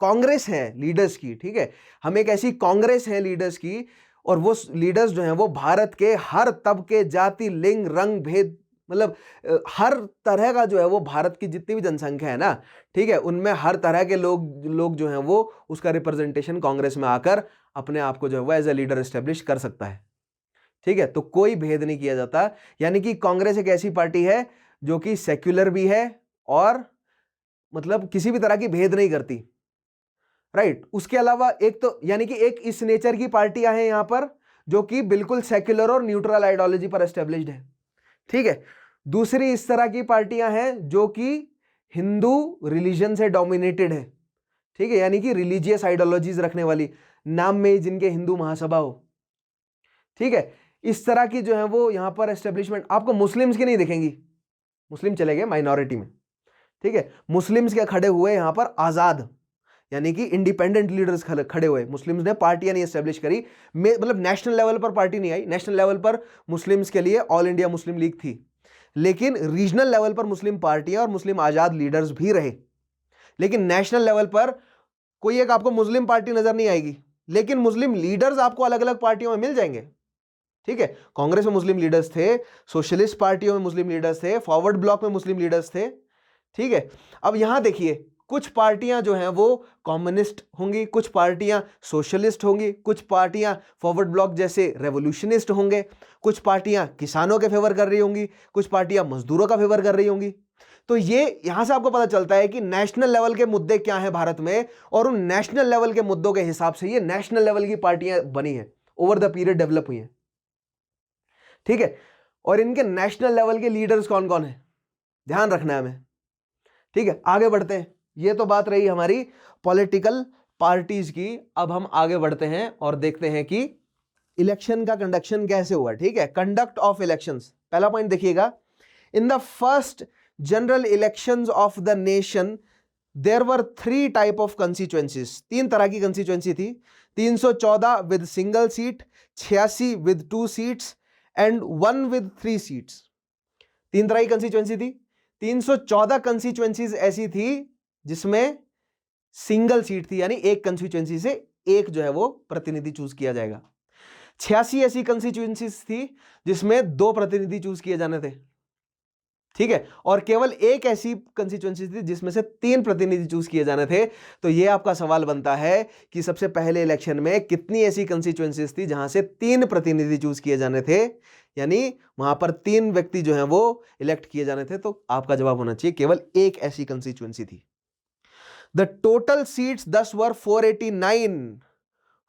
कांग्रेस है लीडर्स की, ठीक है, हम एक ऐसी कांग्रेस है लीडर्स की, और वो लीडर्स जो हैं वो भारत के हर तबके, जाति, लिंग, रंग भेद, मतलब हर तरह का जो है वो भारत की जितनी भी जनसंख्या है ना, ठीक है, उनमें हर तरह के लोग जो हैं वो उसका रिप्रेजेंटेशन कांग्रेस में आकर अपने आप को जो है वो एज ए लीडर एस्टेब्लिश कर सकता है। ठीक है, तो कोई भेद नहीं किया जाता, यानी कि कांग्रेस एक ऐसी पार्टी है जो कि सेक्युलर भी है और मतलब किसी भी तरह की भेद नहीं करती, राइट। उसके अलावा एक तो यानी कि एक इस नेचर की पार्टियां हैं यहां पर जो कि बिल्कुल सेक्युलर और न्यूट्रल आइडियोलॉजी पर एस्टेब्लिश्ड है। ठीक है, दूसरी इस तरह की पार्टियां हैं जो कि हिंदू रिलीजन से डोमिनेटेड है, ठीक है, यानी कि रिलीजियस आइडियोलॉजीज रखने वाली, नाम में जिनके हिंदू महासभा हो। ठीक है, इस तरह की जो है वो यहां पर एस्टेब्लिशमेंट आपको मुस्लिम्स की नहीं दिखेंगी, मुस्लिम चले गए माइनॉरिटी में। ठीक है, मुस्लिम्स के खड़े हुए यहां पर आजाद, यानी कि इंडिपेंडेंट लीडर्स खड़े हुए, मुस्लिम्स ने पार्टियां नहीं एस्टेब्लिश करी, मतलब नेशनल लेवल पर पार्टी नहीं आई। नेशनल लेवल पर मुस्लिम्स के लिए ऑल इंडिया मुस्लिम लीग थी, लेकिन रीजनल लेवल पर मुस्लिम पार्टियां और मुस्लिम आजाद लीडर्स भी रहे। लेकिन नेशनल लेवल पर कोई एक आपको मुस्लिम पार्टी नजर नहीं आएगी, लेकिन मुस्लिम लीडर्स आपको अलग अलग पार्टियों में मिल जाएंगे। ठीक है, कांग्रेस में मुस्लिम लीडर्स थे, सोशलिस्ट पार्टियों में मुस्लिम लीडर्स थे, फॉरवर्ड ब्लॉक में मुस्लिम लीडर्स थे। ठीक है, अब यहां देखिए कुछ पार्टियां जो हैं वो कम्युनिस्ट होंगी, कुछ पार्टियां सोशलिस्ट होंगी, कुछ पार्टियां फॉरवर्ड ब्लॉक जैसे रेवोल्यूशनिस्ट होंगे, कुछ पार्टियां किसानों के फेवर कर रही होंगी, कुछ पार्टियां मजदूरों का फेवर कर रही होंगी। तो ये यहां से आपको पता चलता है कि नेशनल लेवल के मुद्दे क्या हैं भारत में, और उन नेशनल लेवल के मुद्दों के हिसाब से ये नेशनल लेवल की पार्टियां बनी हैं, ओवर द पीरियड डेवलप हुई हैं। ठीक है, और इनके नेशनल लेवल के लीडर्स कौन कौन है, ध्यान रखना है हमें। ठीक है, आगे बढ़ते हैं, ये तो बात रही हमारी पॉलिटिकल पार्टीज की। अब हम आगे बढ़ते हैं और देखते हैं कि इलेक्शन का कंडक्शन कैसे हुआ। ठीक है, कंडक्ट ऑफ इलेक्शंस, पहला पॉइंट देखिएगा, in the first general elections of the nation there were 3 type of constituencies, 3 तरह की कंस्टिट्यूएंसी थी, 314 with single seat, 86 with 2 seats and 1 with 3 seats. 3 तरह की कंस्टिट्यूएंसी थी। 314 कंस्टिट्यूएंसीज ऐसी थी जिसमें सिंगल सीट थी, यानी एक कंस्टिट्यूएंसी से एक जो है वो प्रतिनिधि चूज किया जाएगा। 86 ऐसी कंस्टिट्यूएंसीज थी जिसमें 2 प्रतिनिधि चूज किए जाने थे। ठीक है, और केवल एक ऐसी कंस्टिट्यूएंसी थी जिसमें से 3 प्रतिनिधि चूज किए जाने थे। तो यह आपका सवाल बनता है कि सबसे पहले इलेक्शन में कितनी ऐसी कंस्टिट्यूएंसीज थी जहां से 3 प्रतिनिधि चूज किए जाने थे, यानी वहां पर 3 व्यक्ति जो हैं वो इलेक्ट किए जाने थे। तो आपका जवाब होना चाहिए केवल एक ऐसी कंस्टिट्यूएंसी थी। The total seats 10 were 489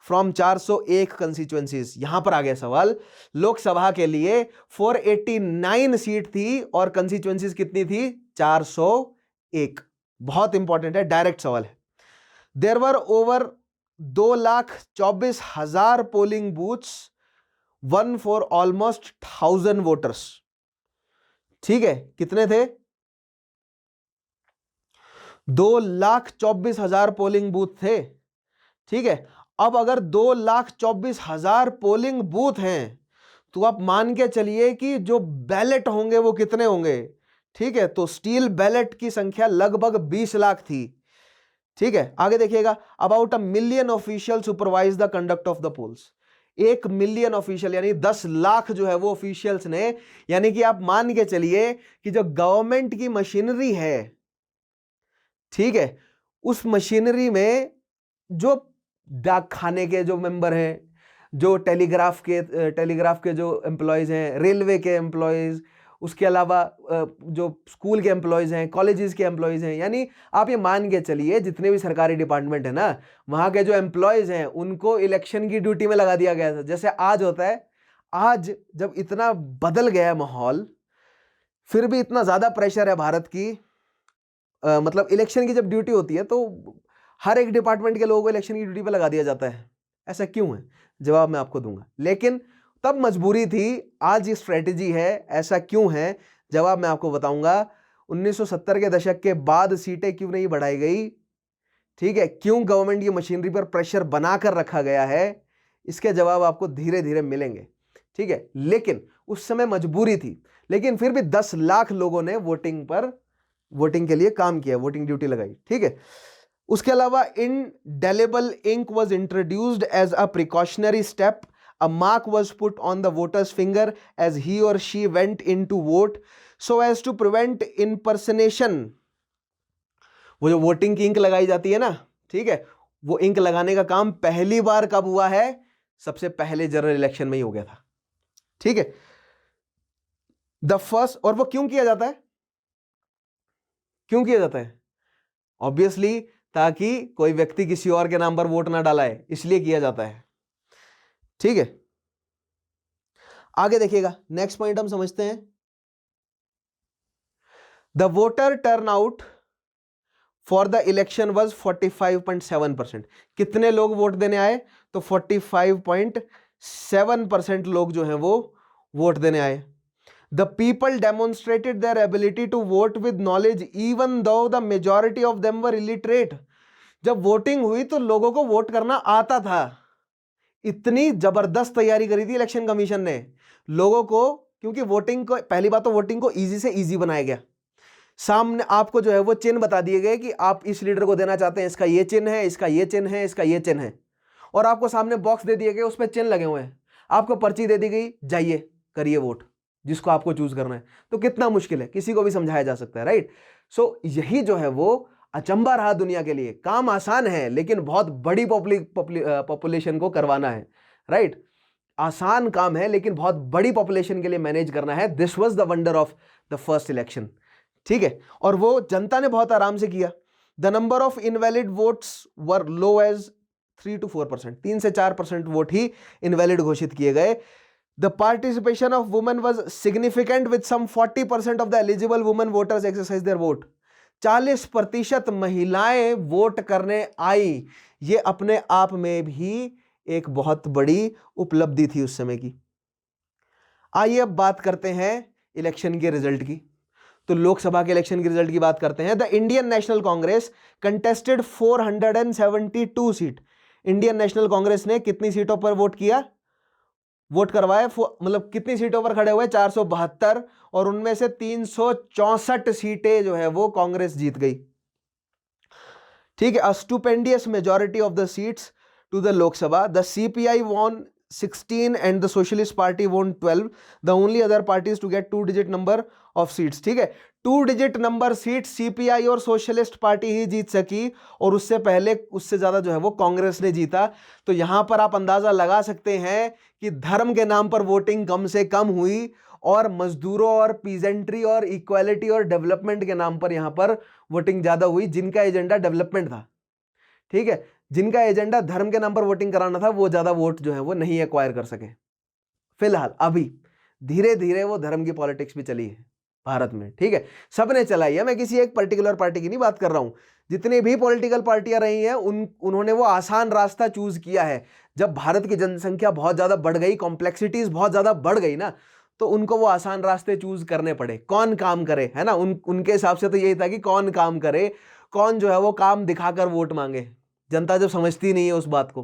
from 401 constituencies. यहां पर आ गया सवाल, लोकसभा के लिए 489 सीट थी और कंस्टिट्यूएंसीज कितनी थी, 401। बहुत इंपॉर्टेंट है, डायरेक्ट सवाल है। There were over 2,24,000 polling booths, 1 for almost 1000 voters. ठीक है, कितने थे, 2,24,000 पोलिंग बूथ थे। ठीक है, अब अगर 2,24,000 पोलिंग बूथ हैं तो आप मान के चलिए कि जो बैलेट होंगे वो कितने होंगे। ठीक है, तो स्टील बैलेट की संख्या लगभग 20 लाख थी। ठीक है, आगे देखिएगा, about 1 million official supervise the conduct of the polls. 1 million official यानी 10 लाख जो है वो ऑफिशियल्स ने, यानी कि आप मान के चलिए कि जो गवर्नमेंट की मशीनरी है, ठीक है, उस मशीनरी में जो डाक खाने के जो मेंबर हैं, जो टेलीग्राफ के जो एम्प्लॉयज हैं, रेलवे के एम्प्लॉयज, उसके अलावा जो स्कूल के एम्प्लॉयज हैं, कॉलेजेस के एम्प्लॉयज हैं, यानी आप ये मान के चलिए जितने भी सरकारी डिपार्टमेंट है ना, वहां के जो एम्प्लॉयज हैं उनको इलेक्शन की ड्यूटी में लगा दिया गया था। जैसे आज होता है, आज जब इतना बदल गया है माहौल, फिर भी इतना ज्यादा प्रेशर है भारत की, मतलब इलेक्शन की जब ड्यूटी होती है तो हर एक डिपार्टमेंट के लोगों को इलेक्शन की ड्यूटी पे लगा दिया जाता है। ऐसा क्यों है, जवाब मैं आपको दूंगा, लेकिन तब मजबूरी थी, आज ये स्ट्रेटेजी है। ऐसा क्यों है, जवाब मैं आपको बताऊंगा। 1970 के दशक के बाद सीटें क्यों नहीं बढ़ाई गई, ठीक है, क्यों गवर्नमेंट की मशीनरी पर प्रेशर बनाकर रखा गया है, इसके जवाब आपको धीरे धीरे मिलेंगे, ठीक है। लेकिन उस समय मजबूरी थी, लेकिन फिर भी 10 लाख लोगों ने वोटिंग के लिए काम किया, वोटिंग ड्यूटी लगाई, ठीक है। उसके अलावा indelible ink was introduced as a precautionary step, a mark was put on the voter's finger as he और she went into vote so as to prevent impersonation. वो जो वोटिंग की इंक लगाई जाती है ना, ठीक है, वो इंक लगाने का काम पहली बार कब हुआ है, सबसे पहले जनरल इलेक्शन में ही हो गया था, ठीक है। द फर्स्ट, और वो क्यों किया जाता है, क्यों किया जाता है, ऑब्वियसली ताकि कोई व्यक्ति किसी और के नाम पर वोट ना डालाए, इसलिए किया जाता है, ठीक है। आगे देखिएगा, नेक्स्ट पॉइंट हम समझते हैं। The voter turnout for the election was 45.7%। कितने लोग वोट देने आए, तो 45.7% लोग जो हैं वो वोट देने आए। The people demonstrated their ability to vote with knowledge even though the majority of them were illiterate. जब वोटिंग हुई तो लोगों को वोट करना आता था, इतनी जबरदस्त तैयारी करी थी इलेक्शन कमीशन ने लोगों को, क्योंकि वोटिंग को, पहली बात तो वोटिंग को इजी से इजी बनाया गया। सामने आपको जो है वो चिन्ह बता दिए गए कि आप इस लीडर को देना चाहते हैं, इसका ये चिन्ह है, इसका ये चिन्ह है, इसका ये चिन्ह है, और आपको सामने बॉक्स दे दिए गए, उस पर चिन्ह लगे हुए हैं, आपको पर्ची दे दी गई, जाइए करिए वोट जिसको आपको चूज करना है। तो कितना मुश्किल है, किसी को भी समझाया जा सकता है, राइट। सो यही जो है वो अचंबा रहा दुनिया के लिए। काम आसान है लेकिन बहुत बड़ी पॉपुलेशन को करवाना है, राइट। आसान काम है लेकिन बहुत बड़ी पॉपुलेशन के लिए मैनेज करना है। This was the wonder of the first election, ठीक है, और वो जनता ने बहुत आराम से किया। The number of invalid votes were low as 3 to 4%, 3 से 4% वोट ही इनवैलिड घोषित किए गए। The participation of women was significant with some 40% of the eligible women voters exercise their vote. 40% महिलाएं वोट करने आई, ये अपने आप में भी एक बहुत बड़ी उपलब्धि थी उस समय की। आइए अब बात करते हैं इलेक्शन के रिजल्ट की। तो लोकसभा के इलेक्शन के रिजल्ट की बात करते हैं। The Indian national Congress contested 472 seat. Indian national Congress ने कितनी सीटों पर वोट करवाए, मतलब कितनी सीटों पर खड़े हुए, 472, और उनमें से 364 सीटें जो है वो कांग्रेस जीत गई, ठीक है। A stupendous majority of the seats to the Lok Sabha. The CPI won 16 and the Socialist Party won 12. The only other parties to get 2-digit number of seats, ठीक है। 2-digit नंबर सीट सीपीआई और सोशलिस्ट पार्टी ही जीत सकी, और उससे पहले उससे ज्यादा जो है वो कांग्रेस ने जीता। तो यहां पर आप अंदाजा लगा सकते हैं कि धर्म के नाम पर वोटिंग कम से कम हुई, और मजदूरों और पीजेंट्री और इक्वालिटी और डेवलपमेंट के नाम पर यहां पर वोटिंग ज्यादा हुई, जिनका एजेंडा डेवलपमेंट था, ठीक है। जिनका एजेंडा धर्म के नाम पर वोटिंग कराना था, वो ज्यादा वोट जो है वो नहीं एक्वायर कर सके। फिलहाल अभी धीरे धीरे वो धर्म की पॉलिटिक्स भी चली है भारत में, ठीक है, सबने चलाई है। मैं किसी एक पर्टिकुलर पार्टी की नहीं बात कर रहा हूं, जितनी भी पॉलिटिकल पार्टियां रही हैं उन्होंने वो आसान रास्ता चूज किया है। जब भारत की जनसंख्या बहुत ज्यादा बढ़ गई, कॉम्प्लेक्सिटीज बहुत ज्यादा बढ़ गई ना, तो उनको वो आसान रास्ते चूज करने पड़े। कौन काम करे, है ना, उनके हिसाब से तो यही था कि कौन काम करे, कौन जो है वो काम दिखाकर वोट मांगे। जनता जब समझती नहीं है उस बात को,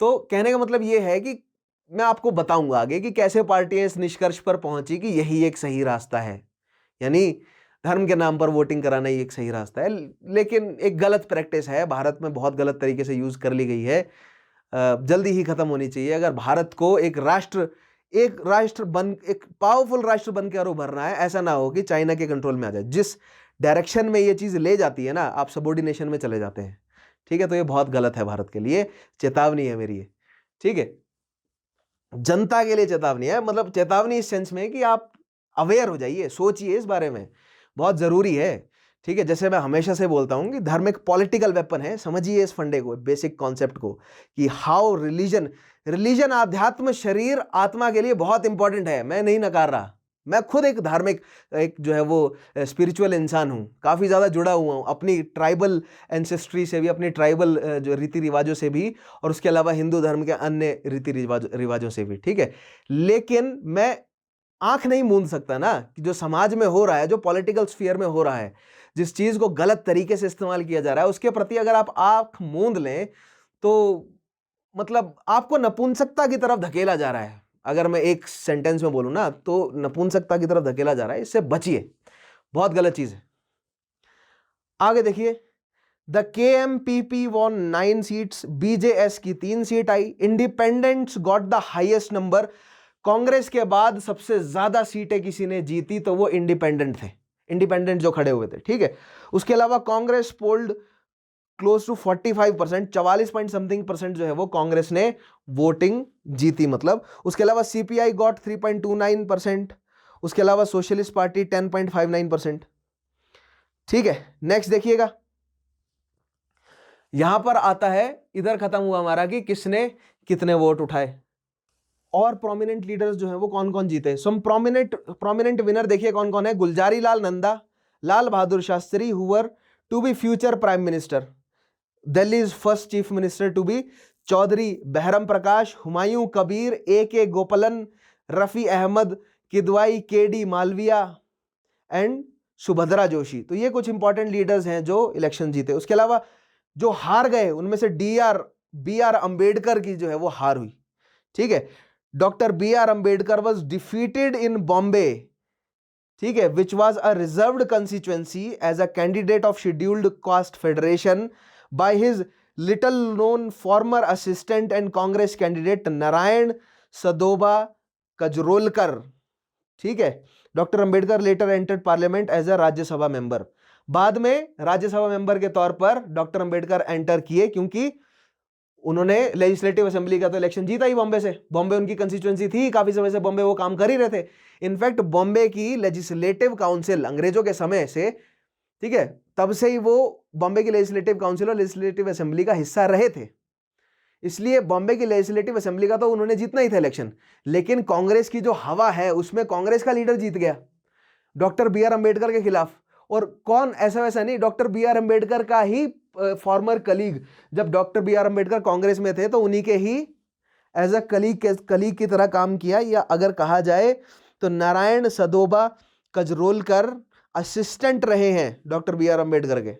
तो कहने का मतलब ये है कि मैं आपको बताऊंगा आगे कि कैसे पार्टियां इस निष्कर्ष पर पहुंची कि यही एक सही रास्ता है। यानी धर्म के नाम पर वोटिंग कराना ही एक सही रास्ता है, लेकिन एक गलत प्रैक्टिस है, भारत में बहुत गलत तरीके से यूज कर ली गई है, जल्दी ही खत्म होनी चाहिए। अगर भारत को एक पावरफुल राष्ट्र बनकर उभरना है, ऐसा ना हो कि चाइना के कंट्रोल में आ जाए। जिस डायरेक्शन में ये चीज ले जाती है ना, आप सबऑर्डिनेशन में चले जाते हैं, ठीक है, तो ये बहुत गलत है भारत के लिए, चेतावनी है मेरी ये, ठीक है, जनता के लिए चेतावनी है, मतलब चेतावनी इस सेंस में कि आप अवेयर हो जाइए, सोचिए इस बारे में, बहुत जरूरी है, ठीक है। जैसे मैं हमेशा से बोलता हूं कि धर्म एक पॉलिटिकल वेपन है, समझिए इस फंडे को, बेसिक कॉन्सेप्ट को, कि हाउ रिलीजन आध्यात्म शरीर आत्मा के लिए बहुत इंपॉर्टेंट है। मैं नहीं नकार रहा, मैं खुद एक धार्मिक, एक जो है वो स्पिरिचुअल इंसान हूं, काफी ज्यादा जुड़ा हुआ हूं अपनी ट्राइबल एंसेस्ट्री से भी, अपनी ट्राइबल जो रीति रिवाजों से भी, और उसके अलावा हिंदू धर्म के अन्य रीति रिवाजों से भी, ठीक है। लेकिन मैं आंख नहीं मूंद सकता ना कि जो समाज में हो रहा है, जो पॉलिटिकल स्फीयर में हो रहा है, जिस चीज को गलत तरीके से इस्तेमाल किया जा रहा है, उसके प्रति अगर आप आंख मूंद लें तो मतलब आपको नपुंसकता की तरफ धकेला जा रहा है। अगर मैं एक सेंटेंस में बोलूं ना, तो नपुंसकता की तरफ धकेला जा रहा है, इससे बचिए, बहुत गलत चीज है। आगे देखिए, the KMPP won 9 seats, BJS की 3 सीट आई, independents got the highest number. Congress के बाद सबसे ज्यादा सीटें किसी ने जीती तो वो इंडिपेंडेंट थे, इंडिपेंडेंट जो खड़े हुए थे, ठीक है। उसके अलावा Congress polled close to 45%, 44 point something percent जो है वो कांग्रेस ने वोटिंग जीती, मतलब। उसके अलावा CPI गॉट 3.29%, उसके अलावा सोशलिस्ट पार्टी 10.59%, ठीक है। नेक्स्ट देखिएगा, यहां पर आता है, इधर खत्म हुआ हमारा कि किसने कितने वोट उठाए और प्रोमिनेंट लीडर्स जो हैं वो कौन कौन जीते। सम प्रोमिनेंट विनर देखिए कौन कौन है। Gulzari Lal Nanda, Lal Bahadur Shastri, who were to be future prime minister, Delhi's first chief minister to be, Chaudhary Brahm Prakash, Humayun Kabir, AK Gopalan, Rafi Ahmed Kidwai, KD Malviya and Subhadra Joshi. तो ये कुछ इंपॉर्टेंट लीडर्स हैं जो इलेक्शन जीते। उसके अलावा जो हार गए उनमें से BR अंबेडकर की जो है वो हार हुई, ठीक है। Doctor BR Ambedkar was defeated in Bombay, ठीक है, which was a reserved constituency as a candidate of scheduled caste federation by his little known former assistant and Congress candidate Narayan Sadoba Kajrolkar, ठीक है। Doctor Ambedkar later entered parliament as a Rajya Sabha member. बाद में Rajya Sabha member के तौर पर doctor Ambedkar enter किए, क्योंकि उन्होंने लेजिस्लेटिव असेंबली का तो इलेक्शन जीता ही बॉम्बे से, बॉम्बे उनकी कंस्टिट्यूएंसी थी, काफी समय से बॉम्बे वो काम कर ही रहे थे। इनफैक्ट बॉम्बे की लेजिस्लेटिव काउंसिल अंग्रेजों के समय से, ठीक है, तब से ही वो बॉम्बे की लेजिस्लेटिव काउंसिल और लेजिस्लेटिव असेंबली का हिस्सा रहे थे, इसलिए बॉम्बे की लेजिस्लेटिव असेंबली का तो उन्होंने जीतना ही था इलेक्शन। लेकिन कांग्रेस की जो हवा है उसमें कांग्रेस का लीडर जीत गया डॉक्टर BR अंबेडकर के खिलाफ। और कौन, ऐसा वैसा नहीं, डॉक्टर BR अंबेडकर का ही फॉर्मर कलीग, जब डॉक्टर BR अंबेडकर कांग्रेस में थे तो उन्हीं के ही एज अ कलीग की तरह काम किया, या अगर कहा जाए तो नारायण सदोबा कजरोलकर असिस्टेंट रहे हैं डॉक्टर BR अंबेडकर के।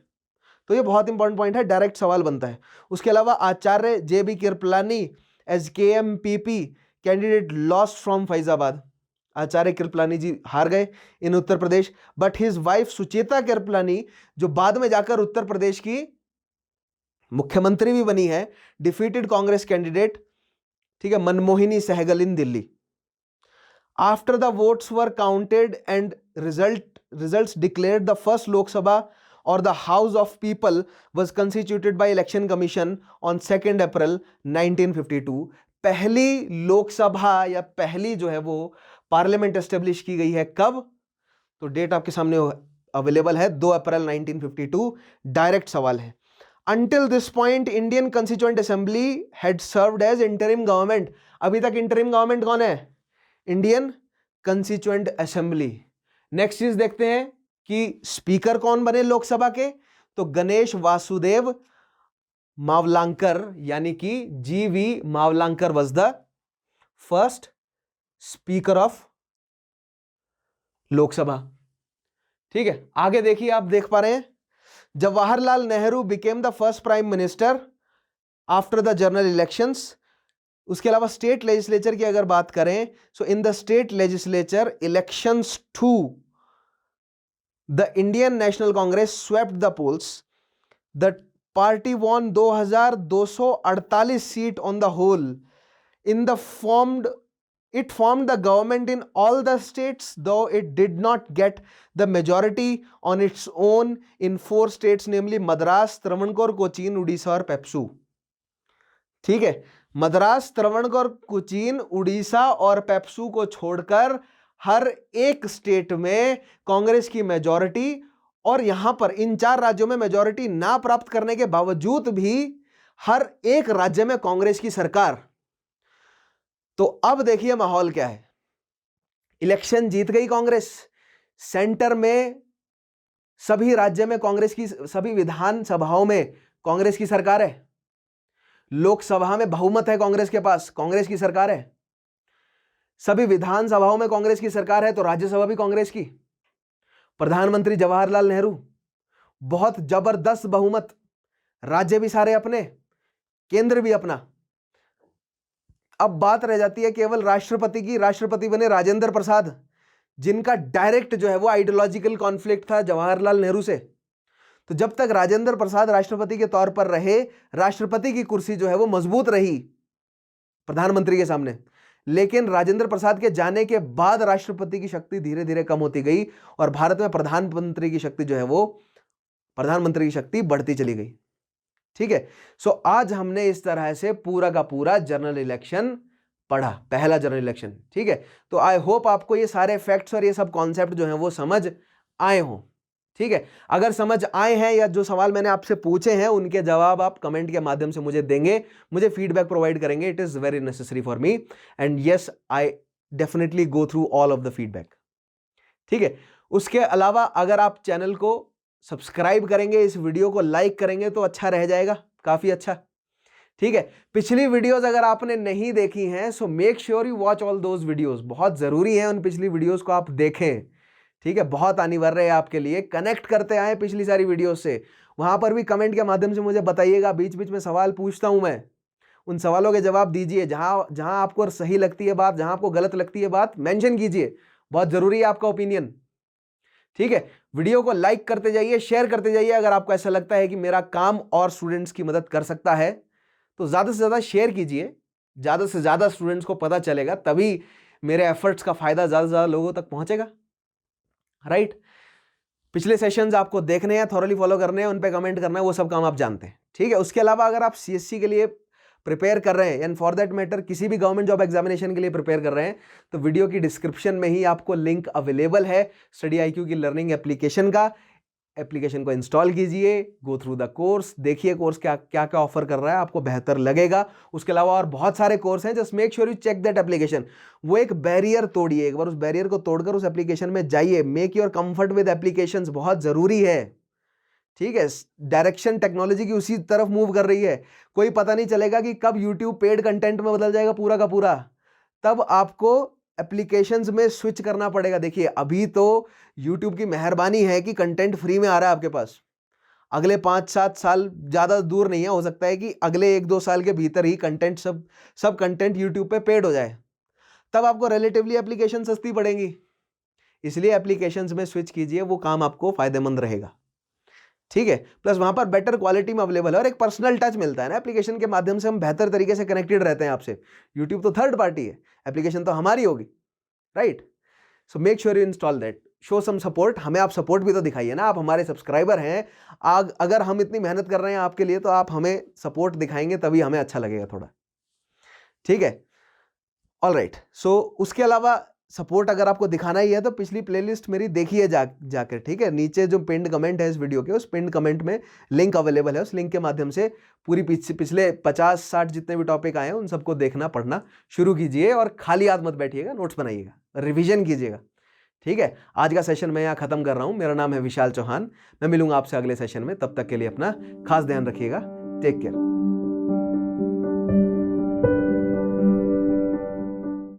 तो ये बहुत इंपॉर्टेंट पॉइंट है, डायरेक्ट सवाल बनता है। उसके अलावा Acharya JB Kripalani as KMPP candidate lost from Faizabad, Acharya Kripalani ji हार गए in Uttar Pradesh, but his wife Sucheta Kripalani, जो बाद में जाकर उत्तर प्रदेश की मुख्यमंत्री भी बनी है, डिफीटेड कांग्रेस कैंडिडेट, ठीक है, Manmohini Sahgal in Delhi. After the votes were counted and results declared, the first Lok Sabha और the house of people was constituted by election commission on 2 April 1952। पहली लोकसभा या पहली जो है वो पार्लियामेंट एस्टेब्लिश की गई है कब, तो डेट आपके सामने अवेलेबल है 2 अप्रैल 1952। डायरेक्ट सवाल है। Until this point, Indian Constituent Assembly had served as interim government. अभी तक interim government कौन है? Indian Constituent Assembly. नेक्स्ट चीज देखते हैं कि स्पीकर कौन बने लोकसभा के, तो गणेश वासुदेव मावलांकर, यानी कि GV Mavalankar was the first speaker of Lok Sabha, ठीक है। आगे देखिए, आप देख पा रहे हैं, Jawaharlal Nehru became the first prime minister after the general elections. उसके अलावा स्टेट लेजिस्लेचर की अगर बात करें, so in the state legislature elections too the Indian national Congress swept the polls, the party won 2248 seat on the whole in the formed it formed the government in all the states, though it did not get the majority on its own in 4 states, namely Madras, Travancore, Cochin, Odisha और पेप्सू। ठीक है, मद्रास, त्रावणकोर, कोचीन, उड़ीसा और पेप्सू को छोड़कर हर एक state में कांग्रेस की majority, और यहां पर इन 4 राज्यों में मेजॉरिटी ना प्राप्त करने के बावजूद भी हर एक राज्य में कांग्रेस की सरकार। तो अब देखिए माहौल क्या है, इलेक्शन जीत गई कांग्रेस, सेंटर में सभी राज्य में कांग्रेस की, सभी विधानसभाओं में कांग्रेस की सरकार है, लोकसभा में बहुमत है कांग्रेस के पास, कांग्रेस की सरकार है, सभी विधानसभाओं में कांग्रेस की सरकार है, तो राज्यसभा भी कांग्रेस की, प्रधानमंत्री जवाहरलाल नेहरू, बहुत जबरदस्त बहुमत, राज्य भी सारे अपने, केंद्र भी अपना। अब बात रह जाती है केवल राष्ट्रपति की, राष्ट्रपति बने राजेंद्र प्रसाद, जिनका डायरेक्ट जो है वो आइडियोलॉजिकल कॉन्फ्लिक्ट था जवाहरलाल नेहरू से। तो जब तक राजेंद्र प्रसाद राष्ट्रपति के तौर पर रहे, राष्ट्रपति की कुर्सी जो है वो मजबूत रही प्रधानमंत्री के सामने, लेकिन राजेंद्र प्रसाद के जाने के बाद राष्ट्रपति की शक्ति धीरे धीरे कम होती गई और भारत में प्रधानमंत्री की शक्ति जो है वो, प्रधानमंत्री की शक्ति बढ़ती चली गई। ठीक है, सो आज हमने इस तरह से पूरा का पूरा जनरल इलेक्शन पढ़ा, पहला जनरल इलेक्शन। ठीक है, तो आई होप आपको ये सारे फैक्ट्स और ये सब कॉन्सेप्ट जो हैं वो समझ आए हों। ठीक है, अगर समझ आए हैं या जो सवाल मैंने आपसे पूछे हैं उनके जवाब आप कमेंट के माध्यम से मुझे देंगे, मुझे फीडबैक प्रोवाइड करेंगे, it is very necessary for me and yes I definitely go through all of the feedback. ठीक है, उसके अलावा अगर आप चैनल को सब्सक्राइब करेंगे, इस वीडियो को लाइक करेंगे तो अच्छा रह जाएगा, काफी अच्छा। ठीक है, पिछली वीडियोस अगर आपने नहीं देखी हैं सो make sure you watch all those videos, बहुत जरूरी है उन पिछली वीडियोस को आप देखें। ठीक है, बहुत अनिवार्य है आपके लिए, कनेक्ट करते आए पिछली सारी वीडियोस से। वहां पर भी कमेंट के माध्यम से मुझे बताइएगा, बीच बीच में सवाल पूछता हूं मैं, उन सवालों के जवाब दीजिए, जहां आपको सही लगती है बात, जहां आपको गलत लगती है बात मेंशन कीजिए, बहुत जरूरी है आपका ओपिनियन। ठीक है, वीडियो को लाइक करते जाइए, शेयर करते जाइए। अगर आपको ऐसा लगता है कि मेरा काम और स्टूडेंट्स की मदद कर सकता है तो ज्यादा से ज्यादा शेयर कीजिए, ज्यादा से ज्यादा स्टूडेंट्स को पता चलेगा, तभी मेरे एफर्ट्स का फायदा ज्यादा से ज्यादा लोगों तक पहुंचेगा। राइट, पिछले सेशंस आपको देखने हैं, थॉरली फॉलो करने हैं, उन पे कमेंट करना है, वो सब काम आप जानते हैं। ठीक है, उसके अलावा अगर आप सीएससी के लिए प्रिपेयर कर रहे हैं एंड फॉर दैट मैटर किसी भी गवर्नमेंट जॉब एग्जामिनेशन के लिए प्रिपेयर कर रहे हैं, तो वीडियो की डिस्क्रिप्शन में ही आपको लिंक अवेलेबल है स्टडी IQ की लर्निंग एप्लीकेशन का। एप्लीकेशन को इंस्टॉल कीजिए, गो थ्रू द कोर्स, देखिए कोर्स क्या क्या क्या ऑफर कर रहा है, आपको बेहतर लगेगा। उसके अलावा और बहुत सारे कोर्स हैं, just make sure you check that application. वो एक बैरियर तोड़िए, एक बार उस बैरियर को तोड़कर उस एप्लीकेशन में जाइए। Make your comfort with applications, बहुत जरूरी है। ठीक है, डायरेक्शन टेक्नोलॉजी की उसी तरफ मूव कर रही है, कोई पता नहीं चलेगा कि कब यूट्यूब पेड कंटेंट में बदल जाएगा पूरा का पूरा, तब आपको एप्लीकेशंस में स्विच करना पड़ेगा। देखिए अभी तो यूट्यूब की मेहरबानी है कि कंटेंट फ्री में आ रहा है आपके पास, अगले 5-7 साल ज्यादा दूर नहीं है, हो सकता है कि अगले 1-2 साल के भीतर ही कंटेंट सब कंटेंट यूट्यूब पे पेड हो जाए, तब आपको रिलेटिवली एप्लीकेशन सस्ती पड़ेंगी। इसलिए एप्लीकेशंस में स्विच कीजिए, वो काम आपको फायदेमंद रहेगा। ठीक है, प्लस वहां पर बेटर क्वालिटी में अवेलेबल है और एक पर्सनल टच मिलता है ना, एप्लीकेशन के माध्यम से हम बेहतर तरीके से कनेक्टेड रहते हैं आपसे। यूट्यूब तो थर्ड पार्टी है, एप्लीकेशन तो हमारी होगी। Right, so make sure you install that, show some support, हमें आप सपोर्ट भी तो दिखाइए ना, आप हमारे सब्सक्राइबर हैं। अगर हम इतनी मेहनत कर रहे हैं आपके लिए, तो आप हमें सपोर्ट दिखाएंगे तभी हमें अच्छा लगेगा थोड़ा। ठीक है, ऑल राइट, सो उसके अलावा सपोर्ट अगर आपको दिखाना ही है तो पिछली प्लेलिस्ट मेरी देखिए जाकर। ठीक है, नीचे जो पिंड कमेंट है इस वीडियो के, उस पिंड कमेंट में लिंक अवेलेबल है, उस लिंक के माध्यम से पूरी पिछले 50-60 जितने भी टॉपिक आए हैं उन सबको देखना पढ़ना शुरू कीजिए और खाली हाथ मत बैठिएगा, नोट्स बनाइएगा, रिविजन कीजिएगा। ठीक है, आज का सेशन मैं यहाँ खत्म कर रहा हूँ। मेरा नाम है विशाल चौहान, मैं मिलूंगा आपसे अगले सेशन में, तब तक के लिए अपना खास ध्यान रखिएगा। Take care.